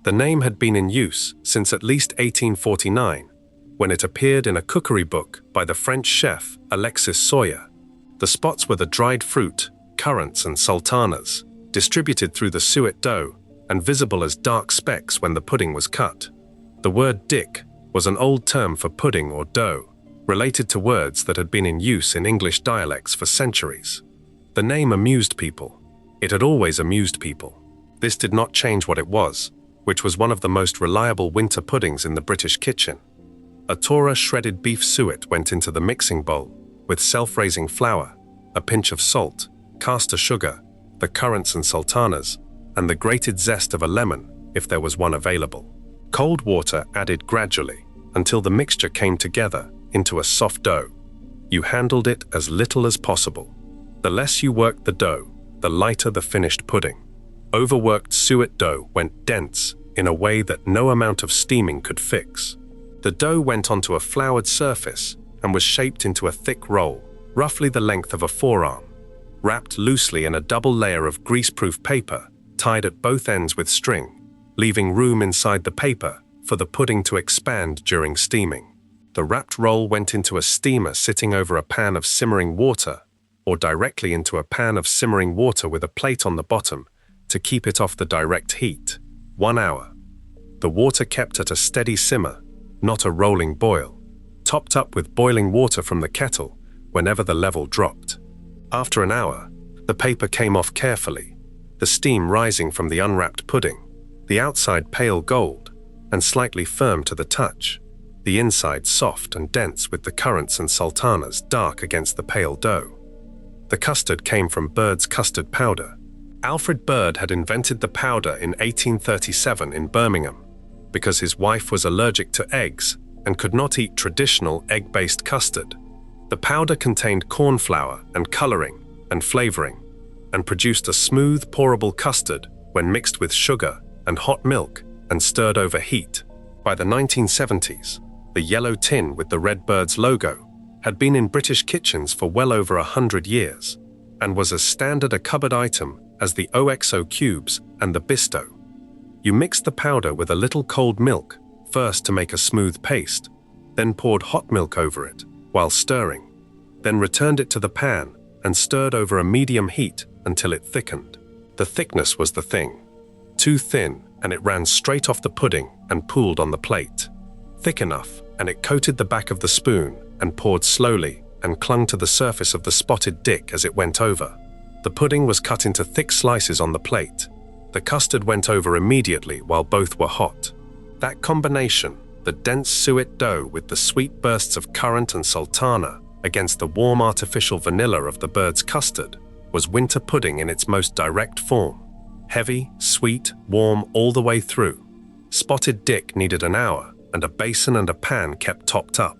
The name had been in use since at least 1849, when it appeared in a cookery book by the French chef Alexis Soyer. The spots were the dried fruit, currants and sultanas, distributed through the suet dough and visible as dark specks when the pudding was cut. The word dick was an old term for pudding or dough, related to words that had been in use in English dialects for centuries. The name amused people. It had always amused people. This did not change what it was, which was one of the most reliable winter puddings in the British kitchen. Atora shredded beef suet went into the mixing bowl, with self-raising flour, a pinch of salt, caster sugar, the currants and sultanas, and the grated zest of a lemon, if there was one available. Cold water added gradually, until the mixture came together into a soft dough. You handled it as little as possible. The less you worked the dough, the lighter the finished pudding. Overworked suet dough went dense in a way that no amount of steaming could fix. The dough went onto a floured surface and was shaped into a thick roll, roughly the length of a forearm, wrapped loosely in a double layer of greaseproof paper tied at both ends with string, leaving room inside the paper for the pudding to expand during steaming. The wrapped roll went into a steamer sitting over a pan of simmering water, or directly into a pan of simmering water with a plate on the bottom to keep it off the direct heat. 1 hour. The water kept at a steady simmer, not a rolling boil, topped up with boiling water from the kettle whenever the level dropped. After an hour, the paper came off carefully, the steam rising from the unwrapped pudding, the outside pale gold and slightly firm to the touch, the inside soft and dense with the currants and sultanas dark against the pale dough. The custard came from Bird's custard powder. Alfred Bird had invented the powder in 1837 in Birmingham because his wife was allergic to eggs and could not eat traditional egg-based custard. The powder contained corn flour and coloring and flavoring and produced a smooth, pourable custard when mixed with sugar and hot milk and stirred over heat. By the 1970s, the yellow tin with the Red Bird's logo had been in British kitchens for well over 100 years and was as standard a cupboard item as the OXO cubes and the Bisto. You mixed the powder with a little cold milk first to make a smooth paste, then poured hot milk over it while stirring, then returned it to the pan and stirred over a medium heat until it thickened. The thickness was the thing. Too thin and it ran straight off the pudding and pooled on the plate. Thick enough and it coated the back of the spoon and poured slowly and clung to the surface of the spotted dick as it went over. The pudding was cut into thick slices on the plate. The custard went over immediately while both were hot. That combination, the dense suet dough with the sweet bursts of currant and sultana against the warm artificial vanilla of the Bird's custard, was winter pudding in its most direct form. Heavy, sweet, warm all the way through. Spotted dick needed an hour, and a basin and a pan kept topped up.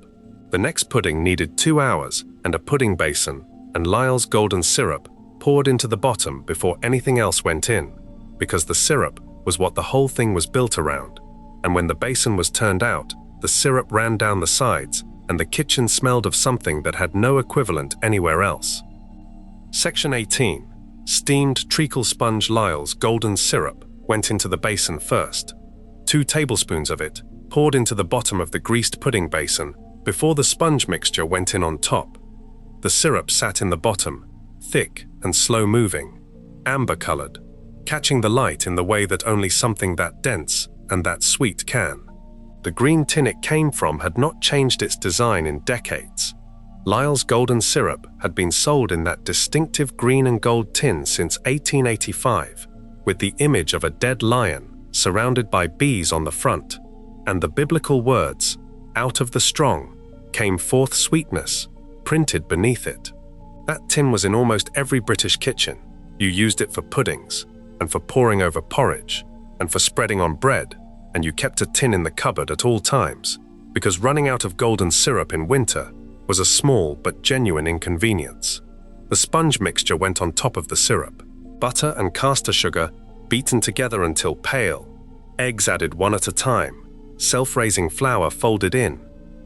The next pudding needed 2 hours, and a pudding basin, and Lyle's golden syrup poured into the bottom before anything else went in, because the syrup was what the whole thing was built around, and when the basin was turned out, the syrup ran down the sides, and the kitchen smelled of something that had no equivalent anywhere else. Section 18. Steamed treacle sponge Lyle's golden syrup went into the basin first. 2 tablespoons of it poured into the bottom of the greased pudding basin before the sponge mixture went in on top. The syrup sat in the bottom, thick and slow-moving, amber-colored, catching the light in the way that only something that dense and that sweet can. The green tin it came from had not changed its design in decades. Lyle's golden syrup had been sold in that distinctive green and gold tin since 1885, with the image of a dead lion surrounded by bees on the front, and the biblical words, "Out of the strong came forth sweetness," printed beneath it. That tin was in almost every British kitchen. You used it for puddings, and for pouring over porridge, and for spreading on bread, and you kept a tin in the cupboard at all times, because running out of golden syrup in winter was a small but genuine inconvenience. The sponge mixture went on top of the syrup. Butter and caster sugar beaten together until pale. Eggs added one at a time. Self-raising flour folded in.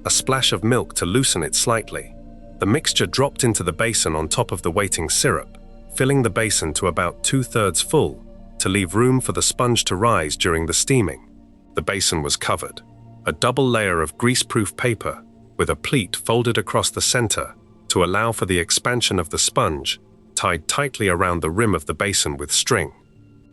A splash of milk to loosen it slightly. The mixture dropped into the basin on top of the waiting syrup, filling the basin to about 2/3 full to leave room for the sponge to rise during the steaming. The basin was covered. A double layer of greaseproof paper with a pleat folded across the center to allow for the expansion of the sponge, tied tightly around the rim of the basin with string.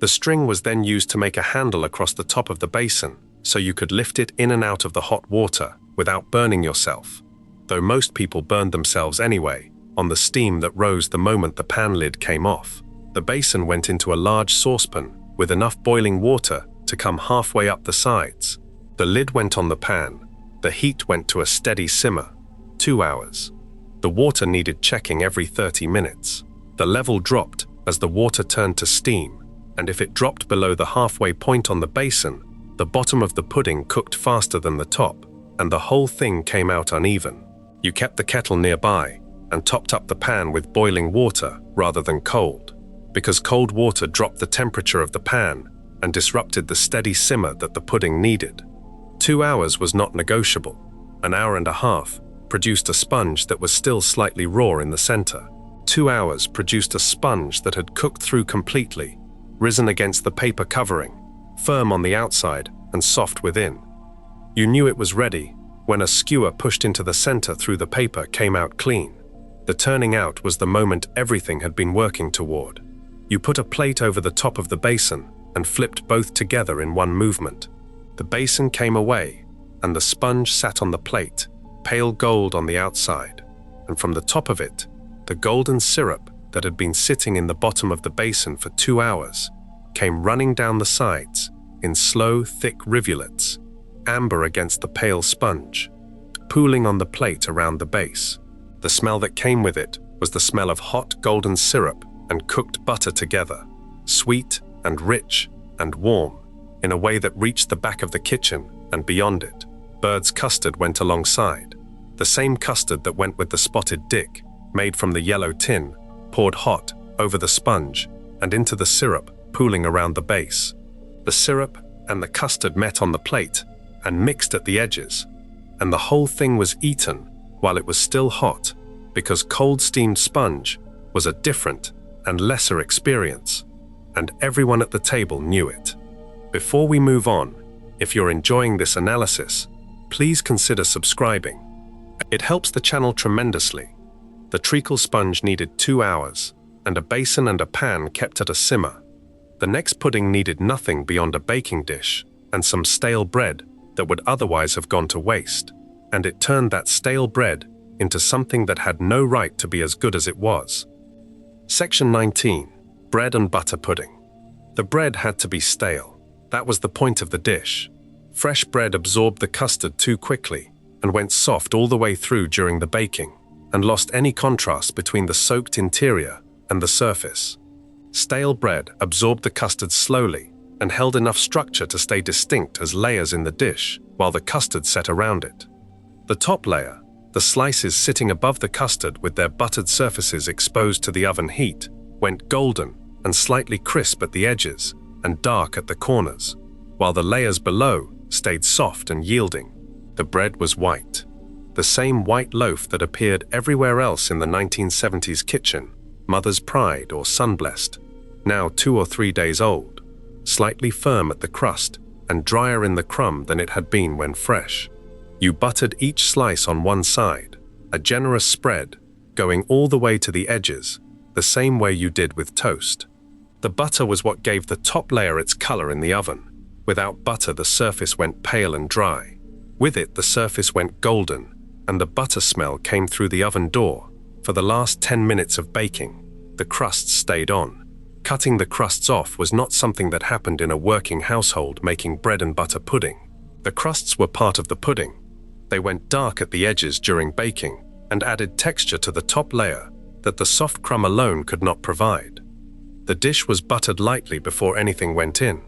The string was then used to make a handle across the top of the basin so you could lift it in and out of the hot water without burning yourself, though most people burned themselves anyway, on the steam that rose the moment the pan lid came off. The basin went into a large saucepan with enough boiling water to come halfway up the sides. The lid went on the pan. The heat went to a steady simmer, 2 hours. The water needed checking every 30 minutes. The level dropped as the water turned to steam, and if it dropped below the halfway point on the basin, the bottom of the pudding cooked faster than the top, and the whole thing came out uneven. You kept the kettle nearby and topped up the pan with boiling water rather than cold, because cold water dropped the temperature of the pan and disrupted the steady simmer that the pudding needed. 2 hours was not negotiable. An hour and a half produced a sponge that was still slightly raw in the center. 2 hours produced a sponge that had cooked through completely, risen against the paper covering, firm on the outside and soft within. You knew it was ready when a skewer pushed into the center through the paper came out clean. The turning out was the moment everything had been working toward. You put a plate over the top of the basin and flipped both together in one movement. The basin came away, and the sponge sat on the plate, pale gold on the outside, and from the top of it, the golden syrup that had been sitting in the bottom of the basin for 2 hours came running down the sides in slow, thick rivulets, amber against the pale sponge, pooling on the plate around the base. The smell that came with it was the smell of hot golden syrup and cooked butter together, sweet and rich and warm, in a way that reached the back of the kitchen and beyond it. Bird's custard went alongside, the same custard that went with the spotted dick, made from the yellow tin, poured hot over the sponge and into the syrup pooling around the base. The syrup and the custard met on the plate and mixed at the edges, and the whole thing was eaten while it was still hot, because cold steamed sponge was a different and lesser experience, and everyone at the table knew it. Before we move on, if you're enjoying this analysis, please consider subscribing. It helps the channel tremendously. The treacle sponge needed 2 hours, and a basin and a pan kept at a simmer. The next pudding needed nothing beyond a baking dish and some stale bread that would otherwise have gone to waste, and it turned that stale bread into something that had no right to be as good as it was. Section 19. Bread and butter pudding. The bread had to be stale. That was the point of the dish. Fresh bread absorbed the custard too quickly and went soft all the way through during the baking, and lost any contrast between the soaked interior and the surface. Stale bread absorbed the custard slowly and held enough structure to stay distinct as layers in the dish while the custard set around it. The top layer, the slices sitting above the custard with their buttered surfaces exposed to the oven heat, went golden and slightly crisp at the edges and dark at the corners, while the layers below stayed soft and yielding. The bread was white, the same white loaf that appeared everywhere else in the 1970s kitchen, Mother's Pride or Sunblessed, now 2 or 3 days old, slightly firm at the crust and drier in the crumb than it had been when fresh. You buttered each slice on one side, a generous spread, going all the way to the edges, the same way you did with toast. The butter was what gave the top layer its color in the oven. Without butter, the surface went pale and dry. With it, the surface went golden, and the butter smell came through the oven door. For the last 10 minutes of baking, the crusts stayed on. Cutting the crusts off was not something that happened in a working household making bread and butter pudding. The crusts were part of the pudding. They went dark at the edges during baking and added texture to the top layer that the soft crumb alone could not provide. The dish was buttered lightly before anything went in,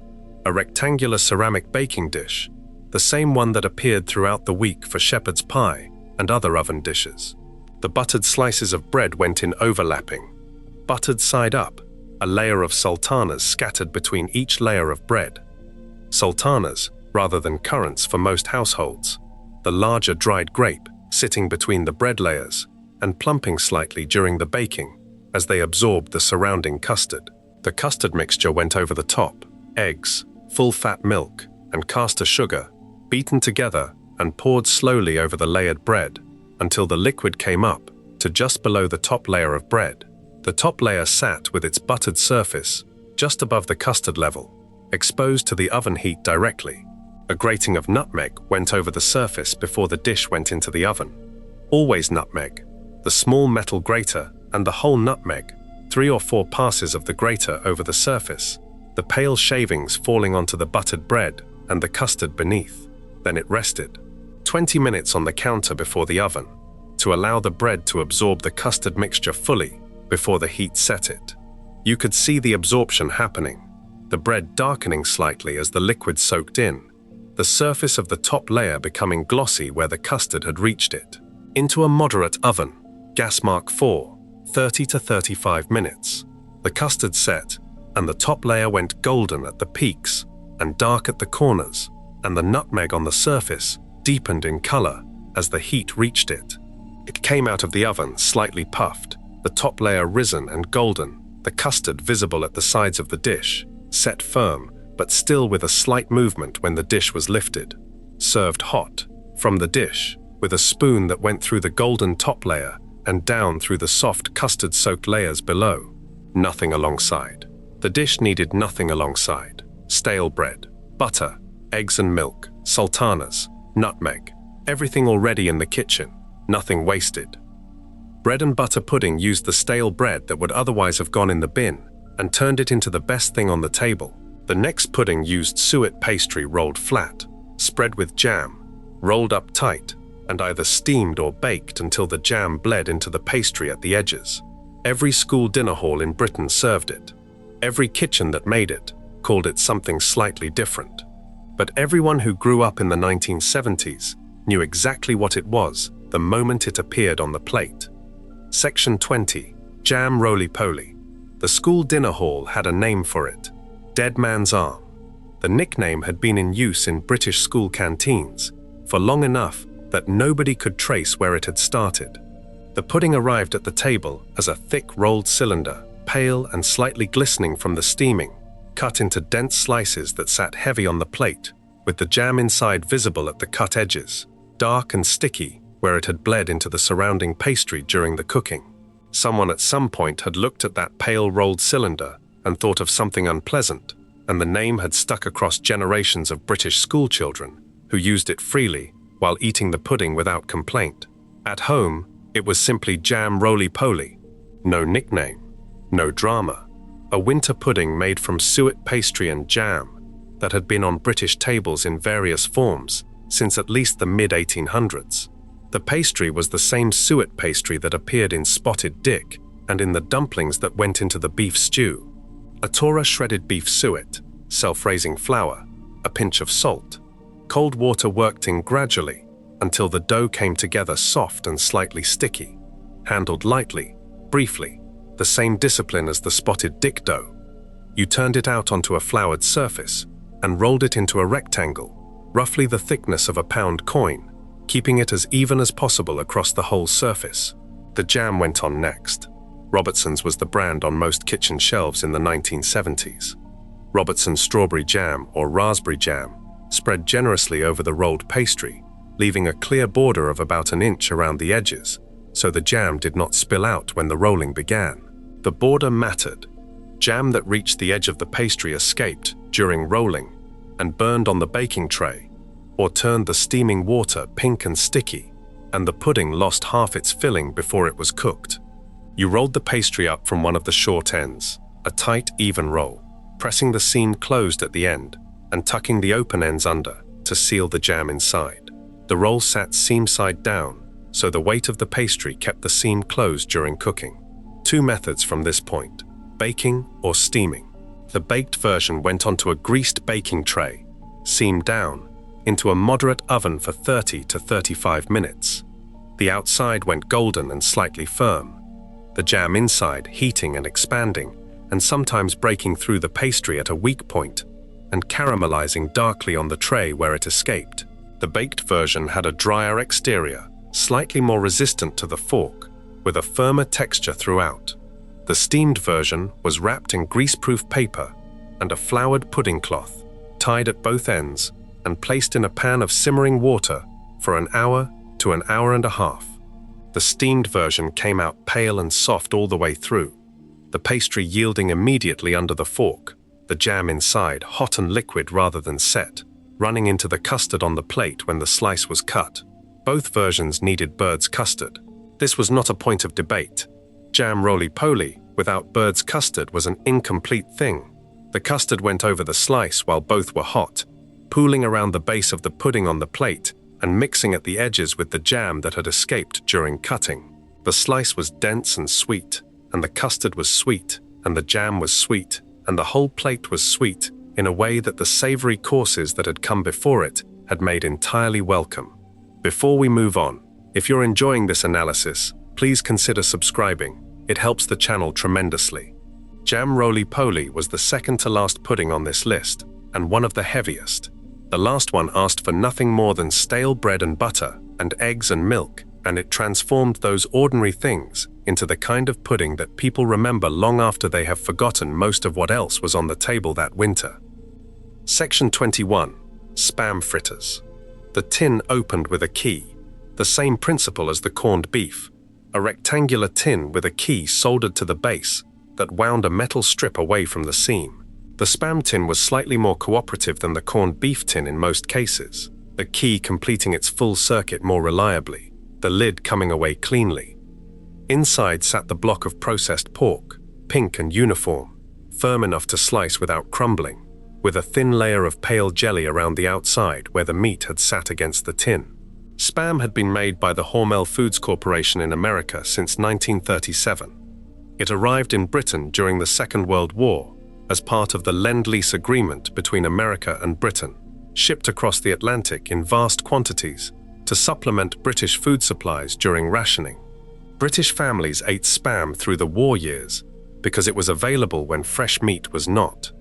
a rectangular ceramic baking dish, the same one that appeared throughout the week for shepherd's pie and other oven dishes. The buttered slices of bread went in overlapping. Buttered side up, a layer of sultanas scattered between each layer of bread. Sultanas, rather than currants for most households, the larger dried grape sitting between the bread layers and plumping slightly during the baking as they absorbed the surrounding custard. The custard mixture went over the top. Eggs, full-fat milk, and caster sugar, beaten together and poured slowly over the layered bread until the liquid came up to just below the top layer of bread. The top layer sat with its buttered surface just above the custard level, exposed to the oven heat directly. A grating of nutmeg went over the surface before the dish went into the oven. Always nutmeg, the small metal grater and the whole nutmeg, 3 or 4 passes of the grater over the surface, the pale shavings falling onto the buttered bread and the custard beneath. Then it rested. 20 minutes on the counter before the oven, to allow the bread to absorb the custard mixture fully before the heat set it. You could see the absorption happening, the bread darkening slightly as the liquid soaked in, the surface of the top layer becoming glossy where the custard had reached it. Into a moderate oven, gas mark 4, 30 to 35 minutes. The custard set, and the top layer went golden at the peaks and dark at the corners, and the nutmeg on the surface deepened in color as the heat reached it. It came out of the oven slightly puffed, the top layer risen and golden, the custard visible at the sides of the dish, set firm, but still with a slight movement when the dish was lifted. Served hot, from the dish, with a spoon that went through the golden top layer and down through the soft custard-soaked layers below. Nothing alongside. The dish needed nothing alongside. Stale bread, butter, eggs and milk, sultanas, nutmeg, everything already in the kitchen, nothing wasted. Bread and butter pudding used the stale bread that would otherwise have gone in the bin and turned it into the best thing on the table. The next pudding used suet pastry rolled flat, spread with jam, rolled up tight, and either steamed or baked until the jam bled into the pastry at the edges. Every school dinner hall in Britain served it. Every kitchen that made it called it something slightly different. But everyone who grew up in the 1970s knew exactly what it was the moment it appeared on the plate. Section 20, Jam Roly-Poly. The school dinner hall had a name for it, Dead Man's Arm. The nickname had been in use in British school canteens for long enough that nobody could trace where it had started. The pudding arrived at the table as a thick rolled cylinder, pale and slightly glistening from the steaming, cut into dense slices that sat heavy on the plate, with the jam inside visible at the cut edges, dark and sticky where it had bled into the surrounding pastry during the cooking. Someone at some point had looked at that pale rolled cylinder and thought of something unpleasant, and the name had stuck across generations of British schoolchildren who used it freely while eating the pudding without complaint. At home, it was simply Jam Roly-Poly. No nickname, no drama. A winter pudding made from suet pastry and jam that had been on British tables in various forms since at least the mid-1800s. The pastry was the same suet pastry that appeared in Spotted Dick and in the dumplings that went into the beef stew. A Torah shredded beef suet, self-raising flour, a pinch of salt. Cold water worked in gradually until the dough came together soft and slightly sticky. Handled lightly, briefly, the same discipline as the Spotted Dick dough. You turned it out onto a floured surface and rolled it into a rectangle, roughly the thickness of a pound coin, keeping it as even as possible across the whole surface. The jam went on next. Robertson's was the brand on most kitchen shelves in the 1970s. Robertson's strawberry jam or raspberry jam spread generously over the rolled pastry, leaving a clear border of about an inch around the edges, so the jam did not spill out when the rolling began. The border mattered. Jam that reached the edge of the pastry escaped during rolling and burned on the baking tray, or turned the steaming water pink and sticky, and the pudding lost half its filling before it was cooked. You rolled the pastry up from one of the short ends, a tight, even roll, pressing the seam closed at the end and tucking the open ends under to seal the jam inside. The roll sat seam side down, so the weight of the pastry kept the seam closed during cooking. Two methods from this point, baking or steaming. The baked version went onto a greased baking tray, seam down, into a moderate oven for 30 to 35 minutes. The outside went golden and slightly firm, the jam inside heating and expanding, and sometimes breaking through the pastry at a weak point and caramelizing darkly on the tray where it escaped. The baked version had a drier exterior, slightly more resistant to the fork, with a firmer texture throughout. The steamed version was wrapped in greaseproof paper and a floured pudding cloth, tied at both ends and placed in a pan of simmering water for an hour to an hour and a half. The steamed version came out pale and soft all the way through, the pastry yielding immediately under the fork, the jam inside hot and liquid rather than set, running into the custard on the plate when the slice was cut. Both versions needed bird's custard. This was not a point of debate. Jam Roly-Poly without bird's custard was an incomplete thing. The custard went over the slice while both were hot, pooling around the base of the pudding on the plate and mixing at the edges with the jam that had escaped during cutting. The slice was dense and sweet, and the custard was sweet, and the jam was sweet, and the whole plate was sweet in a way that the savory courses that had come before it had made entirely welcome. Before we move on, if you're enjoying this analysis, please consider subscribing. It helps the channel tremendously. Jam Roly-Poly was the second to last pudding on this list, and one of the heaviest. The last one asked for nothing more than stale bread and butter and eggs and milk, and it transformed those ordinary things into the kind of pudding that people remember long after they have forgotten most of what else was on the table that winter. Section 21. Spam fritters. The tin opened with a key, the same principle as the corned beef, a rectangular tin with a key soldered to the base that wound a metal strip away from the seam. The spam tin was slightly more cooperative than the corned beef tin in most cases, the key completing its full circuit more reliably, the lid coming away cleanly. Inside sat the block of processed pork, pink and uniform, firm enough to slice without crumbling, with a thin layer of pale jelly around the outside where the meat had sat against the tin. Spam had been made by the Hormel Foods Corporation in America since 1937. It arrived in Britain during the Second World War as part of the Lend-Lease Agreement between America and Britain, shipped across the Atlantic in vast quantities to supplement British food supplies during rationing. British families ate spam through the war years because it was available when fresh meat was not,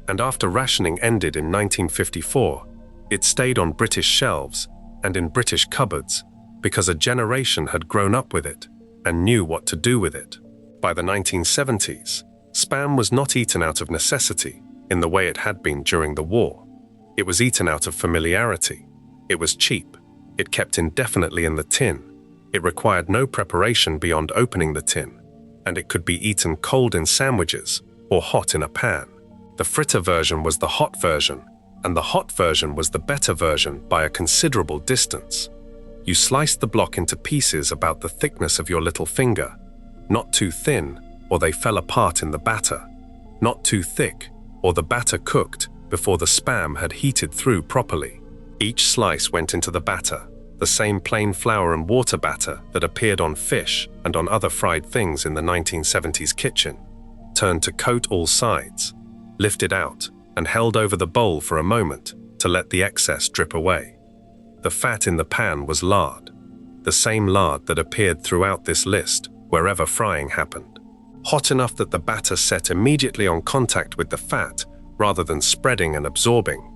and after rationing ended in 1954, it stayed on British shelves and in British cupboards because a generation had grown up with it and knew what to do with it. By the 1970s, spam was not eaten out of necessity in the way it had been during the war. It was eaten out of familiarity. It was cheap. It kept indefinitely in the tin. It required no preparation beyond opening the tin, and it could be eaten cold in sandwiches or hot in a pan. The fritter version was the hot version, and the hot version was the better version by a considerable distance. You sliced the block into pieces about the thickness of your little finger, not too thin, or they fell apart in the batter, not too thick, or the batter cooked before the spam had heated through properly. Each slice went into the batter, the same plain flour and water batter that appeared on fish and on other fried things in the 1970s kitchen, turned to coat all sides, lifted out, and held over the bowl for a moment to let the excess drip away. The fat in the pan was lard, the same lard that appeared throughout this list wherever frying happened, hot enough that the batter set immediately on contact with the fat rather than spreading and absorbing.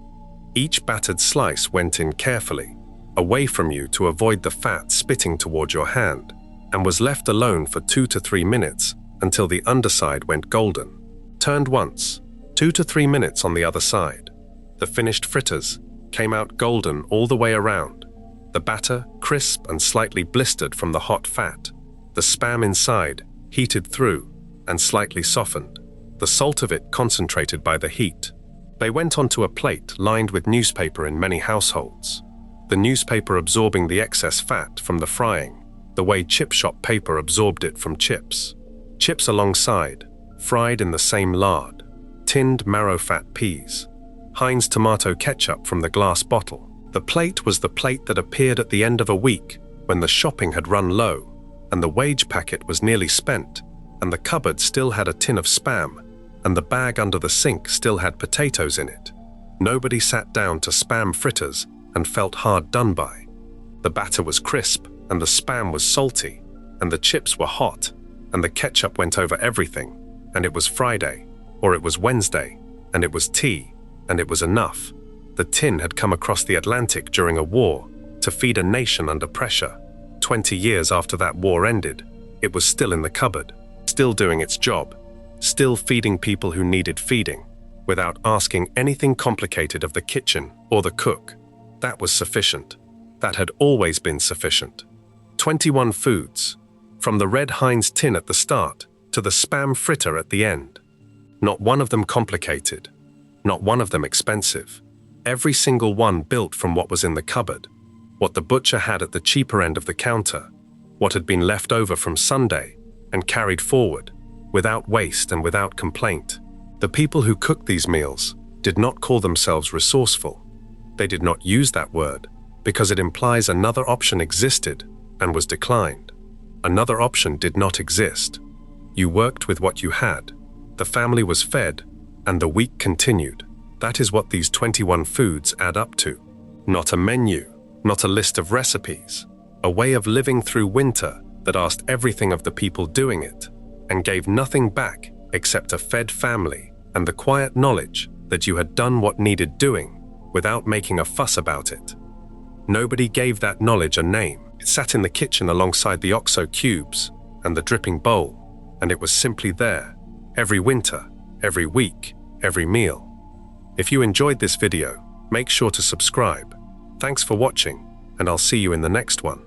Each battered slice went in carefully, away from you to avoid the fat spitting toward your hand, and was left alone for 2 to 3 minutes until the underside went golden. Turned once, 2 to 3 minutes on the other side. The finished fritters came out golden all the way around, the batter crisp and slightly blistered from the hot fat, the spam inside heated through and slightly softened, the salt of it concentrated by the heat. They went onto a plate lined with newspaper in many households, the newspaper absorbing the excess fat from the frying, the way chip shop paper absorbed it from chips. Chips alongside, fried in the same lard, tinned marrow-fat peas, Heinz tomato ketchup from the glass bottle. The plate was the plate that appeared at the end of a week when the shopping had run low and the wage packet was nearly spent, and the cupboard still had a tin of spam, and the bag under the sink still had potatoes in it. Nobody sat down to spam fritters and felt hard done by. The batter was crisp, and the spam was salty, and the chips were hot, and the ketchup went over everything, and it was Friday, or it was Wednesday, and it was tea, and it was enough. The tin had come across the Atlantic during a war to feed a nation under pressure. 20 years after that war ended, it was still in the cupboard, still doing its job, still feeding people who needed feeding, without asking anything complicated of the kitchen or the cook. That was sufficient. That had always been sufficient. 21 foods, from the red Heinz tin at the start to the spam fritter at the end. Not one of them complicated, not one of them expensive. Every single one built from what was in the cupboard, what the butcher had at the cheaper end of the counter, what had been left over from Sunday and carried forward, without waste and without complaint. The people who cooked these meals did not call themselves resourceful. They did not use that word because it implies another option existed and was declined. Another option did not exist. You worked with what you had. The family was fed, and the week continued. That is what these 21 foods add up to. Not a menu, not a list of recipes, a way of living through winter that asked everything of the people doing it and gave nothing back except a fed family and the quiet knowledge that you had done what needed doing without making a fuss about it. Nobody gave that knowledge a name. It sat in the kitchen alongside the OXO cubes and the dripping bowl, and it was simply there, every winter, every week, every meal. If you enjoyed this video, make sure to subscribe. Thanks for watching, and I'll see you in the next one.